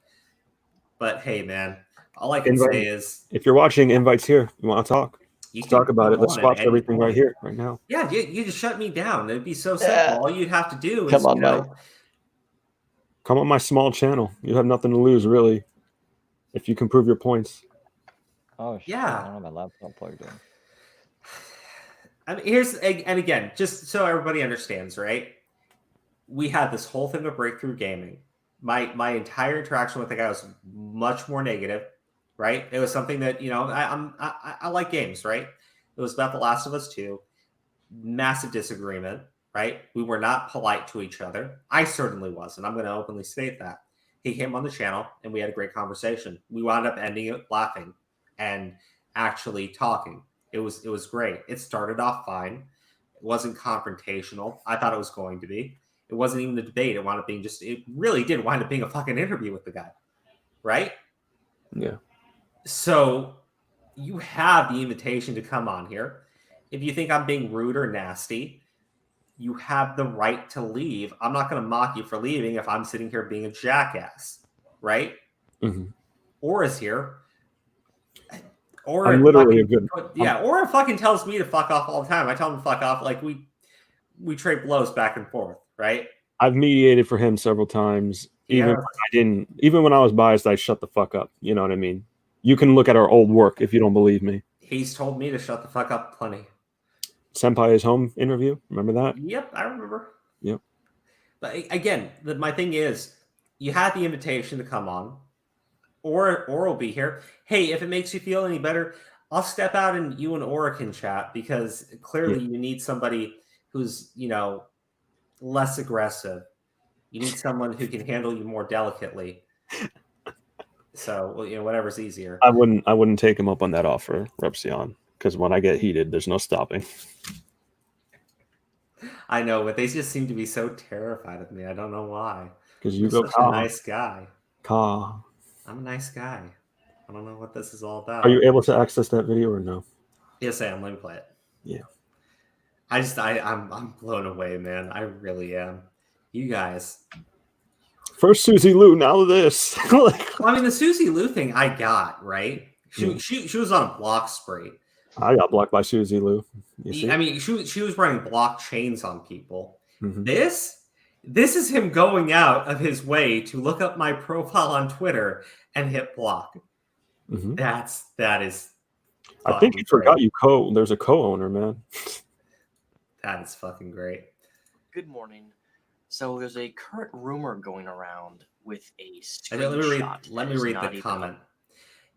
But hey, man, all I can say is, if you're watching, invites here. You want to talk? Let's talk about it. Let's squash everything right here, right now. Yeah, you just shut me down. It'd be so simple. All you'd have to do is come on my small channel. You have nothing to lose, really, if you can prove your points. Oh shit! Yeah. I don't have my laptop plugged in. I mean, and again, just so everybody understands, right? We had this whole thing of breakthrough gaming. My entire interaction with the guy was much more negative, right? It was something that, I like games, right? It was about The Last of Us 2. Massive disagreement, right? We were not polite to each other. I certainly wasn't. I'm going to openly state that. He came on the channel and we had a great conversation. We wound up ending it laughing and actually talking. It was great. It started off fine. It wasn't confrontational. I thought it was going to be. It wasn't even a debate. It really did wind up being a fucking interview with the guy. Right? Yeah. So you have the invitation to come on here. If you think I'm being rude or nasty, you have the right to leave. I'm not going to mock you for leaving if I'm sitting here being a jackass. Right? Mm-hmm. Aura's here. Or I'm literally a good. Or it fucking tells me to fuck off all the time. I tell him to fuck off. Like we trade blows back and forth, right? I've mediated for him several times. Even when I was biased, I shut the fuck up. You know what I mean? You can look at our old work if you don't believe me. He's told me to shut the fuck up plenty. Senpai's home interview. Remember that? Yep, I remember. Yep. But again, my thing is, you had the invitation to come on. Or will be here. Hey, if it makes you feel any better, I'll step out and you and Aura can chat because clearly you need somebody who's, less aggressive. You need someone who can handle you more delicately. So, whatever's easier. I wouldn't take him up on that offer, Repzilla, because when I get heated, there's no stopping. I know, but they just seem to be so terrified of me. I don't know why. Because you're such a nice guy. I'm a nice guy. I don't know what this is all about. Are you able to access that video or no? Yes, I am. Let me play it. Yeah. I'm blown away, man. I really am. You guys. First Susie Lou, now this. Well, I mean, the Susie Lou thing I got, right? She was on a block spree. I got blocked by Susie Lou. I mean, she was running block chains on people. Mm-hmm. This is him going out of his way to look up my profile on Twitter and hit block. Mm-hmm. That is. I think you forgot there's a co-owner, man. That is fucking great. Good morning. So there's a current rumor going around with a screenshot. Let me read the comment.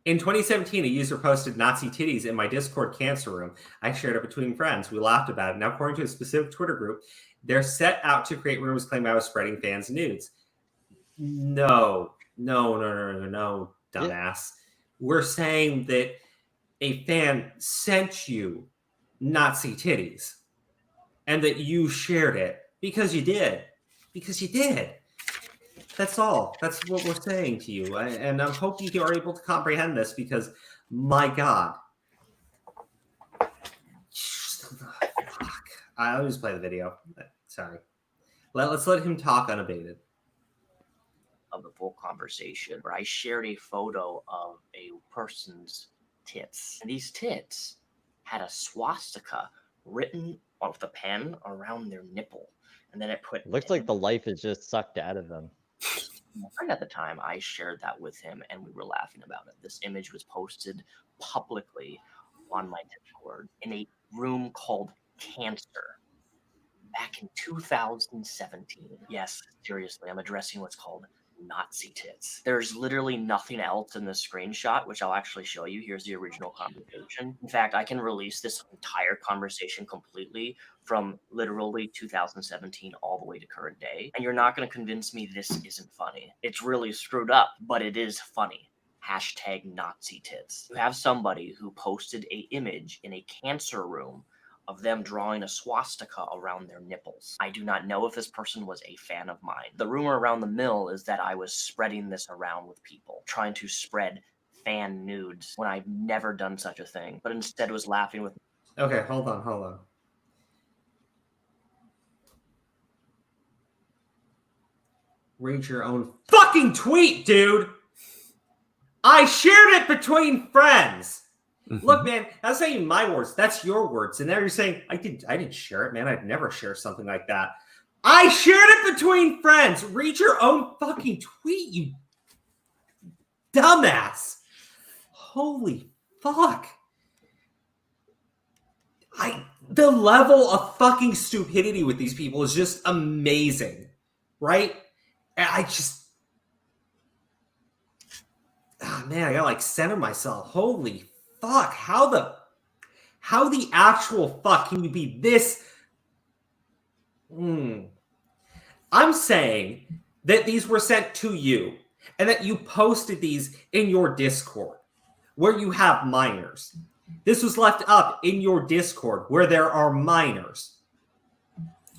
In 2017, a user posted Nazi titties in my Discord cancer room. I shared it between friends. We laughed about it. Now, according to a specific Twitter group, they're set out to create rumors claiming I was spreading fans' nudes. No, dumbass. Yeah. We're saying that a fan sent you Nazi titties and that you shared it because you did. That's all. That's what we're saying to you. And I hope you are able to comprehend this because, my God. Fuck. I'll just play the video. Sorry. Let's let him talk unabated. Of the full conversation where I shared a photo of a person's tits. And these tits had a swastika written with a pen around their nipple. And then it looks like the life is just sucked out of them. Right at the time, I shared that with him and we were laughing about it. This image was posted publicly on my Discord in a room called Cancer back in 2017. Yes, seriously, I'm addressing what's called Nazi tits. There's literally nothing else in the screenshot, which I'll actually show you. Here's the original conversation. In fact, I can release this entire conversation completely from literally 2017 all the way to current day. And you're not going to convince me this isn't funny. It's really screwed up, but it is funny. Hashtag Nazi tits. You have somebody who posted an image in a cancer room of them drawing a swastika around their nipples. I do not know if this person was a fan of mine. The rumor around the mill is that I was spreading this around with people, trying to spread fan nudes when I've never done such a thing, but instead was laughing with... Okay, hold on. Read your own fucking tweet, dude! I shared it between friends! Look, man, that's not even my words. That's your words. And now you're saying, I didn't share it, man. I'd never share something like that. I shared it between friends. Read your own fucking tweet, you dumbass. Holy fuck. The level of fucking stupidity with these people is just amazing, right? I just... Oh, man, I gotta like center myself. Holy fuck, how the actual fuck can you be this? I'm saying that these were sent to you and that you posted these in your Discord where you have minors. This was left up in your Discord where there are minors.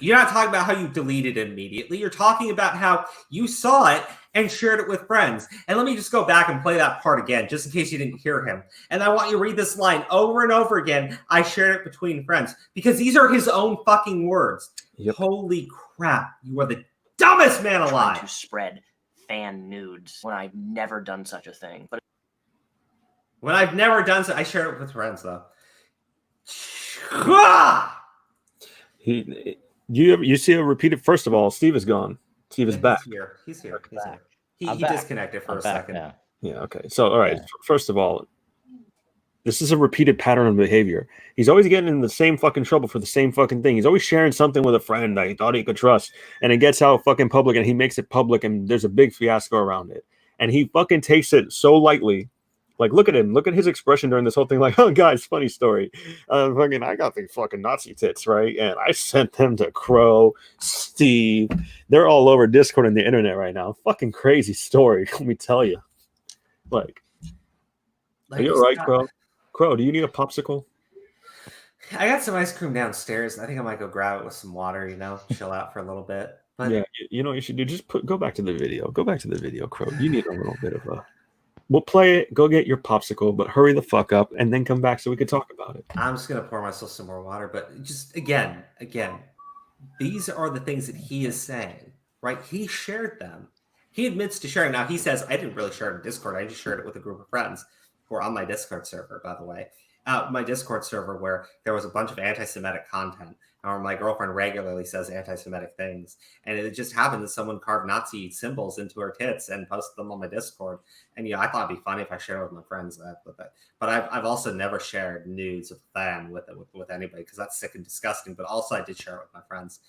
You're not talking about how you deleted it immediately. You're talking about how you saw it and shared it with friends. And let me just go back and play that part again, just in case you didn't hear him. And I want you to read this line over and over again. I shared it between friends. Because these are his own fucking words. Yep. Holy crap. You are the dumbest man alive. Trying to spread fan nudes when I've never done such a thing. But when I've never done so, I shared it with friends, though. You see a repeated. First of all, Steve is gone. Steve is back. He's here. He disconnected for a second. Yeah. Okay. So, all right. Yeah. First of all, this is a repeated pattern of behavior. He's always getting in the same fucking trouble for the same fucking thing. He's always sharing something with a friend that he thought he could trust, and it gets out fucking public, and he makes it public, and there's a big fiasco around it, and he fucking takes it so lightly. Like, look at him. Look at his expression during this whole thing. Like, oh, guys, funny story. I got the fucking Nazi tits, right? And I sent them to Crow, Steve. They're all over Discord and the internet right now. Fucking crazy story, let me tell you. Like are you all right, Crow? Crow, do you need a popsicle? I got some ice cream downstairs. I think I might go grab it with some water, chill out for a little bit. But yeah, you know what you should do? Just go back to the video. Go back to the video, Crow. You need a little bit of a... We'll play it, go get your popsicle, but hurry the fuck up and then come back so we can talk about it. I'm just going to pour myself some more water, but just again, these are the things that he is saying, right? He shared them. He admits to sharing. Now, he says, I didn't really share it in Discord. I just shared it with a group of friends who are on my Discord server, by the way. My Discord server where there was a bunch of anti-Semitic content. Or my girlfriend regularly says anti-Semitic things. And it just happened that someone carved Nazi symbols into her tits and posted them on my Discord. And I thought it'd be funny if I shared it with my friends. But I've also never shared nudes of a fan with anybody because that's sick and disgusting. But also I did share it with my friends.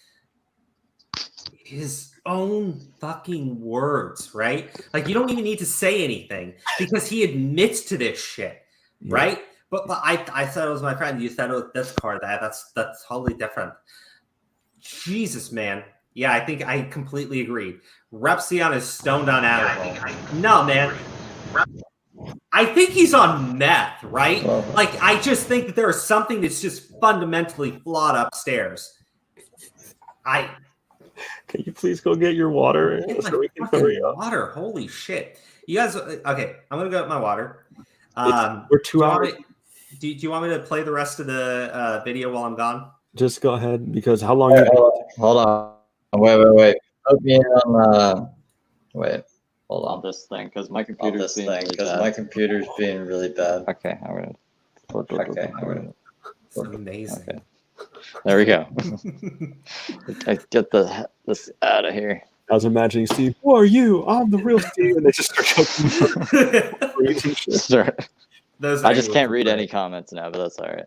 His own fucking words, right? Like, you don't even need to say anything because he admits to this shit, right? Yeah. But I said it was my friend. You said it was Discord. That's totally different. Jesus, man. Yeah, I think I completely agree. Repzilla on his stoned on Adderall. No, man. I think he's on meth, right? Like, I just think that there is something that's just fundamentally flawed upstairs. Can you please go get your water? So we can hurry up. Water, holy shit. You guys, okay, I'm going to go get my water. We're 2 hours. Do you want me to play the rest of the video while I'm gone? Just go ahead, because how long? Hold on. Wait. Put me on. Wait. Hold on this thing, because my computer's being really bad. Okay, I'm gonna. It's amazing. Okay. There we go. I get this out of here. I was imagining Steve. Who are you? I'm the real Steve, and they just start joking. I just can't read any comments now, but that's all right.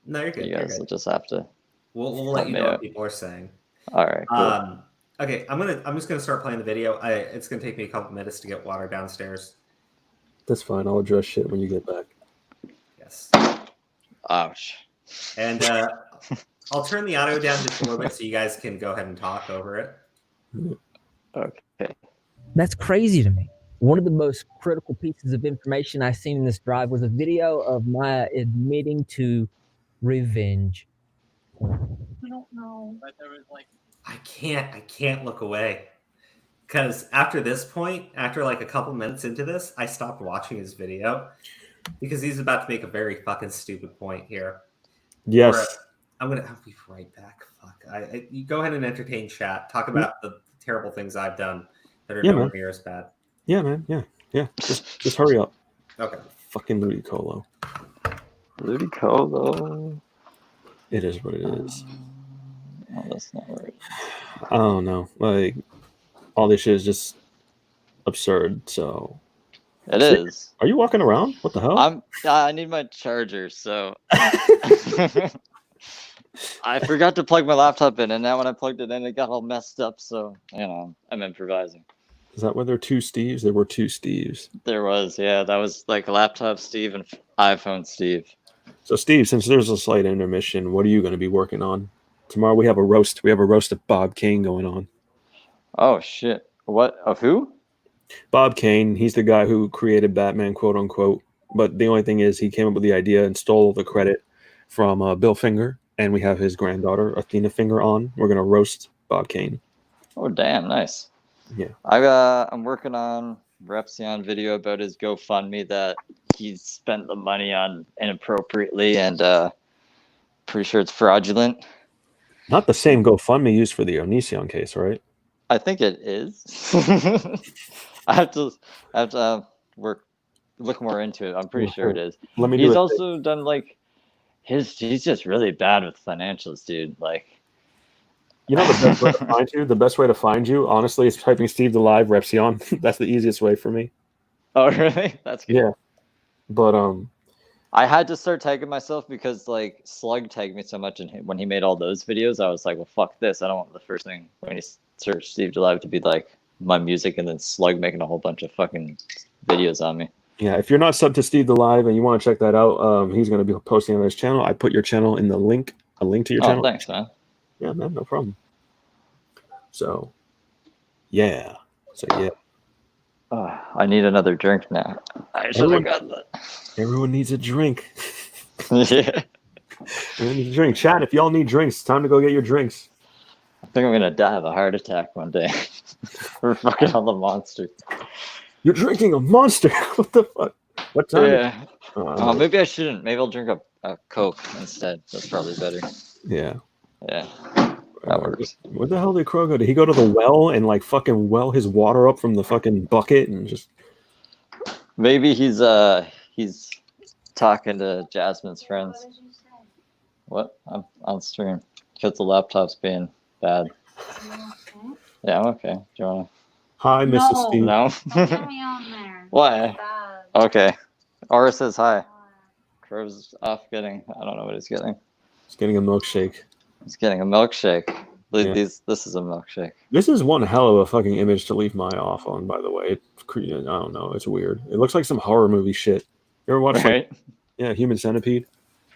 No, you're good. You guys will just have to. We'll let you know what people are saying. All right. Cool. Okay, I'm just gonna start playing the video. It's gonna take me a couple minutes to get water downstairs. That's fine. I'll address shit when you get back. Yes. Ouch. And I'll turn the audio down just a little bit so you guys can go ahead and talk over it. Okay. That's crazy to me. One of the most critical pieces of information I've seen in this drive was a video of Maya admitting to revenge. I don't know. But there was like I can't look away. Because after this point, after like a couple minutes into this, I stopped watching his video because he's about to make a very fucking stupid point here. Yes. I'll be right back. Fuck. You go ahead and entertain chat. Talk about the terrible things I've done that are nowhere near as bad. Yeah, man. Yeah. Just hurry up. Okay. Fucking Ludicolo. Ludicolo. It is what it is. Oh, that's not right. I don't know. Like, all this shit is just absurd. So it is. Are you walking around? What the hell? I need my charger, so I forgot to plug my laptop in, and now when I plugged it in, it got all messed up. So I'm improvising. Is that where there are two Steves? There were two Steves. There was, yeah. That was like laptop Steve and iPhone Steve. So Steve, since there's a slight intermission, what are you going to be working on? Tomorrow we have a roast. We have a roast of Bob Kane going on. Oh shit! What of who? Bob Kane. He's the guy who created Batman, quote unquote. But the only thing is, he came up with the idea and stole the credit from Bill Finger, and we have his granddaughter Athena Finger on. We're gonna roast Bob Kane. Oh damn, nice. Yeah. I'm working on Repzilla video about his GoFundMe that he spent the money on inappropriately, and pretty sure it's fraudulent. Not the same GoFundMe used for the Onision case, right? I think it is. I have to look more into it. I'm pretty sure it is. He's also done like he's just really bad with financials, dude. Like, you know, the best way to find you. The best way to find you, honestly, is typing Steve the Live Repzilla. That's the easiest way for me. Oh, really? That's good. Yeah, but I had to start tagging myself because like Slug tagged me so much, and when he made all those videos, I was like, well, fuck this. I don't want the first thing when he searched Steve the Live to be like my music, and then Slug making a whole bunch of fucking videos on me. Yeah, if you're not subbed to Steve the Live and you want to check that out, he's going to be posting on his channel. I put your channel in the link, a link to your channel. Oh, thanks, man. Yeah, man, no problem. So, yeah. I need another drink now. I should have got that. Everyone needs a drink. Yeah. Everyone needs a drink. Chat, if y'all need drinks, it's time to go get your drinks. I think I'm going to have a heart attack one day. We're fucking all the monsters. You're drinking a Monster. What the fuck? What time? Yeah. Maybe I shouldn't. Maybe I'll drink a Coke instead. That's probably better. Yeah. Yeah. That works. Where the hell did Crow go? Did he go to the well and like fucking well his water up from the fucking bucket and just? Maybe he's talking to Jasmine's friends. What? I'm on stream because the laptop's being bad. Yeah, I'm okay. Do you wanna? Hi, Mrs. Steve. No. Get me on there. Why? Okay. Aura says hi. Crow's off getting. I don't know what he's getting. He's getting a milkshake. He's getting a milkshake. Yeah. This is a milkshake. This is one hell of a fucking image to leave Maya off on, by the way. I don't know. It's weird. It looks like some horror movie shit. You ever watch Human Centipede?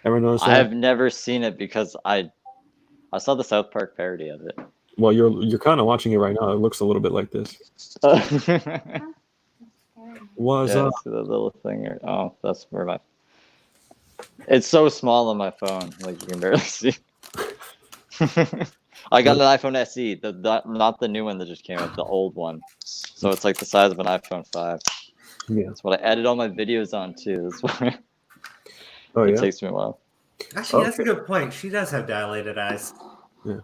Ever notice that? I've never seen it because I saw the South Park parody of it. Well, you're kind of watching it right now. It looks a little bit like this. What's up? The little thing here. Oh, that's where my. It's so small on my phone, like you can barely see. I got an iPhone SE, not the new one that just came out, the old one. So it's like the size of an iPhone 5. Yeah. That's what I edit all my videos on too. That's why it takes me a while. Actually, that's a good point. She does have dilated eyes. Yeah.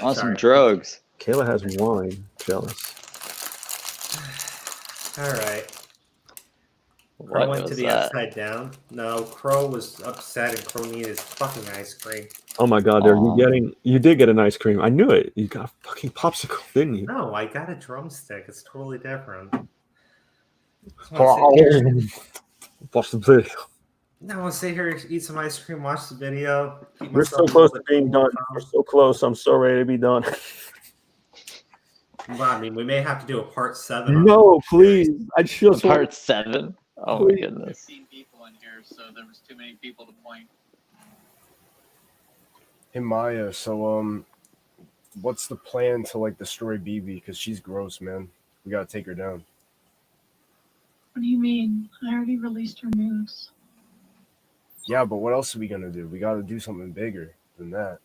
On some drugs. Kayla has wine. Jealous. All right. Crow went to the upside down. No, Crow was upset and Crow needed his fucking ice cream. Oh my god, you did get an ice cream. I knew it. You got a fucking popsicle, didn't you? No, I got a drumstick. It's totally different. Possibly. No, I'll sit here, eat some ice cream, watch the video. We're so close to being done. We're so close. I'm so ready to be done. Well, I mean, we may have to do a part 7. No, please. I just Part 7? Oh my goodness. 15 people in here, so there was too many people to point. Hey Maya, so what's the plan to like destroy BB? Because she's gross, man. We gotta take her down. What do you mean? I already released her news. Yeah, but what else are we gonna do? We gotta do something bigger than that.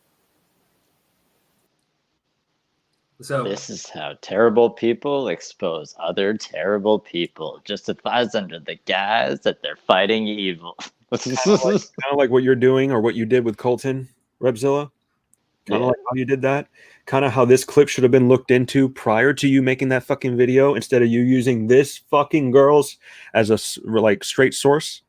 So this is how terrible people expose other terrible people. Justifies under the guise that they're fighting evil. kind of like what you're doing or what you did with Colton, Repzilla. Kind of like how you did that. Kind of how this clip should have been looked into prior to you making that fucking video, instead of you using this fucking girls as a like straight source.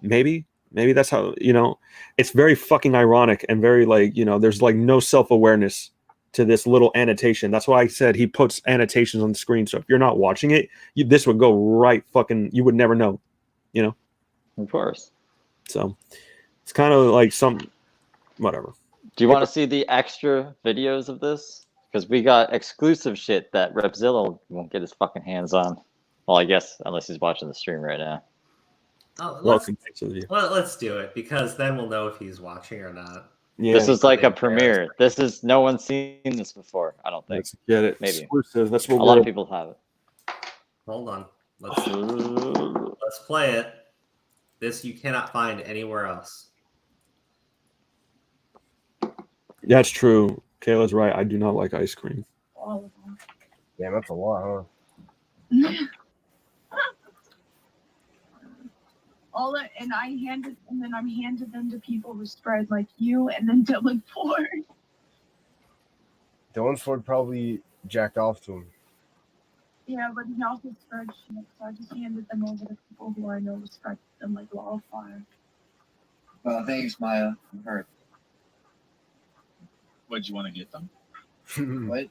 Maybe that's how, you know, it's very fucking ironic and very like, you know, there's like no self-awareness to this little annotation. That's why I said he puts annotations on the screen. So if you're not watching it, this would go right fucking, you would never know, you know? Of course. So it's kind of like some, whatever. Do you want to see the extra videos of this? Because we got exclusive shit that Repzilla won't get his fucking hands on. Well, I guess, unless he's watching the stream right now. Oh, let's do it, because then we'll know if he's watching or not. Yeah, this is like a premiere. This is, no one's seen this before, I don't think. Let's get it. Maybe. Exclusive. That's what a lot of people have it. Hold on. Let's play it. This you cannot find anywhere else. That's true. Kayla's right. I do not like ice cream. Damn, that's a lot, huh? And then I'm handed them to people who spread like you and then Dylan Ford. Dylan Ford probably jacked off to him. Yeah, but he also spread shit, so I just handed them over to people who I know spread them like wildfire. Well, thanks, Maya. I'm hurt. What'd you want to get them? What?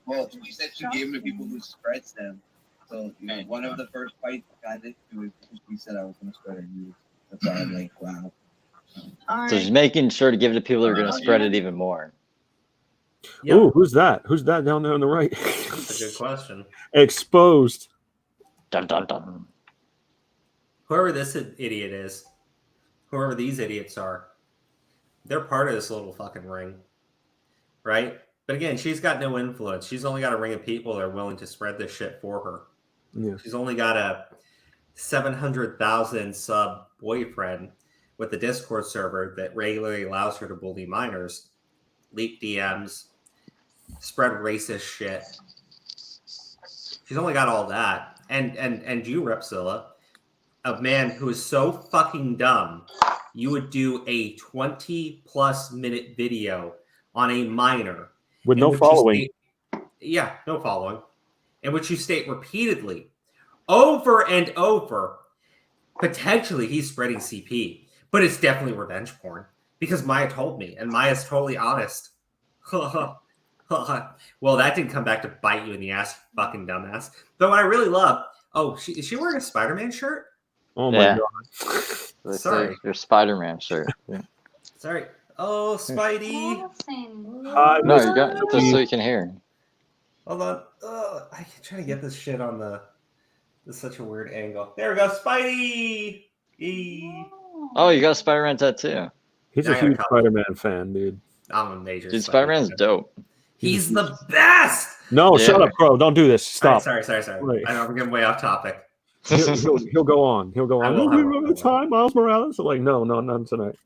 Well, you said you gave them to people who spreads them. So, you know, one of the first fights I got into was we said I was going to spread a news. That's why I'm like, wow. So she's making sure to give it to people who are going to spread it even more. Yep. Oh, who's that? Who's that down there on the right? That's a good question. Exposed. Dun, dun, dun. Whoever this idiot is, whoever these idiots are, they're part of this little fucking ring, right? But again, she's got no influence. She's only got a ring of people that are willing to spread this shit for her. Yeah. She's only got a 700,000 sub boyfriend with a Discord server that regularly allows her to bully minors, leak DMs, spread racist shit. She's only got all that. And you, Repzilla, a man who is so fucking dumb, you would do a 20+ minute video on a minor with no following. No following. In which you state repeatedly, over and over, potentially he's spreading CP, but it's definitely revenge porn because Maya told me, and Maya's totally honest. Well, that didn't come back to bite you in the ass, you fucking dumbass. But what I really love, is she wearing a Spider-Man shirt? Oh my god! Sorry, your Spider-Man shirt. Yeah. Sorry. Oh, Spidey. No, you got just so you can hear. Hold on. I can try to get this shit on the. It's such a weird angle. There we go, Spidey. Oh, you got a Spider-Man tattoo. He's a huge Spider-Man fan, dude. I'm a major. Dude, Spider-Man's dope. He's the best. No, shut up, bro. Don't do this. Stop. Sorry. Right. I know we're getting way off topic. He'll go on. He'll go on. I will remember the time, Miles Morales? Like, no, none tonight.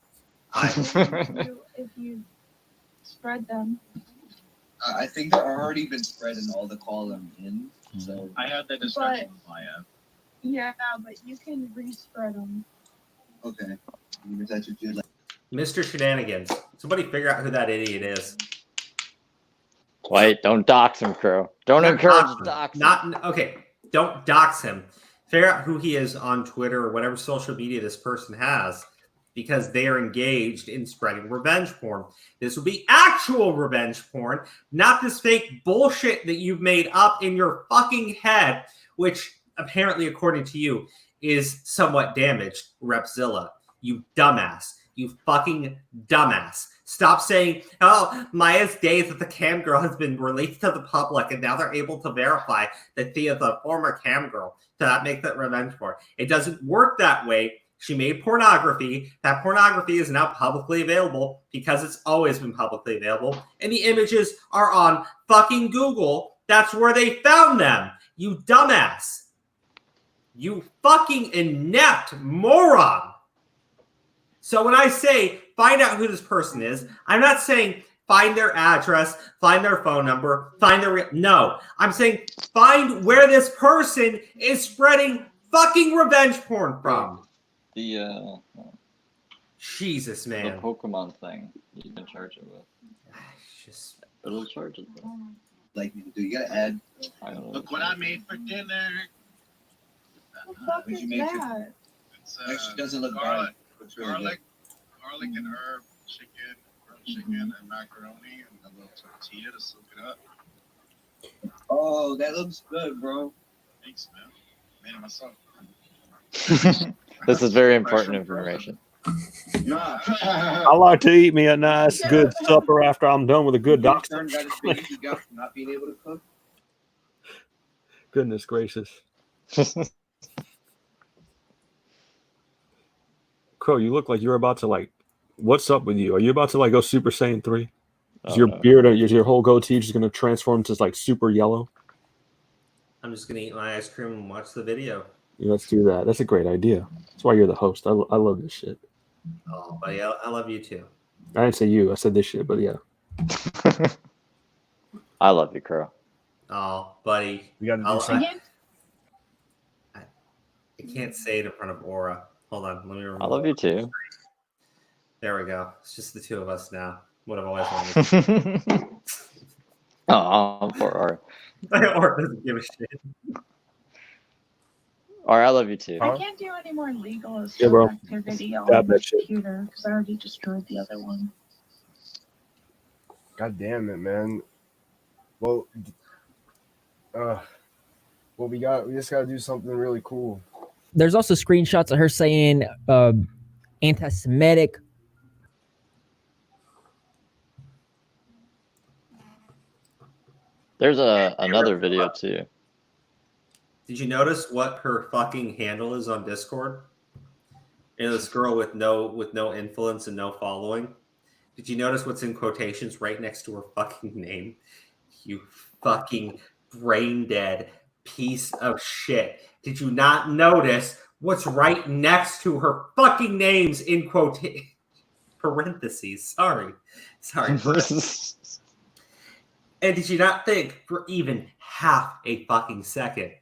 If you spread them. I think they're already been spread in all the call I'm in. So I had that discussion with Maya. Yeah, but you can respread them. Okay. That's what you like. Mr. Shenanigans. Somebody figure out who that idiot is. Wait, don't dox him, Crow. Don't encourage doxing. Okay, don't dox him. Figure out who he is on Twitter or whatever social media this person has, because they are engaged in spreading revenge porn. This will be actual revenge porn, not this fake bullshit that you've made up in your fucking head, which apparently, according to you, is somewhat damaged, Repzilla. You dumbass. You fucking dumbass. Stop saying, oh, Maya's days as a cam girl has been released to the public and now they're able to verify that she is a former cam girl. So that makes it revenge porn. It doesn't work that way. She made pornography. That pornography is now publicly available because it's always been publicly available. And the images are on fucking Google. That's where they found them. You dumbass. You fucking inept moron. So when I say find out who this person is, I'm not saying find their address, find their phone number, find their... No. I'm saying find where this person is spreading fucking revenge porn from. The Jesus, man. The Pokemon thing you can charge it with. Just it'll charge it though. Like me to do. You gotta add. Look what I made for dinner. What the fuck is that? It's, Actually, doesn't look garlic, bad. It's really garlic and herb chicken, grilled chicken and macaroni and a little tortilla to soak it up. Oh, that looks good, bro. Thanks, man. Made it myself. This is very important information. I like to eat me a nice, good supper after I'm done with a good doctor. Not being able to cook. Goodness gracious. Crow, you look like you're about to like. What's up with you? Are you about to like go Super Saiyan 3? Is your beard, your whole goatee just going to transform to like super yellow? I'm just going to eat my ice cream and watch the video. Yeah, let's do that. That's a great idea. That's why you're the host. I love this shit. Oh, buddy, I love you too. I didn't say you. I said this shit, but yeah. I love you, Crow. Oh, buddy. We got to do something. I can't say it in front of Aura. Hold on. Let me remember. I love you too. There we go. It's just the two of us now. What I've always wanted. Oh, poor Art. Art doesn't give a shit. Art, I love you too. I can't do any more legal activity on Stop the that shit. computer because I already destroyed the other one. God damn it, man. Well, we just gotta do something really cool. There's also screenshots of her saying anti-Semitic. There's another video too. Did you notice what her fucking handle is on Discord? And this girl with no influence and no following. Did you notice what's in quotations right next to her fucking name? You fucking brain dead piece of shit. Did you not notice what's right next to her fucking names in parentheses? Sorry. And did you not think for even half a fucking second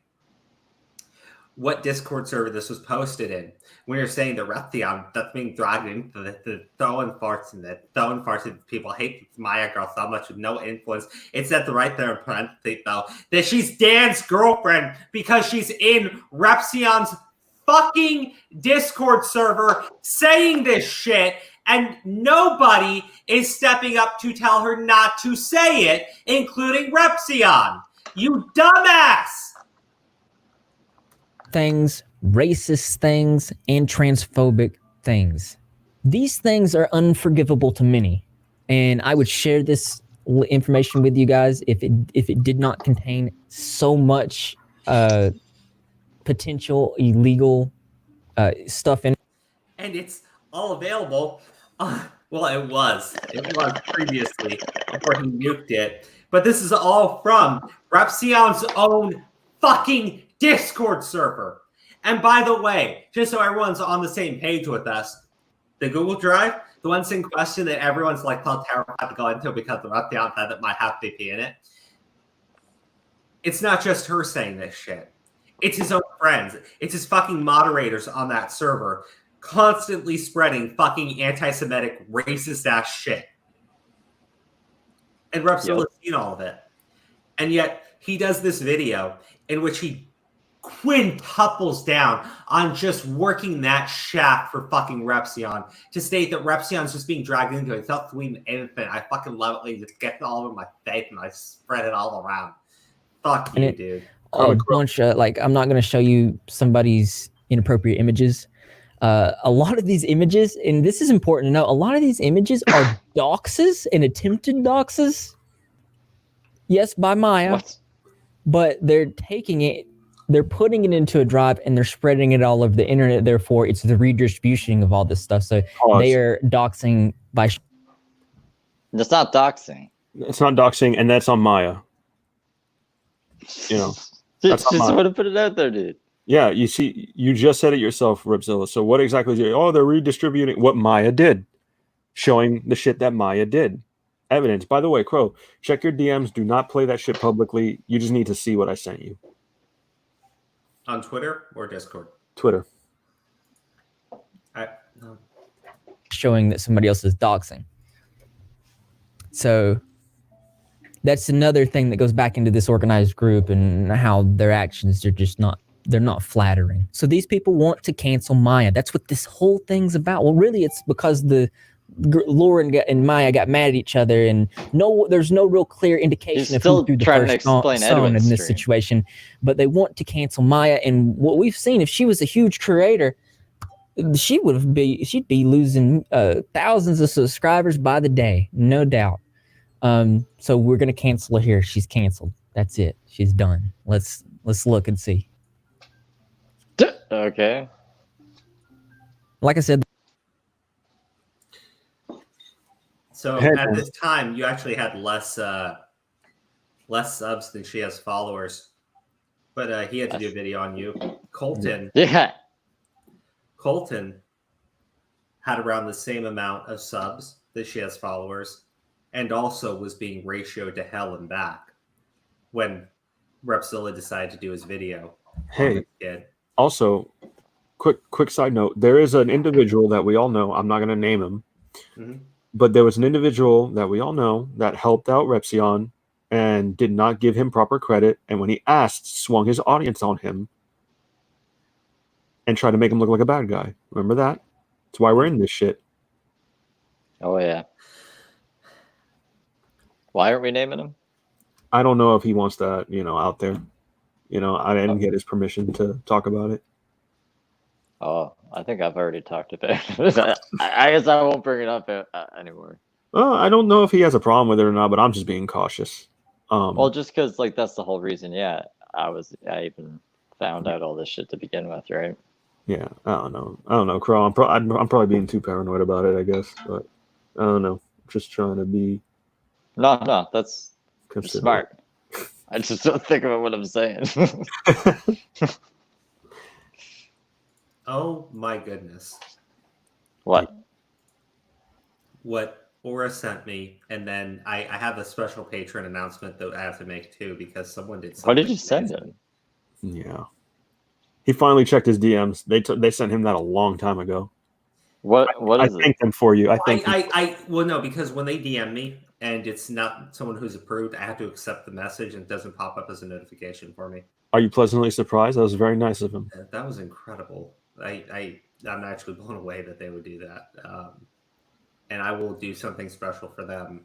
what Discord server this was posted in? When you're saying the Repzilla that's being dragged into the throwing farts and people hate Maya girl so much with no influence. It says right there in parentheses though that she's Dan's girlfriend because she's in Repzilla's fucking Discord server saying this shit, and nobody is stepping up to tell her not to say it, including Repzilla. You dumbass! Things, racist things, and transphobic things. These things are unforgivable to many, and I would share this information with you guys if it did not contain so much potential illegal stuff in it. And it's all available. Well, it was previously before he nuked it. But this is all from Repzilla's own fucking Discord server. And by the way, just so everyone's on the same page with us, the Google Drive, the ones in question that everyone's like felt terrified to go into because of Repzilla said that might have VP in it. It's not just her saying this shit. It's his own friends. It's his fucking moderators on that server constantly spreading fucking anti-Semitic, racist-ass shit. And Repzilla's seen all of it. And yet, he does this video in which he quintuples down on just working that shaft for fucking Repzilla to state that Repzilla's just being dragged into it. It's not sweet infant. I fucking love it. It just gets all over my face and I spread it all around. Fuck you, dude. A bunch of, like, I'm not going to show you somebody's inappropriate images. A lot of these images, and this is important to know, a lot of these images are doxes and attempted doxes. Yes, by Maya. What? But they're taking it, they're putting it into a drive and they're spreading it all over the internet. Therefore, it's the redistribution of all this stuff. So they are doxing by. That's not doxing. It's not doxing, and that's on Maya. You know, That's just want to put it out there, dude. Yeah, you see, you just said it yourself, Repzilla. So what exactly is it? Oh, they're redistributing what Maya did, showing the shit that Maya did. Evidence. By the way, Crow, check your DMs. Do not play that shit publicly. You just need to see what I sent you. On Twitter or Discord? Twitter. No. Showing that somebody else is doxing. So that's another thing that goes back into this organized group and how their actions are just not, they're not flattering. So these people want to cancel Maya. That's what this whole thing's about. Well, really, it's because Lauren and Maya got mad at each other, and there's no real clear indication of who threw the first stone in this situation. But they want to cancel Maya, and what we've seen, if she was a huge creator, she'd be losing thousands of subscribers by the day, no doubt. So we're gonna cancel her here. She's canceled. That's it. She's done. Let's look and see. Okay. Like I said. So at this time, you actually had less subs than she has followers, but he had to do a video on you. Colton. Yeah. Colton had around the same amount of subs that she has followers, and also was being ratioed to hell and back when Repzilla decided to do his video. Hey, also, quick side note, there is an individual that we all know, I'm not going to name him, but there was an individual that we all know that helped out Repzion and did not give him proper credit, and when he asked, swung his audience on him and tried to make him look like a bad guy. Remember that? That's why we're in this shit. Oh, yeah. Why aren't we naming him? I don't know if he wants that, out there. I didn't get his permission to talk about it. Oh, I think I've already talked about it. I guess I won't bring it up anymore. Well, I don't know if he has a problem with it or not, but I'm just being cautious. Well, just because that's the whole reason. Yeah, I even found out all this shit to begin with, right? Yeah, I don't know, Crow. I'm probably being too paranoid about it, I guess. But I don't know. Just trying to be. No, that's smart. I just don't think about what I'm saying. Oh my goodness. What? What Aura sent me, and then I have a special patron announcement that I have to make too, because someone did something. What did you send him? Yeah. He finally checked his DMs. They sent him that a long time ago. What is I thank them for you. Well, no, because when they DM me and it's not someone who's approved, I have to accept the message and it doesn't pop up as a notification for me. Are you pleasantly surprised? That was very nice of him. That was incredible. I'm actually blown away that they would do that. And I will do something special for them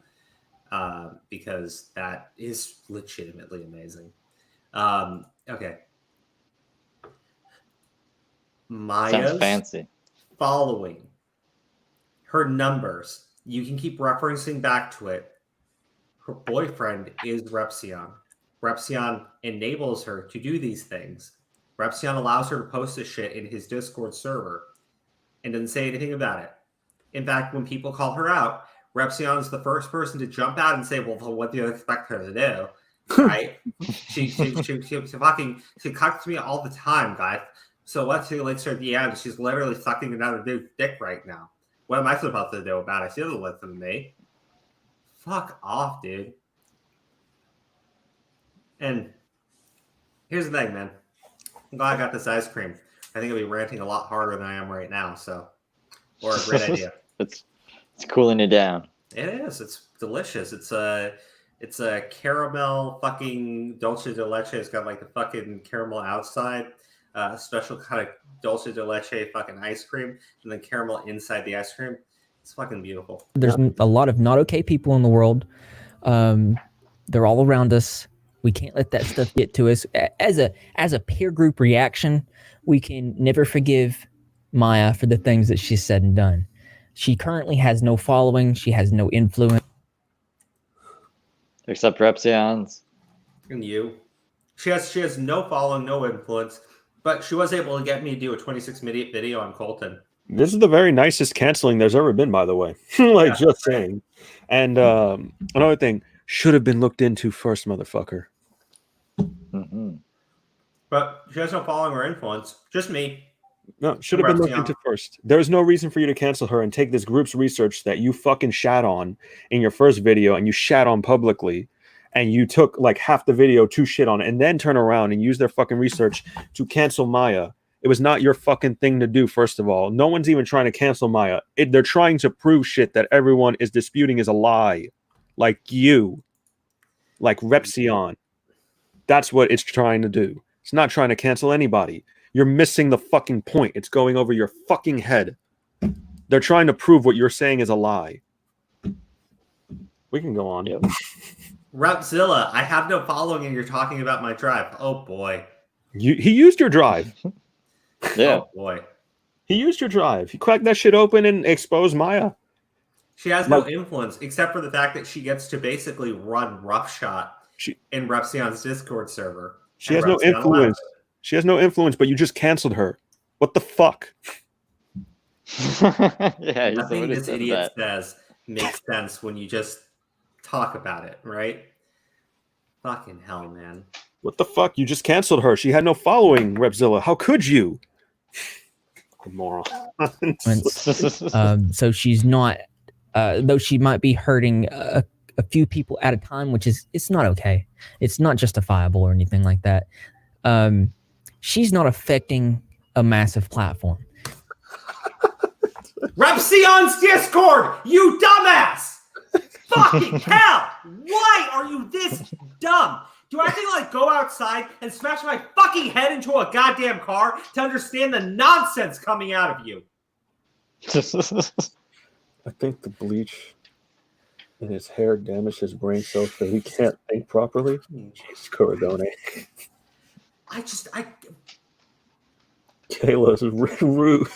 because that is legitimately amazing. Okay. Maya's sounds fancy. Following her numbers, you can keep referencing back to it. Her boyfriend is Repzion. Repzion enables her to do these things. Repzion allows her to post this shit in his Discord server and doesn't say anything about it. In fact, when people call her out, Repzion is the first person to jump out and say, well, what do you expect her to do? Right? she cucks me all the time, guys. So let's see, like, her DM. She's literally sucking another dude's dick right now. What am I supposed to do about it? She doesn't listen to me. Fuck off, dude. And here's the thing, man. I'm glad I got this ice cream. I think I'll be ranting a lot harder than I am right now. So, or a great idea. It's cooling you down. It is. It's delicious. It's a caramel fucking dulce de leche. It's got like the fucking caramel outside. Special kind of dulce de leche fucking ice cream, and then caramel inside the ice cream. It's fucking beautiful. There's a lot of not okay people in the world. They're all around us. We can't let that stuff get to us. As a peer group reaction, we can never forgive Maya for the things that she's said and done. She currently has no following. She has no influence. Except Repzillion's. And you. She has no following, no influence, but she was able to get me to do a 26-minute video on Colton. This is the very nicest canceling there's ever been, by the way. Just saying. And another thing, should have been looked into first, motherfucker. Mm-hmm. But she has no following or influence. Just me. No, should have been looked into first. There's no reason for you to cancel her and take this group's research that you fucking shat on in your first video and you shat on publicly, and you took like half the video to shit on it, and then turn around and use their fucking research to cancel Maya. It was not your fucking thing to do, first of all. No one's even trying to cancel Maya. They're trying to prove shit that everyone is disputing is a lie. Like you. Like Repzilla. That's what it's trying to do. It's not trying to cancel anybody. You're missing the fucking point. It's going over your fucking head. They're trying to prove what you're saying is a lie. We can go on. Yep. Repzilla, I have no following and you're talking about my drive. Oh boy. He used your drive. Yeah. Oh boy. He used your drive. He cracked that shit open and exposed Maya. She has no influence except for the fact that she gets to basically run roughshot in Repzillion's Discord server. She has no influence. She has no influence, but you just canceled her. What the fuck? Yeah, nothing this idiot says makes sense when you just talk about it, right? Fucking hell, man. What the fuck? You just canceled her. She had no following, Repzilla. How could you? Moron. So she's not, though she might be hurting a few people at a time, which is, it's not okay. It's not justifiable or anything like that. She's not affecting a massive platform. Repzillion's Discord, you dumbass! Fucking hell! Why are you this dumb? Do I have to like go outside and smash my fucking head into a goddamn car to understand the nonsense coming out of you? I think the bleach in his hair damaged his brain so that he can't think properly. Jesus, Corridone. Kayla's rude.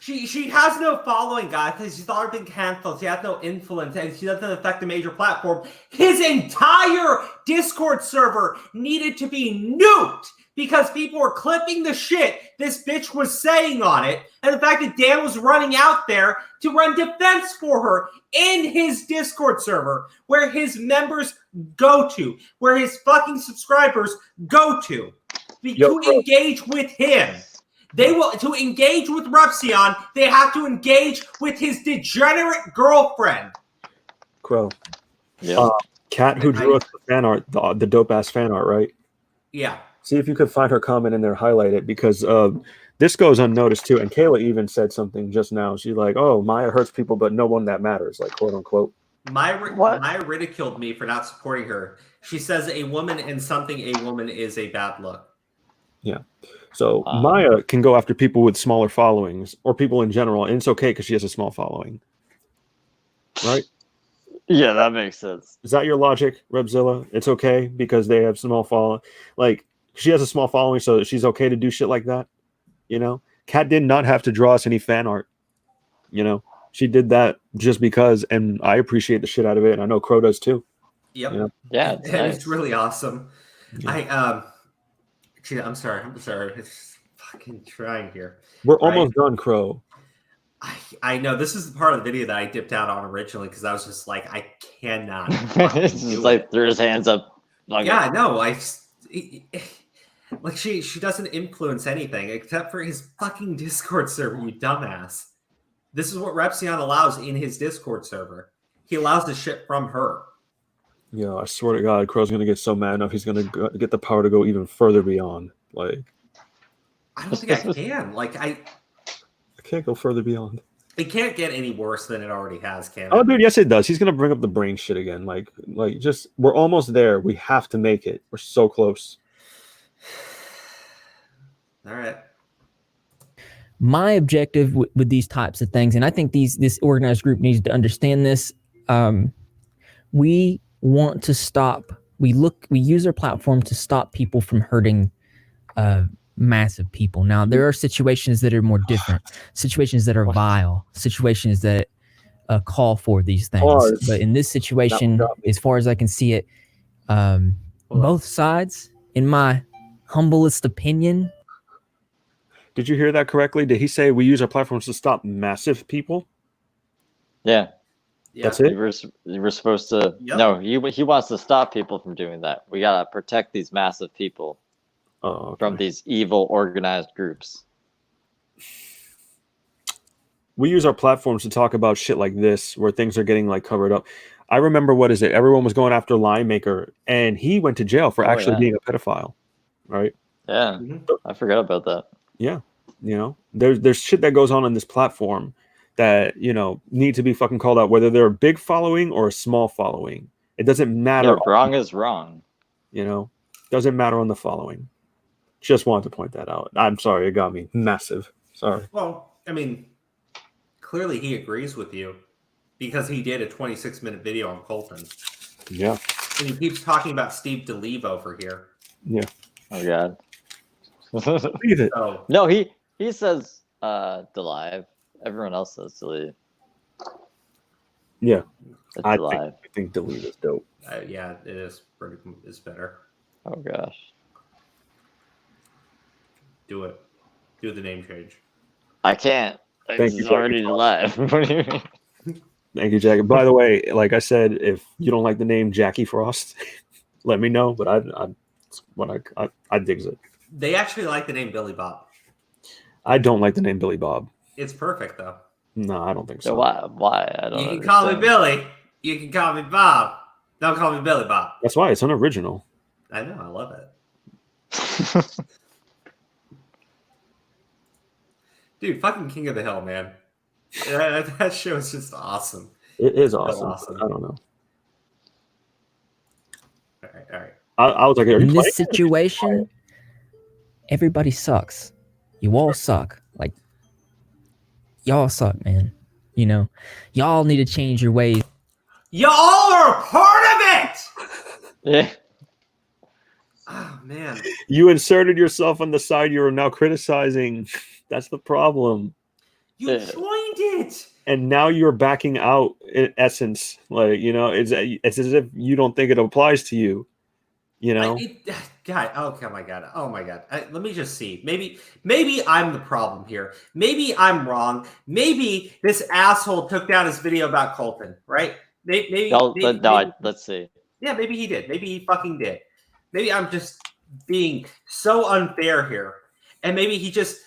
She has no following, guys, because she's already been canceled. She has no influence, and she doesn't affect a major platform. His entire Discord server needed to be nuked because people were clipping the shit this bitch was saying on it, and the fact that Dan was running out there to run defense for her in his Discord server, where his members go to, where his fucking subscribers go to engage with him. They will to engage with Repzilla. They have to engage with his degenerate girlfriend. Crow. Yeah. Kat, who drew us the fan art, the dope ass fan art, right? Yeah. See if you could find her comment in there, highlight it, because this goes unnoticed too. And Kayla even said something just now. She's like, "Oh, Maya hurts people, but no one that matters," like quote unquote. Maya ridiculed me for not supporting her. She says a woman and something a woman is a bad look. Yeah. So Maya can go after people with smaller followings or people in general, and it's okay because she has a small following. Right? Yeah, that makes sense. Is that your logic, Repzilla? It's okay because they have small following. Like, she has a small following, so she's okay to do shit like that. You know? Kat did not have to draw us any fan art. You know? She did that just because, and I appreciate the shit out of it, and I know Crow does too. Yep. You know? Yeah, it's really awesome. Yeah. I'm sorry. It's fucking trying here. We're almost done, Crow. I know this is the part of the video that I dipped out on originally because I was just like, I cannot. It's just like threw his hands up. Yeah, no, like she doesn't influence anything except for his fucking Discord server, you dumbass. This is what Repzilla allows in his Discord server. He allows the shit from her. Yeah, I swear to God, Crow's gonna get so mad enough he's gonna get the power to go even further beyond. Like, I don't think I can. Like, I can't go further beyond. It can't get any worse than it already has, can it? Oh, dude, yes, it does. He's gonna bring up the brain shit again. Like, just we're almost there. We have to make it. We're so close. All right. My objective with these types of things, and I think this organized group needs to understand this. We want to stop. We use our platform to stop people from hurting massive people. Now, there are situations that are more different, situations that are vile, situations that call for these things. But in this situation, as far as I can see it, both sides, in my humblest opinion. Did you hear that correctly? Did he say we use our platforms to stop massive people? Yeah. That's it? You were supposed to... Yep. No, he wants to stop people from doing that. We got to protect these massive people from these evil organized groups. We use our platforms to talk about shit like this, where things are getting like covered up. I remember, what is it? Everyone was going after Linemaker, and he went to jail for actually being a pedophile, right? Yeah, I forgot about that. Yeah, you know, there's shit that goes on this platform that, you know, need to be fucking called out, whether they're a big following or a small following. It doesn't matter. Yeah, wrong is wrong. You know, doesn't matter on the following. Just wanted to point that out. I'm sorry, it got me massive. Sorry. Well, I mean, clearly he agrees with you because he did a 26-minute video on Colton. Yeah. And he keeps talking about Steve DeLeve over here. Yeah. Oh god. Leave it. So, No, he says DeLive. Everyone else says DeLeve. Yeah. It's I DeLive. think DeLeve is dope. yeah, it is it's better. Oh gosh. Do it. Do the name change. I can't. Thank you, It's already DeLive. What do you mean? Thank you, Jackie. By the way, like I said, if you don't like the name Jackie Frost, let me know. But I digs it. They actually like the name Billy Bob. I don't like the name Billy Bob. It's perfect though. No, I don't think so. Why? I don't. You can call me Billy. You can call me Bob. Don't call me Billy Bob. That's why it's unoriginal. I know. I love it. Dude, fucking King of the Hill, man. That show is just awesome. It is So awesome. I don't know. All right. I was like, are you In playing? this situation, everybody sucks. You all suck. Like, y'all suck, man. You know, y'all need to change your ways. Y'all are a part of it. Yeah. Oh man. You inserted yourself on the side you are now criticizing. That's the problem. You joined it. And now you're backing out, in essence. Like, you know, it's as if you don't think it applies to you. You know? God, oh my God. Oh my God. Let me just see. Maybe I'm the problem here. Maybe I'm wrong. Maybe this asshole took down his video about Colton, right? Maybe let's see. Yeah, maybe he did. Maybe he fucking did. Maybe I'm just being so unfair here. And maybe he just,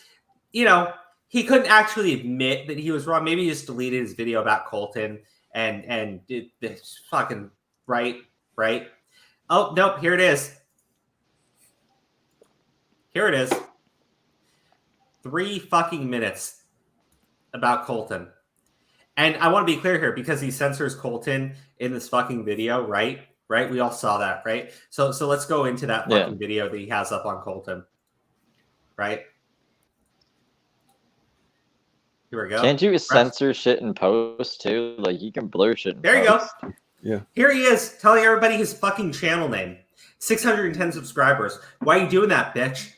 you know, he couldn't actually admit that he was wrong. Maybe he just deleted his video about Colton and did this fucking right. Oh, nope, here it is. Here it is. 3 fucking minutes about Colton. And I want to be clear here because he censors Colton in this fucking video, right? Right? We all saw that, right? So let's go into that fucking video that he has up on Colton. Right? Here we go. Can't you censor shit in post too? Like you can blur shit in there post. You go. Yeah. Here he is telling everybody his fucking channel name. 610 subscribers. Why are you doing that, bitch?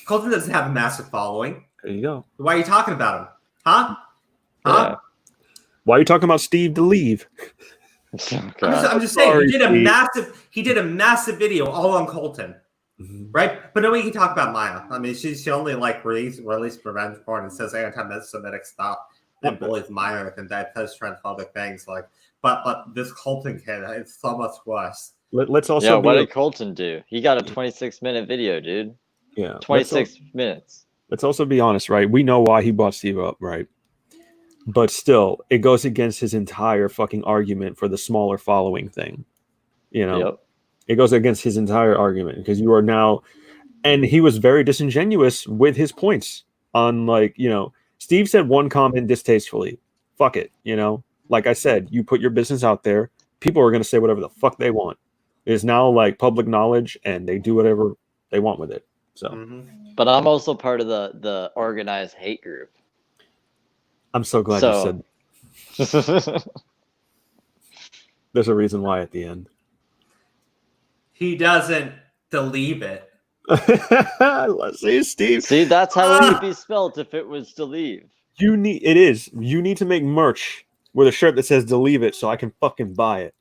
Colton doesn't have a massive following. There you go. Why are you talking about him? Huh? Yeah. Why are you talking about Steve DeLeve? I'm just saying he did a massive video all on Colton. Mm-hmm. Right? But nobody can talk about Maya. I mean, she only like released revenge porn and says anti-Semitic stuff and bullies Maya and that does transphobic things. Like, but this Colton kid, it's so much worse. Let's also. What did Colton do? He got a 26-minute video, dude. Yeah, 26 minutes. Let's also be honest, right? We know why he brought Steve up, right? But still, it goes against his entire fucking argument for the smaller following thing. You know, it goes against his entire argument because you are now, and he was very disingenuous with his points on, like, you know, Steve said one comment distastefully. Fuck it, you know. Like I said, you put your business out there, people are going to say whatever the fuck they want. It is now like public knowledge, and they do whatever they want with it. So, but I'm also part of the organized hate group. I'm so glad you said. There's a reason why at the end. He doesn't believe it. See, Steve. See, that's how it would be spelled if it was Deleave. You need to make merch with a shirt that says "Deleave it" so I can fucking buy it.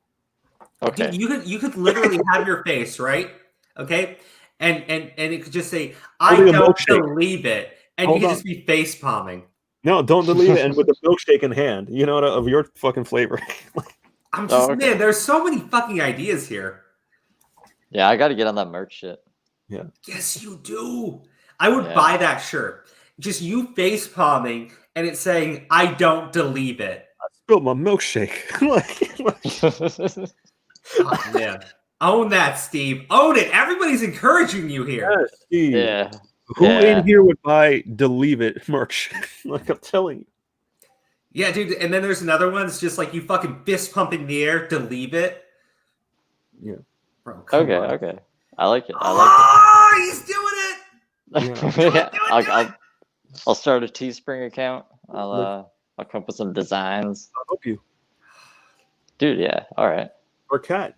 Okay. Dude, you could literally have your face, right? Okay, and it could just say, "I Holding a don't milkshake. believe it," and Hold you could on. just be face palming. No, don't delete it, and with the milkshake in hand, you know, of your fucking flavor. I'm just man. There's so many fucking ideas here. Yeah, I got to get on that merch shit. Yeah. Yes, you do. I would buy that shirt. Just you face palming and it's saying, "I don't believe it." I spilled my milkshake. Oh, man. Own that, Steve. Own it. Everybody's encouraging you here. Yes, Steve. Yeah. Who in here would buy "Believe It" merch? Like I'm telling you. Yeah, dude. And then there's another one. It's just like you fucking fist pumping the air. Believe it. Yeah. Bro, Okay. I like it. He's doing it. Yeah. I'll start a Teespring account. I'll come up with some designs. I'll help you, dude. Yeah. All right. Or Cat.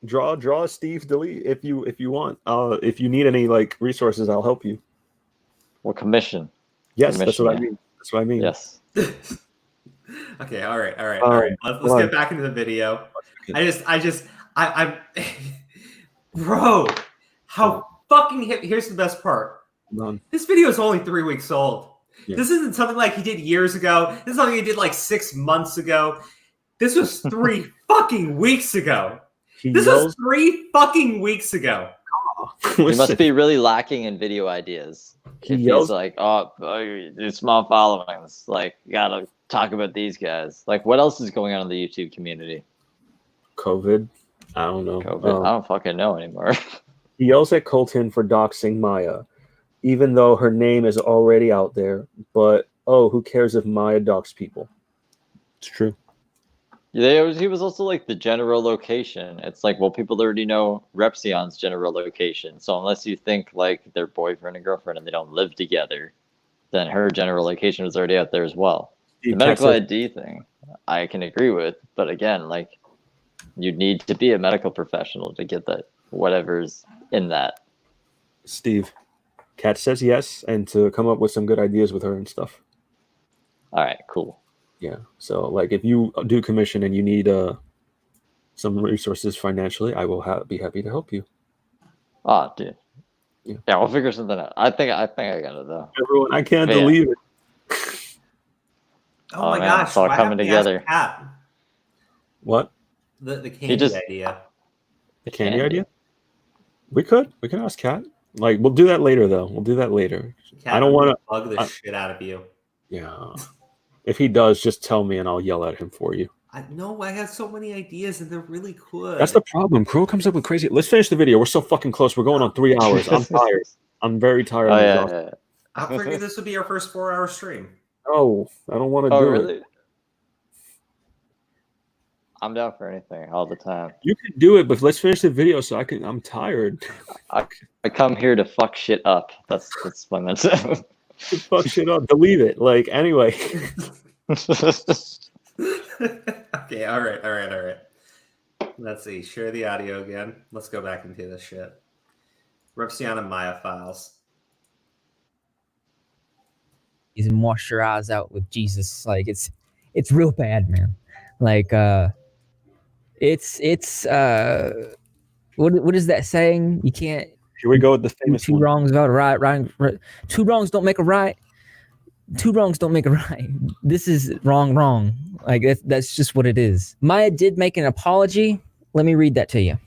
Draw Steve delete if you want. If you need any like resources, I'll help you. Well, commission. Yes, that's what I mean. That's what I mean. Yes. Okay. All right. Let's get back into the video. I'm bro. How fucking here's the best part. None. This video is only 3 weeks old. Yeah. This isn't something like he did years ago. This is something he did like 6 months ago. This was 3 fucking weeks ago. This was 3 fucking weeks ago. He must be really lacking in video ideas. He's like, small followings. Like, you gotta talk about these guys. Like, what else is going on in the YouTube community? COVID. I don't know. I don't fucking know anymore. He yells at Colton for doxing Maya, even though her name is already out there. But who cares if Maya doxed people? It's true. Yeah, he was also like the general location. It's like, well, people already know Repzillion's general location. So unless you think like they're boyfriend and girlfriend and they don't live together, then her general location was already out there as well. The medical ID thing, I can agree with. But again, like, you need to be a medical professional to get that whatever's in that. Steve, Kat says yes, and to come up with some good ideas with her and stuff. All right, cool. Yeah. So, like, if you do commission and you need some resources financially, I will be happy to help you. Oh, dude. Yeah, we'll figure something out. I think I got it though. Everyone, I can't believe it. Oh my gosh! It's all coming together. What? The candy idea. The candy idea? We can ask Kat. Like, we'll do that later, though. We'll do that later. Kat, I don't want to bug the shit out of you. Yeah. If he does, just tell me and I'll yell at him for you. I have so many ideas and they're really cool. That's the problem. Crow comes up with crazy. Let's finish the video. We're so fucking close. We're going on 3 hours. I'm tired. I'm very tired. I figured this would be our first 4-hour stream. Oh, I don't want to do it. I'm down for anything all the time. You can do it, but let's finish the video so I'm tired. I come here to fuck shit up. That's my mental. Fuck shit up. Delete it. Like, anyway. Okay, all right. Let's see. Share the audio again. Let's go back into this shit. Repzilla and Maya files. And wash your eyes out with Jesus. Like, it's real bad, man. Like, it's what is that saying? You can't. Here we go with the famous two wrongs about a right. Two wrongs don't make a right. Two wrongs don't make a right. This is wrong. Like, that's just what it is. Maya did make an apology. Let me read that to you.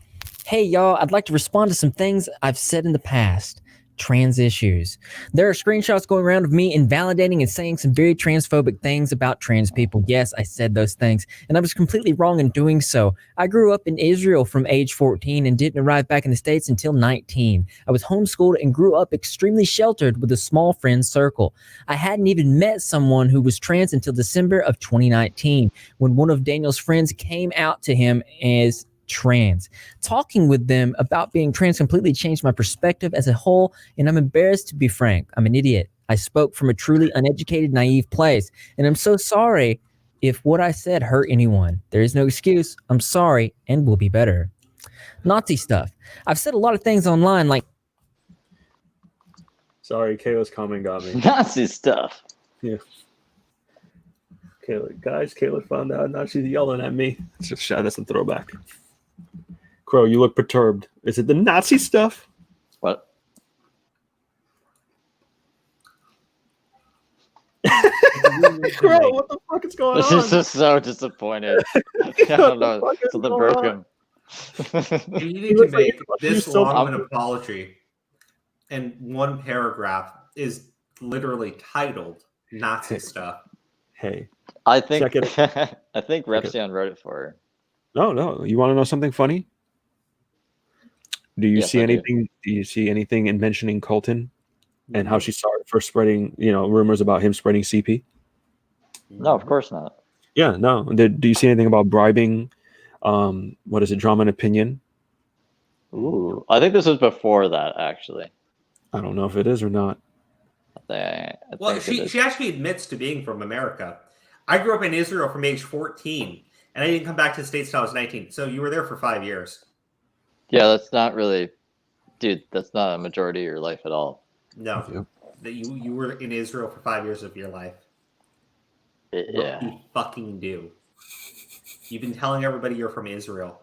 Hey, y'all, I'd like to respond to some things I've said in the past. Trans issues. There are screenshots going around of me invalidating and saying some very transphobic things about trans people. Yes, I said those things, and I was completely wrong in doing so. I grew up in Israel from age 14 and didn't arrive back in the States until 19. I was homeschooled and grew up extremely sheltered with a small friend circle. I hadn't even met someone who was trans until December of 2019, when one of Daniel's friends came out to him as trans. Talking with them about being trans completely changed my perspective as a whole, and I'm embarrassed to be frank. I'm an idiot. I spoke from a truly uneducated, naive place, and I'm so sorry if what I said hurt anyone. There is no excuse. I'm sorry, and we'll be better. Nazi stuff. I've said a lot of things online, like Sorry, Kayla's comment got me. Nazi stuff. Yeah. Kayla found out. Now she's yelling at me. It's just that's a throwback. Crow, you look perturbed. Is it the Nazi stuff? What? Crow, what the fuck is going on? This is so disappointed. I don't know. Something broke him. You need to make this long of an apology, and one paragraph is literally titled Nazi stuff. Hey, I think I think Repzilla wrote it for her. No. You want to know something funny? Do you Yes, see I do. anything? Do you see anything in mentioning Colton and how she started for spreading, rumors about him spreading CP? No, of course not. Yeah, no. Do you see anything about bribing? What is it? Drama and Opinion? Ooh, I think this was before that, actually. I don't know if it is or not. I Well, think it is. she actually admits to being from America. I grew up in Israel from age 14, and I didn't come back to the States until I was 19. So you were there for 5 years. Yeah, that's not really, dude. That's not a majority of your life at all. No, that you were in Israel for 5 years of your life. Yeah. What you fucking do? You've been telling everybody you're from Israel.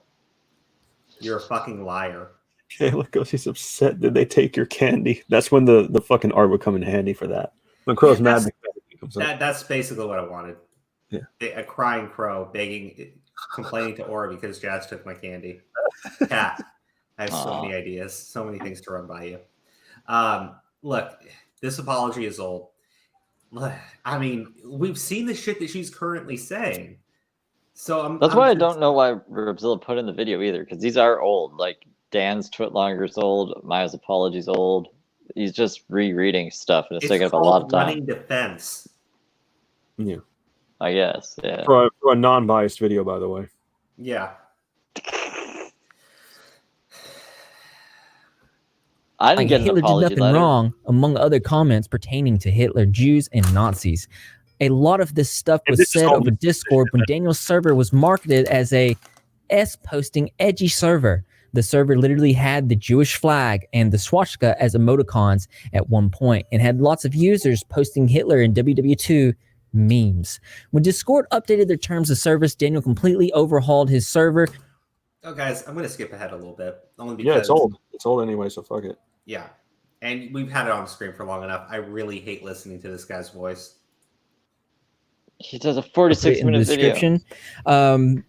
You're a fucking liar. Kayla goes, he's upset. Did they take your candy? That's when the fucking art would come in handy for that. When Crow's mad, the candy comes up. That's basically what I wanted. Yeah. A crying crow complaining to Owie because Jazz took my candy. Cat. I have so many ideas, so many things to run by you. Look, this apology is old. Look, I mean, we've seen the shit that she's currently saying. So That's why I don't know why Repzilla put in the video either, because these are old. Like Dan's Twitlonger's old, Maya's apology's old. He's just rereading stuff, and it's taking up a lot of time. Running defense. Yeah, I guess. Yeah. For a non-biased video, by the way. Yeah. I didn't get an Hitler did apology nothing letter. wrong, among other comments pertaining to Hitler, Jews, and Nazis. A lot of this stuff was said over Discord when Daniel's server was marketed as a S-posting edgy server. The server literally had the Jewish flag and the swastika as emoticons at one point and had lots of users posting Hitler and WW2 memes. When Discord updated their terms of service, Daniel completely overhauled his server. Oh, guys, I'm going to skip ahead a little bit. Only because, yeah, it's old. It's old anyway, so fuck it. Yeah. And we've had it on the screen for long enough. I really hate listening to this guy's voice. He does a 46-minute video.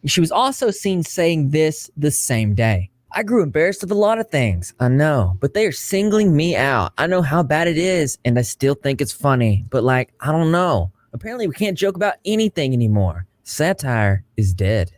She was also seen saying this the same day. I grew embarrassed of a lot of things, I know, but they are singling me out. I know how bad it is, and I still think it's funny, but like, I don't know. Apparently we can't joke about anything anymore. Satire is dead.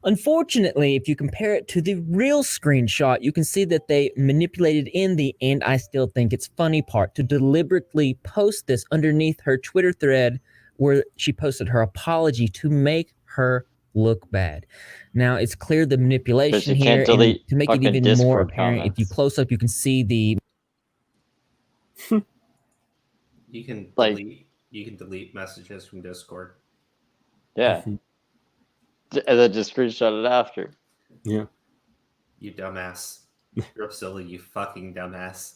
Unfortunately, if you compare it to the real screenshot, you can see that they manipulated in the "and I still think it's funny" part to deliberately post this underneath her Twitter thread where she posted her apology to make her look bad. Now, it's clear the manipulation here, and to make it even more apparent, if you close up, you can see the... You can delete messages from Discord. Yeah. And then just screenshot it after. Yeah. You dumbass. You're silly, you fucking dumbass.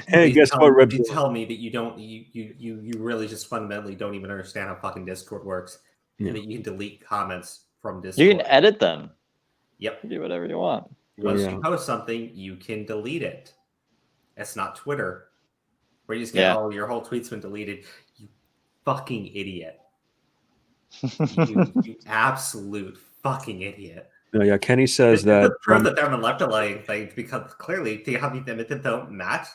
Hey, guess what, Repzilla? You tell me that you don't, you really just fundamentally don't even understand how fucking Discord works, and that you can delete comments from Discord. You can edit them. Yep. You do whatever you want. Once you post something, you can delete it. It's not Twitter, where you just get your whole tweet's been deleted. You fucking idiot. you absolute fucking idiot. No, yeah, Kenny says that prove that they're manipulating things because clearly the images don't match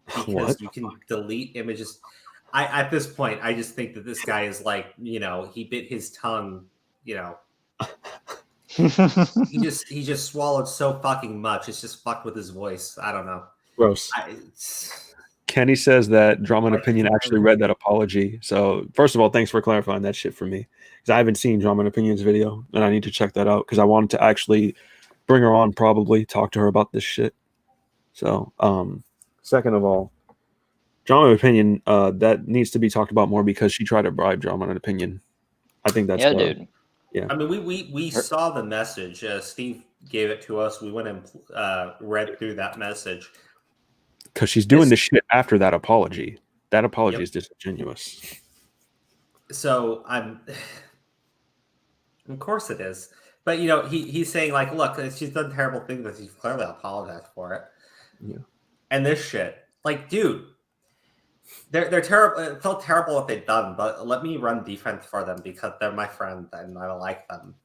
because you can delete images. At this point, I just think that this guy is like, he bit his tongue, he just swallowed so fucking much. It's just fucked with his voice. I don't know. Gross. Kenny says that Drama and Opinion actually read that apology. So first of all, thanks for clarifying that shit for me, because I haven't seen Drama and Opinion's video, and I need to check that out because I wanted to actually bring her on, probably talk to her about this shit. So, second of all, Drama and Opinion, that needs to be talked about more because she tried to bribe Drama and Opinion. I think that's dude. Yeah. I mean, we saw the message. Steve gave it to us. We went and read through that message. because she's doing this shit after that apology. That apology is disingenuous. So of course it is. But you know, he's saying like, look, she's done terrible things, but he's clearly apologized for it. Yeah. And this shit, like, dude, they're terrible. It felt terrible what they've done, but let me run defense for them because they're my friend and I like them.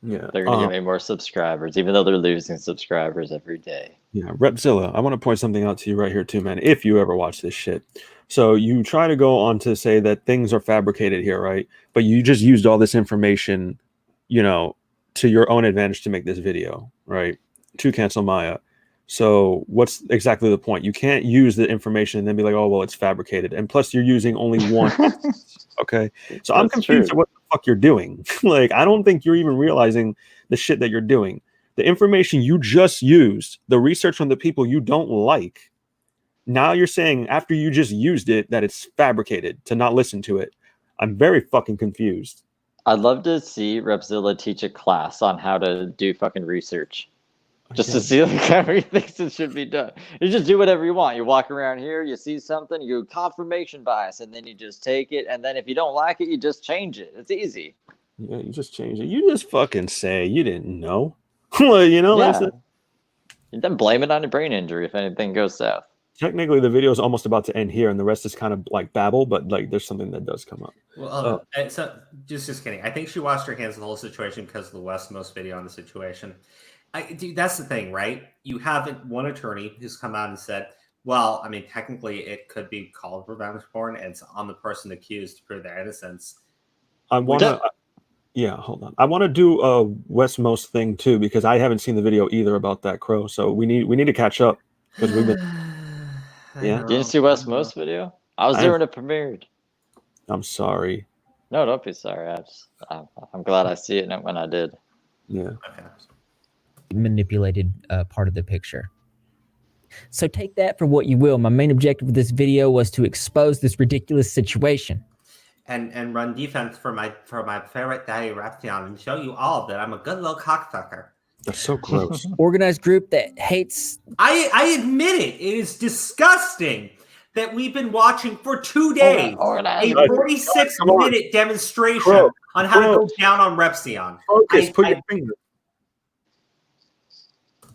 Yeah, they're gonna give me more subscribers, even though they're losing subscribers every day. Yeah, Repzilla, I want to point something out to you right here too, man. If you ever watch this shit, so you try to go on to say that things are fabricated here, right? But you just used all this information, you know, to your own advantage to make this video, right? To cancel Maya. So what's exactly the point? You can't use the information and then be like, oh, well, it's fabricated. And plus you're using only one. Okay. So I'm confused at what the fuck you're doing. Like, I don't think you're even realizing the shit that you're doing. The information you just used, the research on the people you don't like. Now you're saying after you just used it that it's fabricated to not listen to it. I'm very fucking confused. I'd love to see Repzilla teach a class on how to do fucking research. Just to see like how he thinks it should be done. You just do whatever you want. You walk around here, you see something, you go confirmation bias, and then you just take it. And then if you don't like it, you just change it. It's easy. Yeah, you just change it. You just fucking say you didn't know. Well, you know, that's it. And then blame it on a brain injury if anything goes south. Technically, the video is almost about to end here, and the rest is kind of like babble, but like there's something that does come up. Well, so just kidding. I think she washed her hands of the whole situation because of the Westmost video on the situation. Dude, that's the thing, right? You have one attorney who's come out and said, well, I mean, technically it could be called revenge porn, and it's on the person accused to prove their innocence. I want to, yeah, hold on. I want to do a Westmost thing too, because I haven't seen the video either about that crow. So we need to catch up because we've been. Yeah. Did you see Westmost video? I was there when it premiered. I'm sorry. No, don't be sorry. I'm glad I see it when I did. Yeah. Okay. Manipulated part of the picture. So take that for what you will. My main objective of this video was to expose this ridiculous situation. And run defense for my favorite daddy Repzilla and show you all that I'm a good little cocksucker. That's so gross. Organized group that hates. I admit it. It is disgusting that we've been watching for 2 days a 46-minute demonstration on how to go down on Repzilla. Focus, put your finger.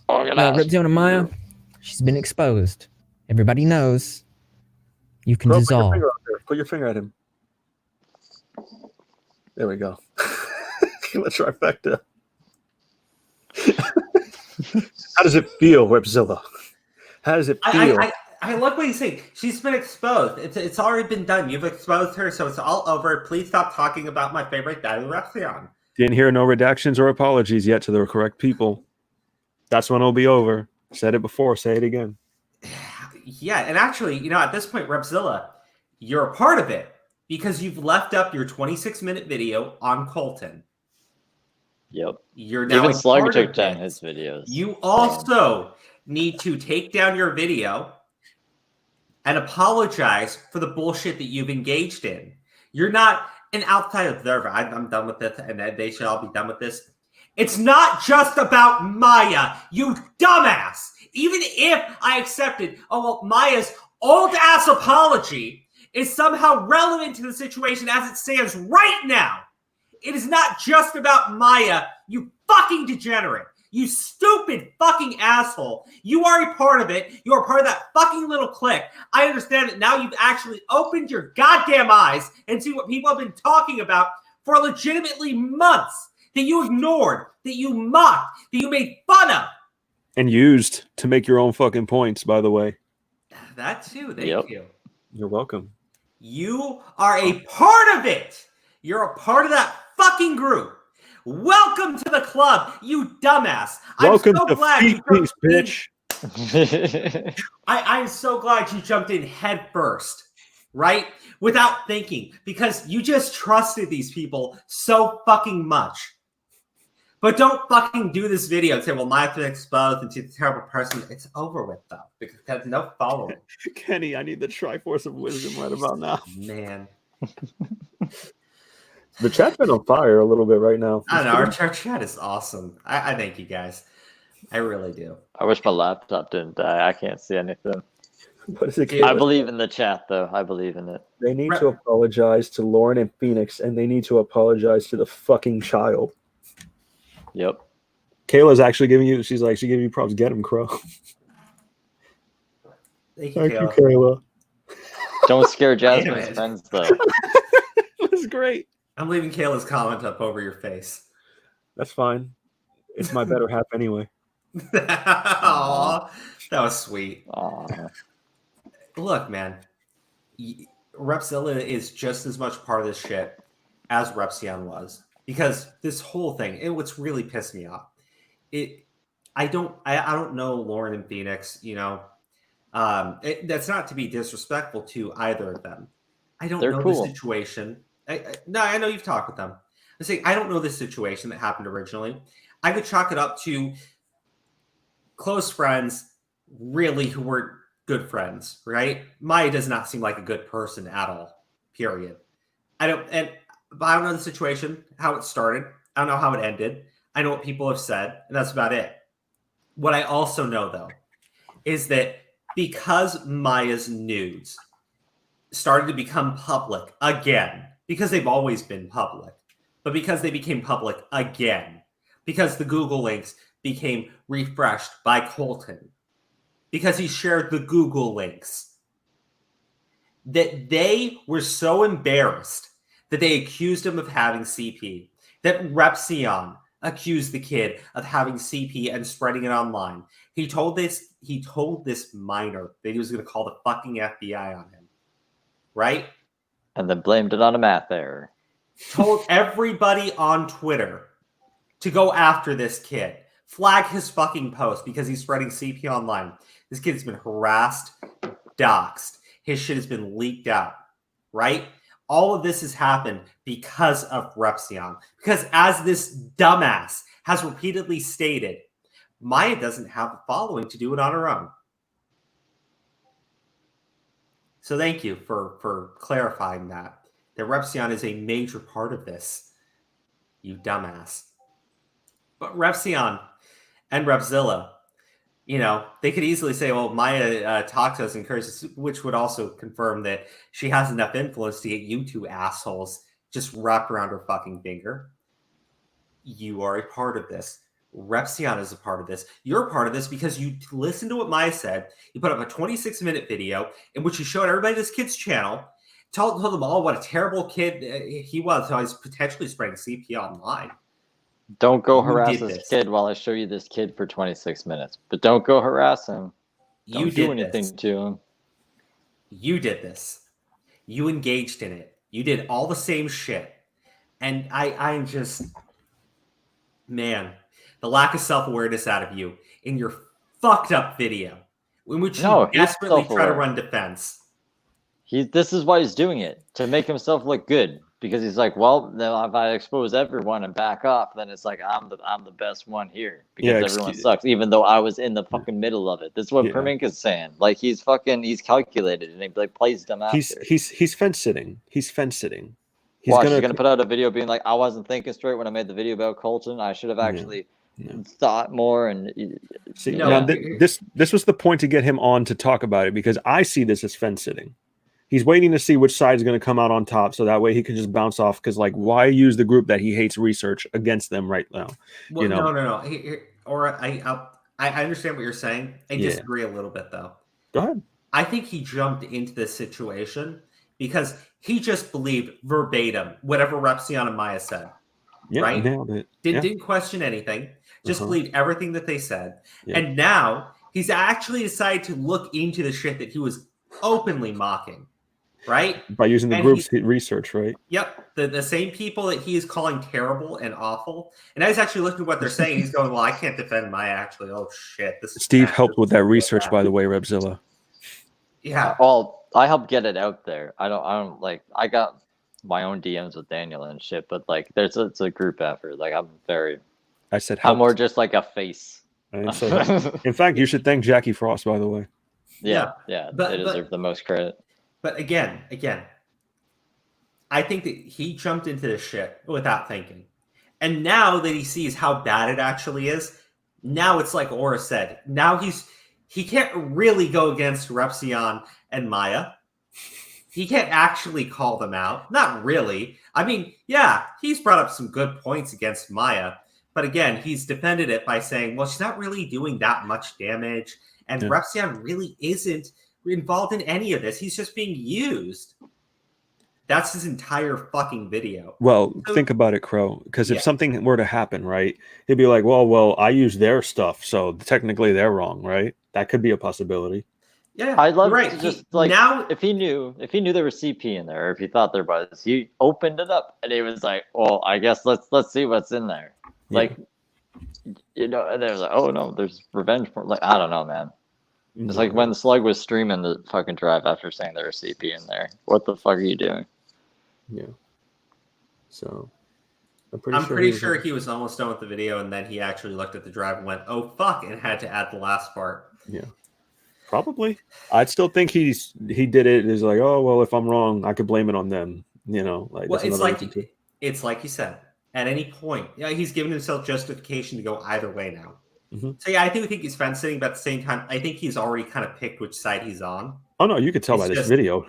Repzilla and Maya, she's been exposed. Everybody knows. You can dissolve. Put your finger at him. There we go. Let's trifecta. How does it feel, Repzilla? How does it feel? I love what he's saying. She's been exposed. It's already been done. You've exposed her, so it's all over. Please stop talking about my favorite daddy Repzilla. Didn't hear no redactions or apologies yet to the correct people. That's when it'll be over. Said it before, say it again. Yeah, and actually, you know, at this point, Repzilla, you're a part of it because you've left up your 26-minute video on Colton. Yep. You're now even Slug took down his videos. You also need to take down your video and apologize for the bullshit that you've engaged in. You're not an outside observer. I'm done with this, and they should all be done with this. It's not just about Maya, you dumbass. Even if I accepted, Maya's old-ass apology is somehow relevant to the situation as it stands right now. It is not just about Maya, you fucking degenerate. You stupid fucking asshole. You are a part of it. You are part of that fucking little clique. I understand that now you've actually opened your goddamn eyes and see what people have been talking about for legitimately months. That you ignored, that you mocked, that you made fun of. And used to make your own fucking points, by the way. That too, thank you. You're welcome. You are a part of it. You're a part of that fucking group. Welcome to the club, you dumbass. Welcome I'm so to glad Feet Piece, bitch. I'm so glad you jumped in head first, right? Without thinking, because you just trusted these people so fucking much. But don't fucking do this video and say, well, Maya's been exposed and she's a terrible person. It's over with, though, because there's no following. Kenny, I need the Triforce of Wisdom right about now. Man. The chat's been on fire a little bit right now. I don't know. Our chat is awesome. I thank you guys. I really do. I wish my laptop didn't die. I can't see anything. What is it? I believe in the chat, though. I believe in it. They need to apologize to Lauren and Phoenix, and they need to apologize to the fucking child. Yep. Kayla's actually giving you. She gave you props. Get him, Crow. Thank you, Kayla. Don't scare Jasmine's friends, though. That's great. I'm leaving Kayla's comment up over your face. That's fine. It's my better half anyway. Aww, that was sweet. Aww. Look, man, Repzilla is just as much part of this shit as Repzion was, because this whole thing, and what's really pissed me off, I don't know Lauren and Phoenix, you know, that's not to be disrespectful to either of them. I don't know the situation. No, I know you've talked with them. I'm saying I don't know the situation that happened originally. I could chalk it up to close friends, really, who weren't good friends, right? Maya does not seem like a good person at all, period. I don't know the situation, how it started. I don't know how it ended. I know what people have said, and that's about it. What I also know, though, is that because Maya's nudes started to become public again, because they've always been public, but because they became public again, because the Google links became refreshed by Colton, because he shared the Google links, that they were so embarrassed that they accused him of having CP, that Repzion accused the kid of having CP and spreading it online. He told this minor that he was going to call the fucking FBI on him, right? And then blamed it on a math error. Told everybody on Twitter to go after this kid. Flag his fucking post because he's spreading CP online. This kid's been harassed, doxxed. His shit has been leaked out, right? All of this has happened because of Repzion. Because as this dumbass has repeatedly stated, Maya doesn't have the following to do it on her own. So thank you for clarifying that Repzion is a major part of this, you dumbass. But Repzion and Repzilla, you know, they could easily say, well, Maya talked to us and encouraged us, which would also confirm that she has enough influence to get you two assholes just wrapped around her fucking finger. You are a part of this. Repzion is a part of this. You're a part of this because you listened to what Maya said. You put up a 26-minute video in which you showed everybody this kid's channel, told them all what a terrible kid he was, how he's potentially spreading CP online. Don't go harass this kid while I show you this kid for 26 minutes. But don't go harass him. Don't do anything to him. You did this. You engaged in it. You did all the same shit. And I'm just... Man, the lack of self-awareness out of you in your fucked up video in which you desperately try to run defense. This is why he's doing it, to make himself look good. Because he's like, well, now if I expose everyone and back off, then it's like I'm the best one here because everyone sucks. Even though I was in the fucking middle of it. This is what Perminka's saying. Like he's calculated and he like plays them out. He's fence sitting. He's fence sitting. He's gonna put out a video being like, I wasn't thinking straight when I made the video about Colton. I should have actually thought more. And see, now this was the point to get him on to talk about it because I see this as fence sitting. He's waiting to see which side is going to come out on top, so that way he can just bounce off. Because, like, why use the group that he hates research against them right now? Well, you know? No. I understand what you're saying. I disagree a little bit, though. Go ahead. I think he jumped into this situation because he just believed verbatim whatever Repzion and Maya said. Yeah, right? Nailed it. Didn't question anything. Just believed everything that they said. Yeah. And now he's actually decided to look into the shit that he was openly mocking. Right? By using the group's research, right? Yep. The same people that he is calling terrible and awful. And I was actually looking at what they're saying. He's going, well, I can't defend Maya, actually. Oh, shit. Steve helped with that research, by the way, Repzilla. Yeah. Well, I helped get it out there. I don't like, I got my own DMs with Daniel and shit, but like, it's a group effort. Like, I'm more just like a face. In fact, you should thank Jackie Frost, by the way. Yeah. They deserve the most credit. But again, I think that he jumped into this shit without thinking. And now that he sees how bad it actually is, now it's like Aura said. Now he can't really go against Repzilla and Maya. He can't actually call them out. Not really. I mean, yeah, he's brought up some good points against Maya. But again, he's defended it by saying, well, she's not really doing that much damage. And Repzilla really isn't involved in any of this. He's just being used. That's his entire fucking video. Well, think about it, Crow. Because if something were to happen, right, he'd be like, well, I use their stuff, so technically they're wrong, right? That could be a possibility. Yeah, I'd love right. to just like now, if he knew there was CP in there, or if he thought there was, he opened it up and he was like, well, I guess let's see what's in there. Like, and there's like, oh no, there's revenge porn. Like, I don't know, man. It's like when the Slug was streaming the fucking drive after saying there was CP in there. What the fuck are you doing? Yeah. So I'm pretty sure he was almost done with the video, and then he actually looked at the drive and went, "Oh fuck," and had to add the last part. Yeah, probably. I'd still think he did it. Is like, oh well, if I'm wrong, I could blame it on them. Like, well, it's like you said. At any point, he's given himself justification to go either way now. Mm-hmm. So I do think he's fence sitting, but at the same time, I think he's already kind of picked which side he's on. Oh no, you could tell by this video.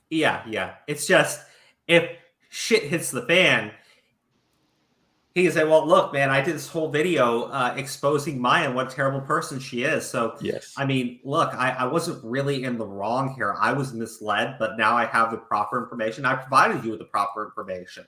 Yeah. It's just if shit hits the fan, he can say, well, look, man, I did this whole video exposing Maya and what a terrible person she is. So, I mean, look, I wasn't really in the wrong here. I was misled, but now I have the proper information. I provided you with the proper information.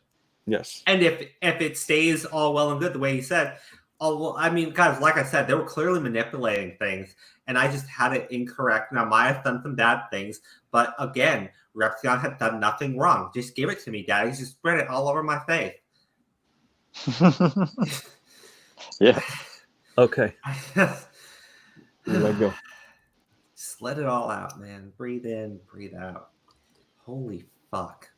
Yes. And if it stays all well and good the way he said, well, I mean, guys, like I said, they were clearly manipulating things, and I just had it incorrect. Now, Maya's done some bad things, but again, Repzilla had done nothing wrong. Just give it to me, Daddy. Just spread it all over my face. Yeah. Okay. Let go. Just let it all out, man. Breathe in, breathe out. Holy fuck.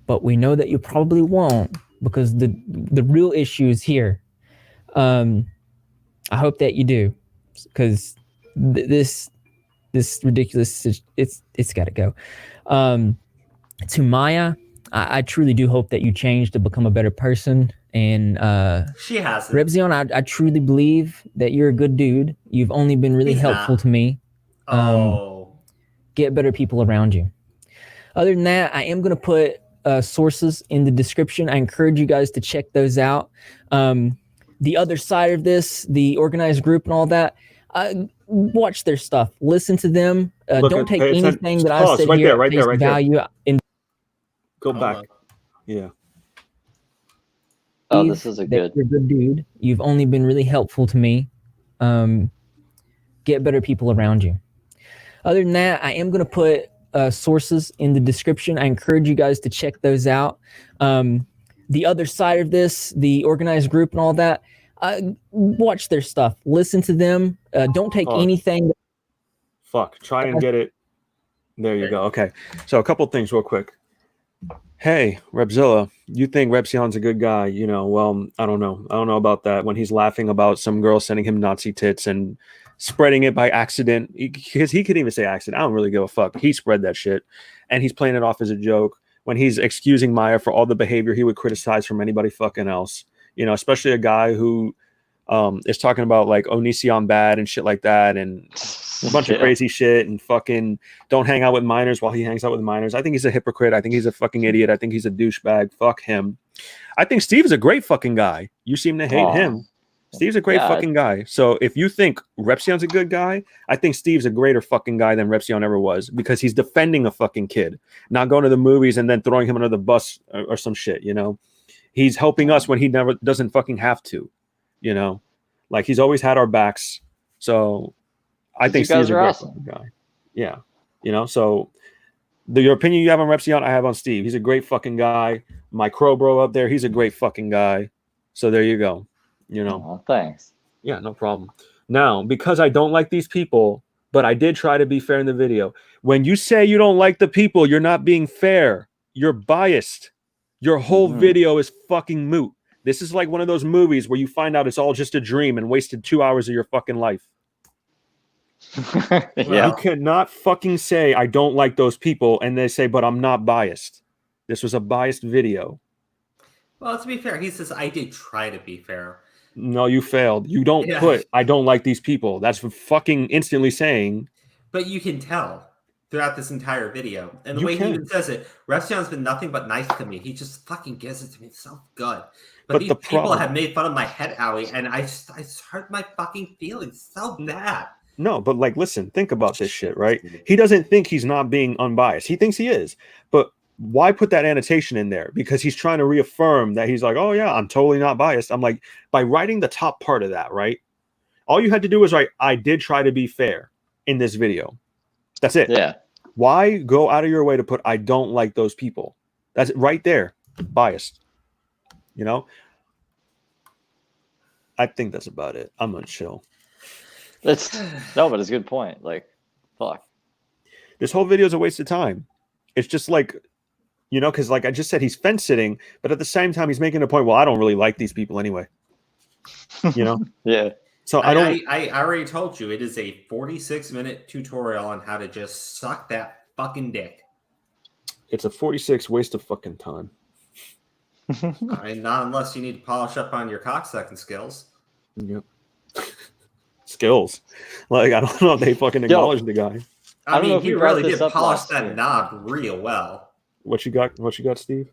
But we know that you probably won't, because the real issue is here. I hope that you do, because this ridiculous, it's got to go. To Maya, I truly do hope that you change to become a better person. And she has Repzilla, I truly believe that you're a good dude. You've only been really helpful to me. Get better people around you. Other than that, I am going to put sources in the description. I encourage you guys to check those out. The other side of this, the organized group and all that, watch their stuff. Listen to them. Don't take anything that I said here at face value. Go back. Yeah. Oh, this is a good. You're a good dude. You've only been really helpful to me. Get better people around you. Other than that, I am going to put sources in the description. I encourage you guys to check those out. The other side of this, the organized group and all that, watch their stuff. Listen to them. Don't take anything. Try and get it. There you go. Okay. So a couple things real quick. Hey, Repzilla, you think Repzilla's a good guy? Well, I don't know. I don't know about that. When he's laughing about some girl sending him Nazi tits and spreading it by accident, because he could even say accident. I don't really give a fuck. He spread that shit, and he's playing it off as a joke. When he's excusing Maya for all the behavior he would criticize from anybody fucking else, especially a guy who is talking about like Onision bad and shit like that, and a bunch of crazy shit, and fucking don't hang out with minors while he hangs out with minors. I think he's a hypocrite. I think he's a fucking idiot. I think he's a douchebag. Fuck him. I think Steve is a great fucking guy. You seem to hate him. Steve's a great fucking guy. So if you think Repzilla's a good guy, I think Steve's a greater fucking guy than Repzilla ever was, because he's defending a fucking kid, not going to the movies and then throwing him under the bus or some shit. He's helping us when he never doesn't fucking have to. Like he's always had our backs. So I think Steve's a great fucking guy. Yeah. So your opinion you have on Repzilla, I have on Steve. He's a great fucking guy. My crow bro up there, he's a great fucking guy. So there you go. Thanks. Yeah, no problem. Now, because I don't like these people, but I did try to be fair in the video. When you say you don't like the people, you're not being fair. You're biased. Your whole video is fucking moot. This is like one of those movies where you find out it's all just a dream and wasted 2 hours of your fucking life. You cannot fucking say I don't like those people and they say, but I'm not biased. This was a biased video. Well, to be fair, he says I did try to be fair. No, you failed. You don't put I don't like these people. That's fucking instantly saying. But you can tell throughout this entire video. And the You way can. he even says it, Repzilla's been nothing but nice to me. He just fucking gives it to me so good. But But these the people problem- have made fun of my head, Owie, and I hurt my fucking feelings so bad. No, but like, listen, think about this shit, right? He doesn't think he's not being unbiased. He thinks he is. But why put that annotation in there? Because he's trying to reaffirm that he's like, oh yeah, I'm totally not biased. I'm like, by writing the top part of that, right? All you had to do was write, I did try to be fair in this video. That's it. Yeah. Why go out of your way to put, I don't like those people? That's it right there. Biased. You know? I think that's about it. I'm gonna chill. But it's a good point. Like, fuck. This whole video is a waste of time. It's just like, you know, because like I just said, he's fence sitting, but at the same time, he's making a point. Well, I don't really like these people anyway. You know? Yeah. So I already told you it is a 46-minute tutorial on how to just suck that fucking dick. It's a 46 waste of fucking time. I mean, not unless you need to polish up on your cocksucking skills. Yep. Skills. Like, I don't know if they fucking acknowledge the guy. I mean, he really did polish last that year. knob real well. What you got, Steve?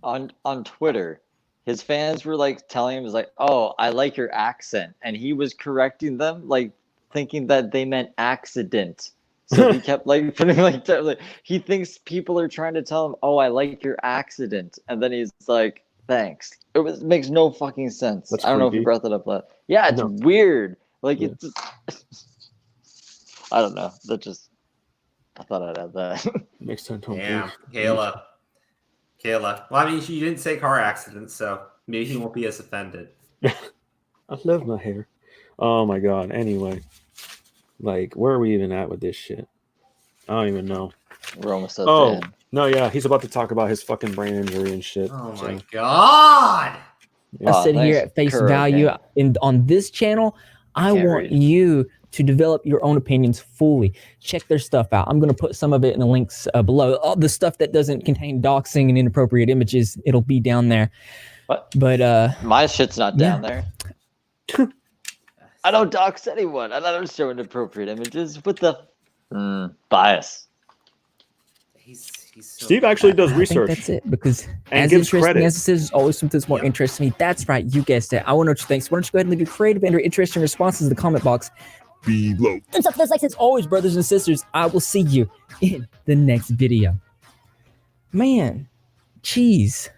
On Twitter, his fans were like telling him, like, oh, I like your accent. And he was correcting them, like thinking that they meant accident. So he kept like putting like he thinks people are trying to tell him, oh, I like your accident. And then he's like, thanks. It makes no fucking sense. That's I don't know if creepy. you brought that up. Yeah, it's weird. Like, Yeah. it's I don't know. I thought I'd add that. Makes sense. Yeah, Kayla. Well, I mean, you didn't say car accident, so maybe he won't be as offended. I love my hair. Oh my god. Anyway, like, where are we even at with this shit? I don't even know. We're almost up. Oh no, yeah, he's about to talk about his fucking brain injury and shit. Oh my god! Yeah. I sit here at face value on this channel. I want you to develop your own opinions fully. Check their stuff out. I'm going to put some of it in the links below. All the stuff that doesn't contain doxing and inappropriate images, it'll be down there. But my shit's not down there. I don't dox anyone. I don't show inappropriate images with the bias. He's so Steve actually does I research. think that's it, because and as gives interesting credit. as this is, always something that's more interesting to me. That's right, you guessed it. I want to know what you think. So why don't you go ahead and leave your creative and or interesting responses in the comment box below. Thumbs up for those likes. As always, brothers and sisters, I will see you in the next video. Man, jeez,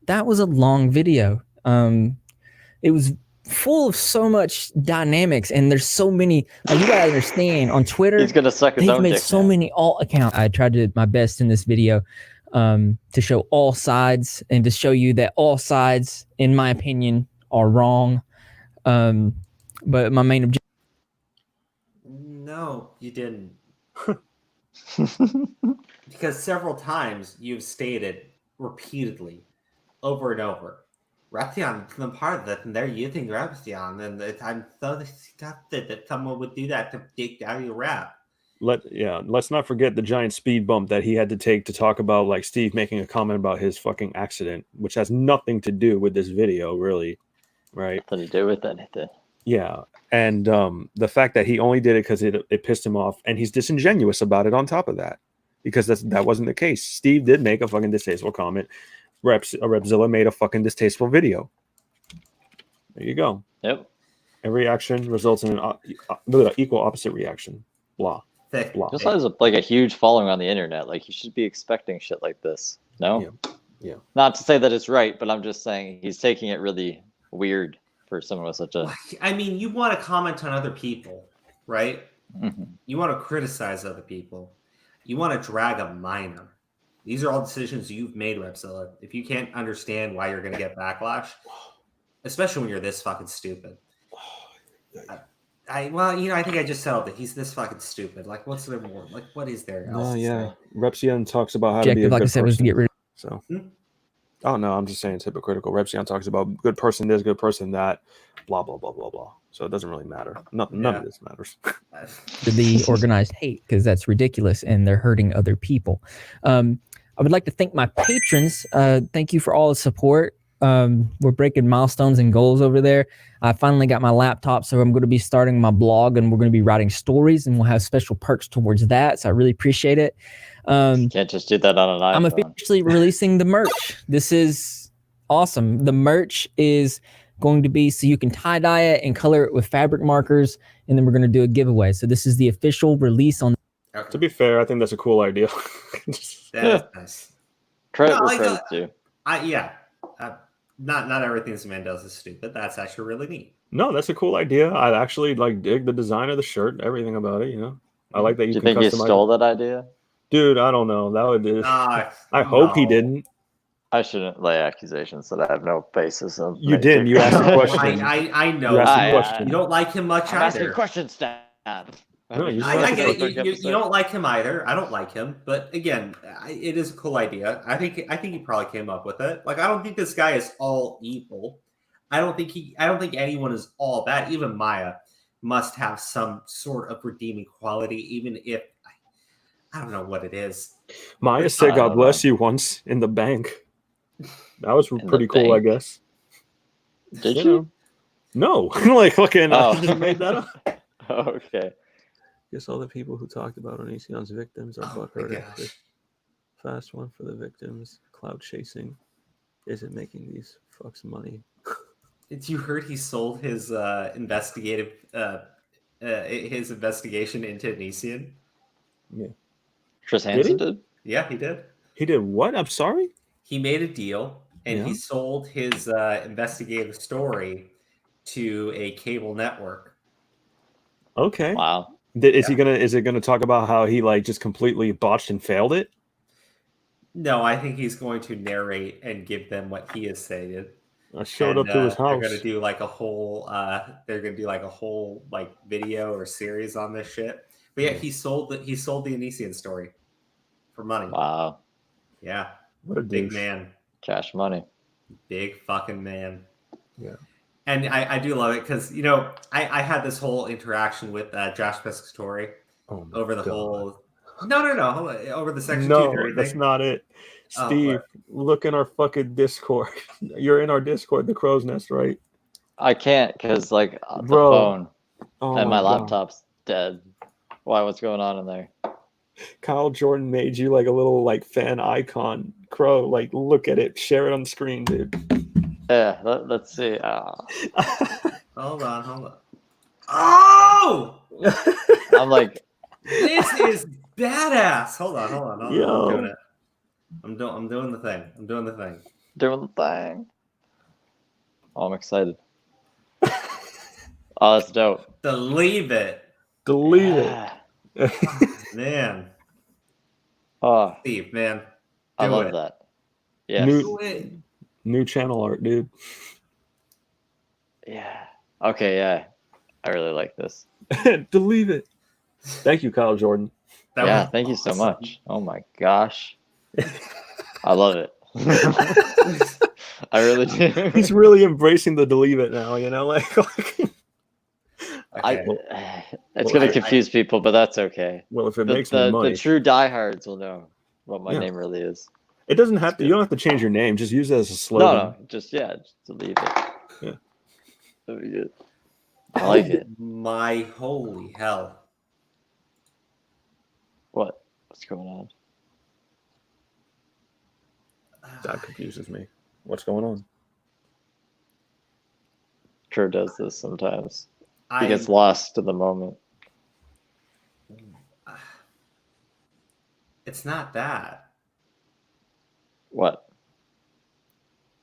that was a long video. It was full of so much dynamics, and there's so many. You gotta understand, on Twitter, He's gonna suck his they've own made dick so now. many alt accounts. I tried to my best in this video to show all sides and to show you that all sides, in my opinion, are wrong. But my main objective. No, you didn't. Because several times you've stated repeatedly, over and over, Repzilla is part of this, and they're using Repzilla, and I'm so disgusted that someone would do that to dig out your rap. Let's not forget the giant speed bump that he had to take to talk about, like, Steve making a comment about his fucking accident, which has nothing to do with this video, really, right? Nothing to do with anything. Yeah, and the fact that he only did it because it pissed him off, and he's disingenuous about it on top of that, because that wasn't the case. Steve did make a fucking distasteful comment. Repzilla made a fucking distasteful video. There you go. Yep. Every action results in an equal opposite reaction. Blah. Blah. Just has a huge following on the internet. Like, you should be expecting shit like this. No? Yeah. Not to say that it's right, but I'm just saying he's taking it really weird for someone with such a... I mean, you want to comment on other people, right? Mm-hmm. You want to criticize other people. You want to drag a minor. These are all decisions you've made, Repzilla. If you can't understand why you're going to get backlash, especially when you're this fucking stupid. I think I just settled it. He's this fucking stupid. Like, what's there more? Like, what is there else? Oh, to yeah. say? Repzilla talks about how to be a Objective, like good I said, was to person. get rid of. So, oh no, I'm just saying it's hypocritical. Repzilla talks about good person this, good person that, blah blah blah blah blah. So it doesn't really matter. None of this matters. To the organized hate, because that's ridiculous and they're hurting other people. I would like to thank my patrons. Thank you for all the support. we're breaking milestones and goals over there. I finally got my laptop, so I'm going to be starting my blog, and we're going to be writing stories, and we'll have special perks towards that. So I really appreciate it. You can't just do that on an iPhone. I'm officially releasing the merch. This is awesome. The merch is going to be so you can tie-dye it and color it with fabric markers, and then we're going to do a giveaway. So this is the official release on. To be fair, I think that's a cool idea. That's nice. Credit where credit's due. Not everything this man does is stupid. That's actually really neat. No, that's a cool idea. I actually dig the design of the shirt, everything about it. I like that you. Do you can think he stole that idea? Dude, I don't know. That would. I hope he didn't. I shouldn't lay accusations that I have no basis of. You did. You asked a question. I know. You don't like him much I'm either. asking questions, Dad. No, I get it. You don't like him either. I don't like him, but again, it is a cool idea. I think he probably came up with it. Like, I don't think this guy is all evil. I don't think anyone is all bad. Even Maya must have some sort of redeeming quality, even if I don't know what it is. Maya said, "God bless you" once in the bank. That was pretty cool, I guess. Did you? No, like fucking. Oh. I just made that up. Okay. Guess all the people who talked about Onision's victims are butthurt. Fast one for the victims. Cloud chasing isn't making these fucks money. Did you heard he sold his investigation into Onision? Yeah. Chris Hansen did? Yeah, he did. He did what? I'm sorry? He made a deal and he sold his investigative story to a cable network. Okay. Wow. Is it gonna talk about how he just completely botched and failed it? No, I think he's going to narrate and give them what he has stated. I showed up to his house. They're gonna do like a whole video or series on this shit. But yeah, he sold the Onision story for money. Wow. Yeah. What a big douche. man. Cash money. Big fucking man. Yeah. And I do love it because I had this whole interaction with Josh Pescatori over the whole. No, over the Section 230 that's thing. not it. Steve, look in our fucking Discord. You're in our Discord, the Crow's Nest, right? I can't because the phone and my laptop's dead. Why? What's going on in there? Kyle Jordan made you a little fan icon. Crow, look at it. Share it on the screen, dude. Yeah, let's see. Hold on. Oh! I'm like, this is badass. Hold on. Yo. I'm doing it. I'm doing the thing. Doing the thing. Oh, I'm excited. Oh, that's dope. Delete it. Man. Oh, Steve, man. I love that. Yeah. New channel art, dude. Yeah. Okay, yeah. I really like this. Delete it. Thank you, Kyle Jordan. Thank you so much. Oh my gosh. I love it. I really do. He's really embracing the delete it now, it's going to confuse people, but that's okay. Well, if it makes me money. The true diehards will know what my name really is. It doesn't have to. You don't have to change your name. Just use it as a slogan. No, just delete it. Yeah. That'd be good. I like it. My holy hell. What's going on? That confuses me. What's going on? Sure does this sometimes. He gets lost in the moment. It's not that. What?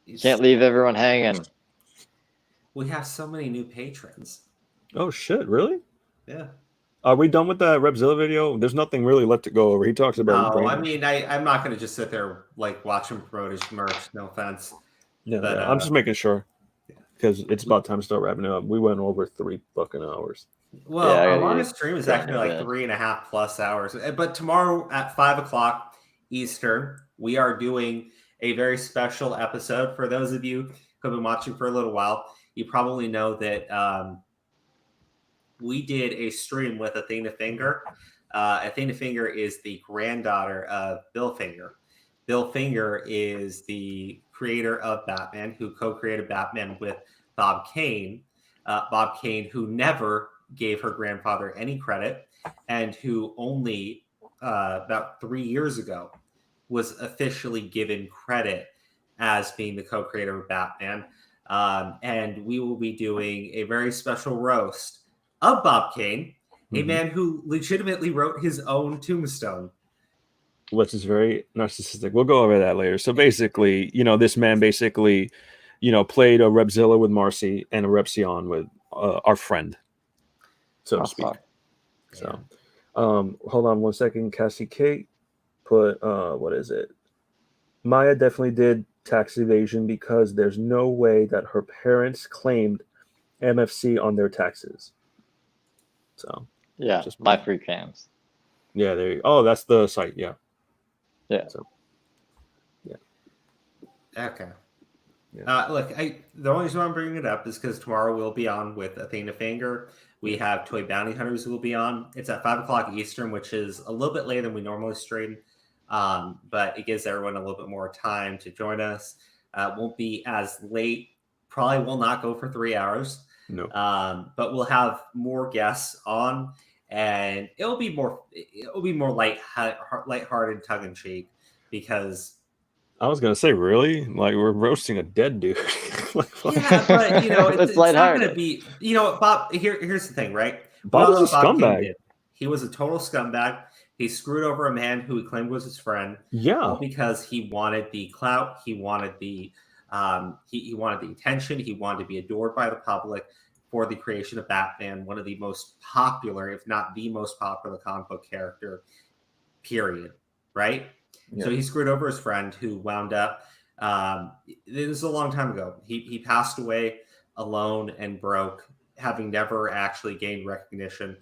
You can't leave everyone hanging. We have so many new patrons. Oh shit! Really? Yeah. Are we done with that Repzilla video? There's nothing really left to go over. He talks about. No, I mean, I'm not going to just sit there watch him promote his merch. No offense. Yeah, but, I'm just making sure because it's about time to start wrapping it up. We went over 3 fucking hours. Well, our longest stream is actually 3.5+ hours. But tomorrow at 5:00 Eastern, we are doing a very special episode. For those of you who have been watching for a little while, you probably know that we did a stream with Athena Finger. Athena Finger is the granddaughter of Bill Finger. Bill Finger is the creator of Batman, who co-created Batman with Bob Kane. Bob Kane, who never gave her grandfather any credit, and who only about 3 years ago was officially given credit as being the co-creator of Batman. And we will be doing a very special roast of Bob Kane, a man who legitimately wrote his own tombstone. Which is very narcissistic. We'll go over that later. So basically, this man basically, played a Repzilla with Marcy and a Repzion with our friend, so to speak. So, hold on 1 second. Cassie Kate put, what is it? Maya definitely did tax evasion because there's no way that her parents claimed MFC on their taxes. So yeah, just buy free cams. Yeah, there you go. Oh, that's the site. Yeah. Yeah. So, yeah. Okay. Yeah. Look, the only reason I'm bringing it up is because tomorrow we'll be on with Athena Finger. We have Toy Bounty Hunters who will be on. It's at 5 o'clock Eastern, which is a little bit later than we normally stream. But it gives everyone a little bit more time to join us. Won't be as late. Probably will not go for 3 hours. No. But we'll have more guests on, and it'll be more lighthearted, tongue in cheek, because I was gonna say, really, like we're roasting a dead dude. Yeah, but it's not gonna be. Bob. Here's the thing, right? Bob was a scumbag. He was a total scumbag. He screwed over a man who he claimed was his friend. Yeah, all because he wanted the clout. He wanted the he wanted the attention. He wanted to be adored by the public for the creation of Batman, one of the most popular, if not the most popular comic book character, period. Right? Yeah. So he screwed over his friend, who wound up, this is a long time ago. He passed away alone and broke, having never actually gained recognition.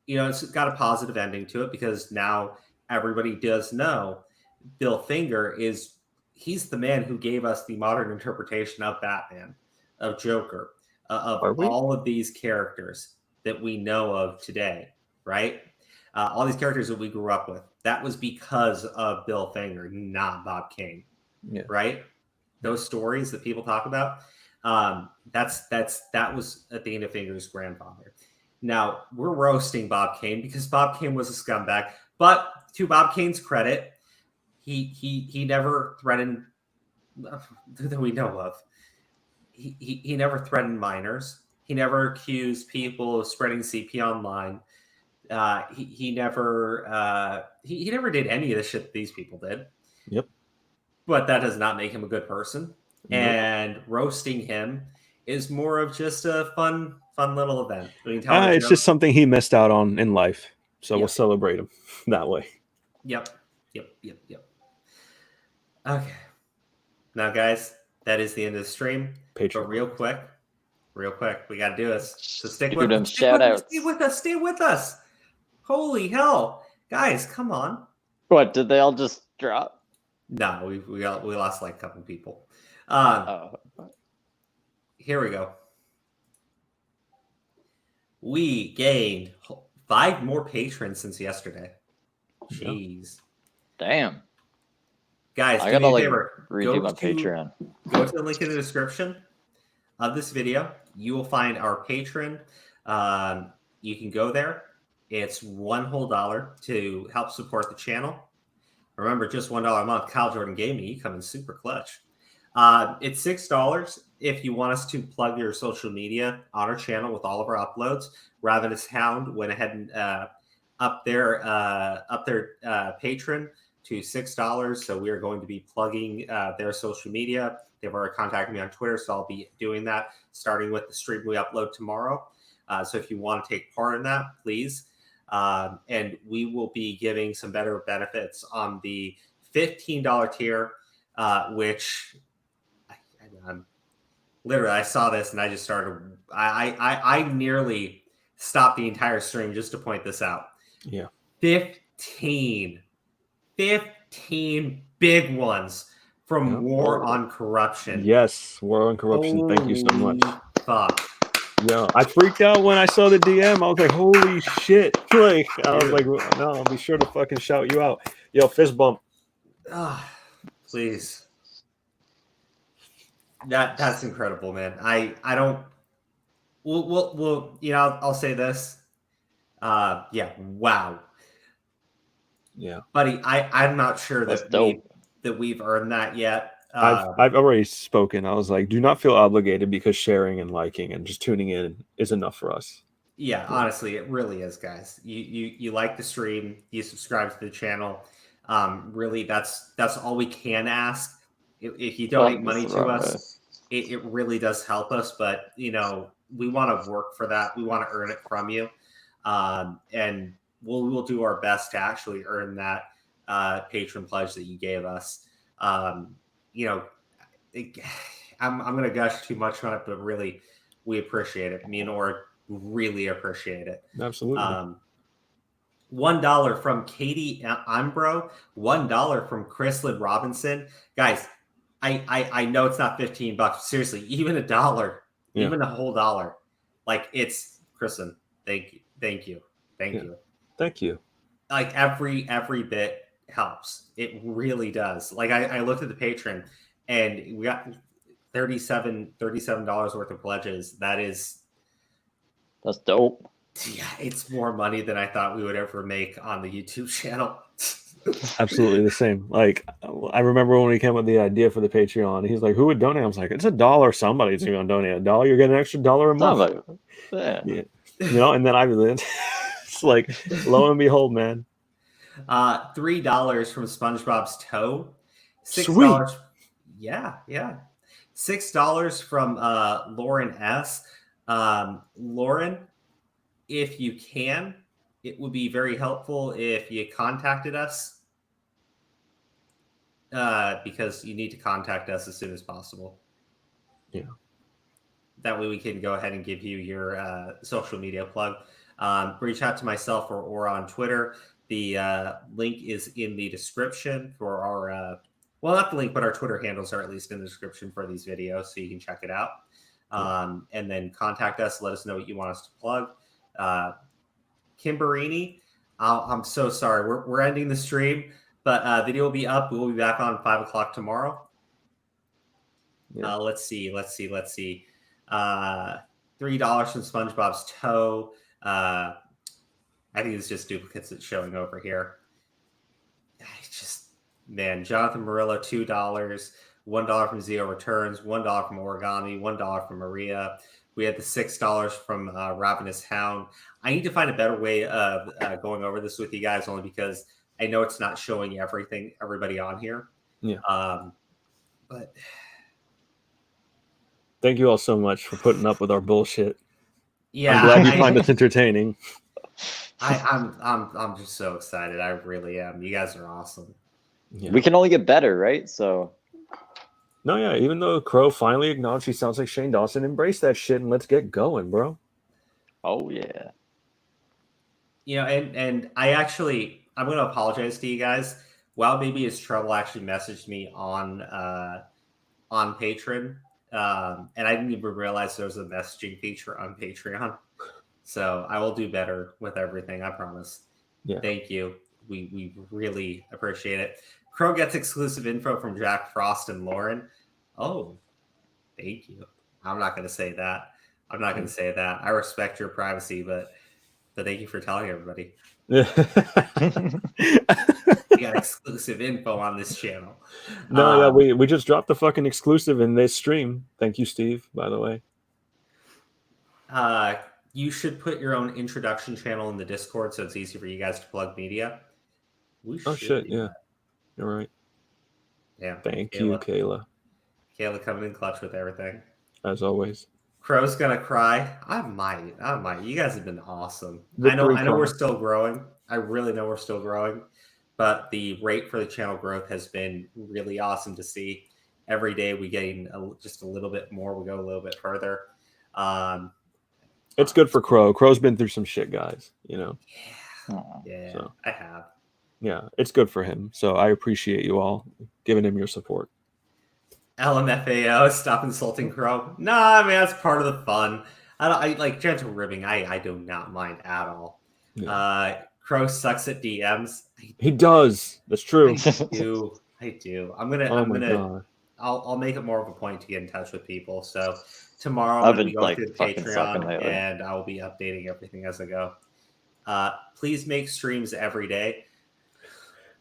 It's got a positive ending to it, because now everybody does know Bill Finger he's the man who gave us the modern interpretation of Batman, of Joker, of all of these characters that we know of today, right? All these characters that we grew up with. That was because of Bill Finger, not Bob Kane. Yeah. Right? Those stories that people talk about, that was Athena Finger's grandfather. Now, we're roasting Bob Kane because Bob Kane was a scumbag. But to Bob Kane's credit, he never threatened, that we know of. He never threatened minors. He never accused people of spreading CP online. He never did any of the shit that these people did. Yep. But that does not make him a good person. Nope. And roasting him is more of just a fun little event. It's just something he missed out on in life. So we'll celebrate him that way. Yep. Okay. Now, guys, that is the end of the stream. Patreon. But real quick, we got to do this. So stay with us. Holy hell. Guys, come on. What, did they all just drop? No, we lost like a couple people. Here we go. We gained 5 more patrons since yesterday. Jeez. Damn. Guys, I do me gotta a favor. redo my Patreon. Go to the link in the description of this video. You will find our Patreon. You can go there. It's $1 whole to help support the channel. Remember, just $1 a month. Kyle Jordan Gaming, you come in super clutch. It's $6 if you want us to plug your social media on our channel with all of our uploads. Raven is Hound went ahead and up their patron to $6. So we are going to be plugging their social media. They've already contacted me on Twitter, so I'll be doing that starting with the stream we upload tomorrow. So if you want to take part in that, please. And we will be giving some better benefits on the $15 tier, which literally I saw this and I just started. I nearly stopped the entire stream just to point this out. Yeah, 15 big ones from War on Corruption. Yes, War on Corruption. Holy Thank you so much. Fuck. Yeah, I freaked out when I saw the DM. I was like, holy shit. Like, I was like, no, I'll be sure to fucking shout you out. Yo, fist bump. Please. That's incredible, man. I don't. We'll I'll say this. Yeah. Wow. Yeah, buddy. I'm not sure That's that dope. we've earned that yet. I've already spoken. I was like, do not feel obligated because sharing and liking and just tuning in is enough for us. Yeah, honestly, it really is, guys. You like the stream, you subscribe to the channel. Really, that's all we can ask. If you donate money to us, it really does help us. But we want to work for that. We want to earn it from you, and we'll do our best to actually earn that patron pledge that you gave us. I'm gonna gush too much on it, but really, we appreciate it. Me and Or really appreciate it. Absolutely. $1 from Katie Ambro, $1 from Chrislyn Robinson. Guys, I know it's not $15. Seriously, even $1, even a whole dollar. Like, it's Chrislyn. Thank you. Thank you. Like, every bit helps. It really does. Like, I looked at the patron and we got $37 worth of pledges. That's dope. Yeah, it's more money than I thought we would ever make on the YouTube channel. Absolutely the same. Like, I remember when we came up with the idea for the Patreon, he's like, who would donate? I was like, it's $1. Somebody's going to donate $1. You're getting an extra $1 a month. Yeah. And then it's like, lo and behold, man. $3 from SpongeBob's Toe. $6. Sweet. Yeah. $6 from Lauren S. Lauren, if you can, it would be very helpful if you contacted us, because you need to contact us as soon as possible. Yeah. That way we can go ahead and give you your social media plug. Reach out to myself or on Twitter. The link is in the description for our, not the link, but our Twitter handles are at least in the description for these videos, so you can check it out. And then contact us. Let us know what you want us to plug. Kimberini, I'm so sorry. We're ending the stream, but video will be up. We will be back on 5 o'clock tomorrow. Yeah. Let's see. $3 from SpongeBob's Toe. I think it's just duplicates that's showing over here. Jonathan Murillo, $2. $1 from Zio Returns, $1 from Origami, $1 from Maria. We had the $6 from Ravenous Hound. I need to find a better way of going over this with you guys, only because I know it's not showing everybody on here. Yeah. But thank you all so much for putting up with our bullshit. Yeah, I'm glad you find us entertaining. I'm just so excited. I really am. You guys are awesome. Yeah. We can only get better, right? So. No, yeah. Even though Crow finally acknowledged he sounds like Shane Dawson, embrace that shit and let's get going, bro. Oh yeah. And I'm going to apologize to you guys. Wow Baby is Trouble actually messaged me on Patreon, and I didn't even realize there was a messaging feature on Patreon. So I will do better with everything, I promise. Yeah. Thank you. We really appreciate it. Crow gets exclusive info from Jack Frost and Lauren. Oh, thank you. I'm not going to say that. I respect your privacy, but thank you for telling everybody. Yeah. We got exclusive info on this channel. No, yeah, we just dropped the fucking exclusive in this stream. Thank you, Steve, by the way. You should put your own introduction channel in the Discord so it's easy for you guys to plug media. Oh shit, yeah. You're right. Yeah. Thank you, Kayla. Kayla coming in clutch with everything. As always. Crow's gonna cry. I might. You guys have been awesome. I know we're still growing. I really know we're still growing. But the rate for the channel growth has been really awesome to see. Every day we gain just a little bit more. We go a little bit further. It's good for Crow. Crow's been through some shit, guys. Yeah, so, I have. Yeah, it's good for him. So I appreciate you all giving him your support. LMFAO, stop insulting Crow. Nah, man, that's part of the fun. I like gentle ribbing. I do not mind at all. Yeah. Crow sucks at DMs. He does. That's true. I do. I'm gonna I'll make it more of a point to get in touch with people. So tomorrow I've I'm going to been be going through the fucking sucking Patreon, lately. and I will be updating everything as I go. Please make streams every day.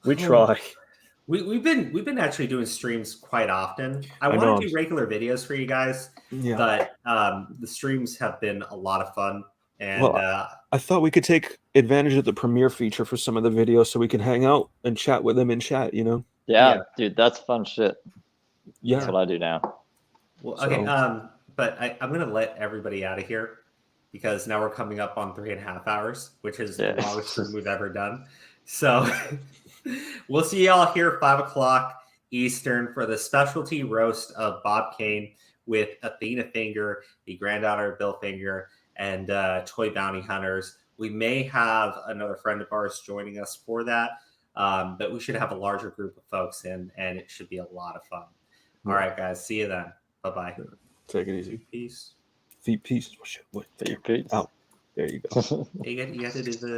We try. We've been actually doing streams quite often. I know. want to do regular videos for you guys, Yeah. but the streams have been a lot of fun. And Well, I thought we could take advantage of the premiere feature for some of the videos so we can hang out and chat with them in chat, you know? Yeah, dude, that's fun shit. Yeah. That's what I do now. Well, okay, but I'm going to let everybody out of here because now we're coming up on 3.5 hours, which is the longest stream we've ever done. So we'll see y'all here 5 o'clock Eastern for the specialty roast of Bob Kane with Athena Finger, the granddaughter of Bill Finger, and Toy Bounty Hunters. We may have another friend of ours joining us for that, but we should have a larger group of folks in, and it should be a lot of fun. All right, guys. See you then. Bye-bye. Take it easy. Peace. Peace. Oh, shit. What? Peace. Out. There you go. You got to do the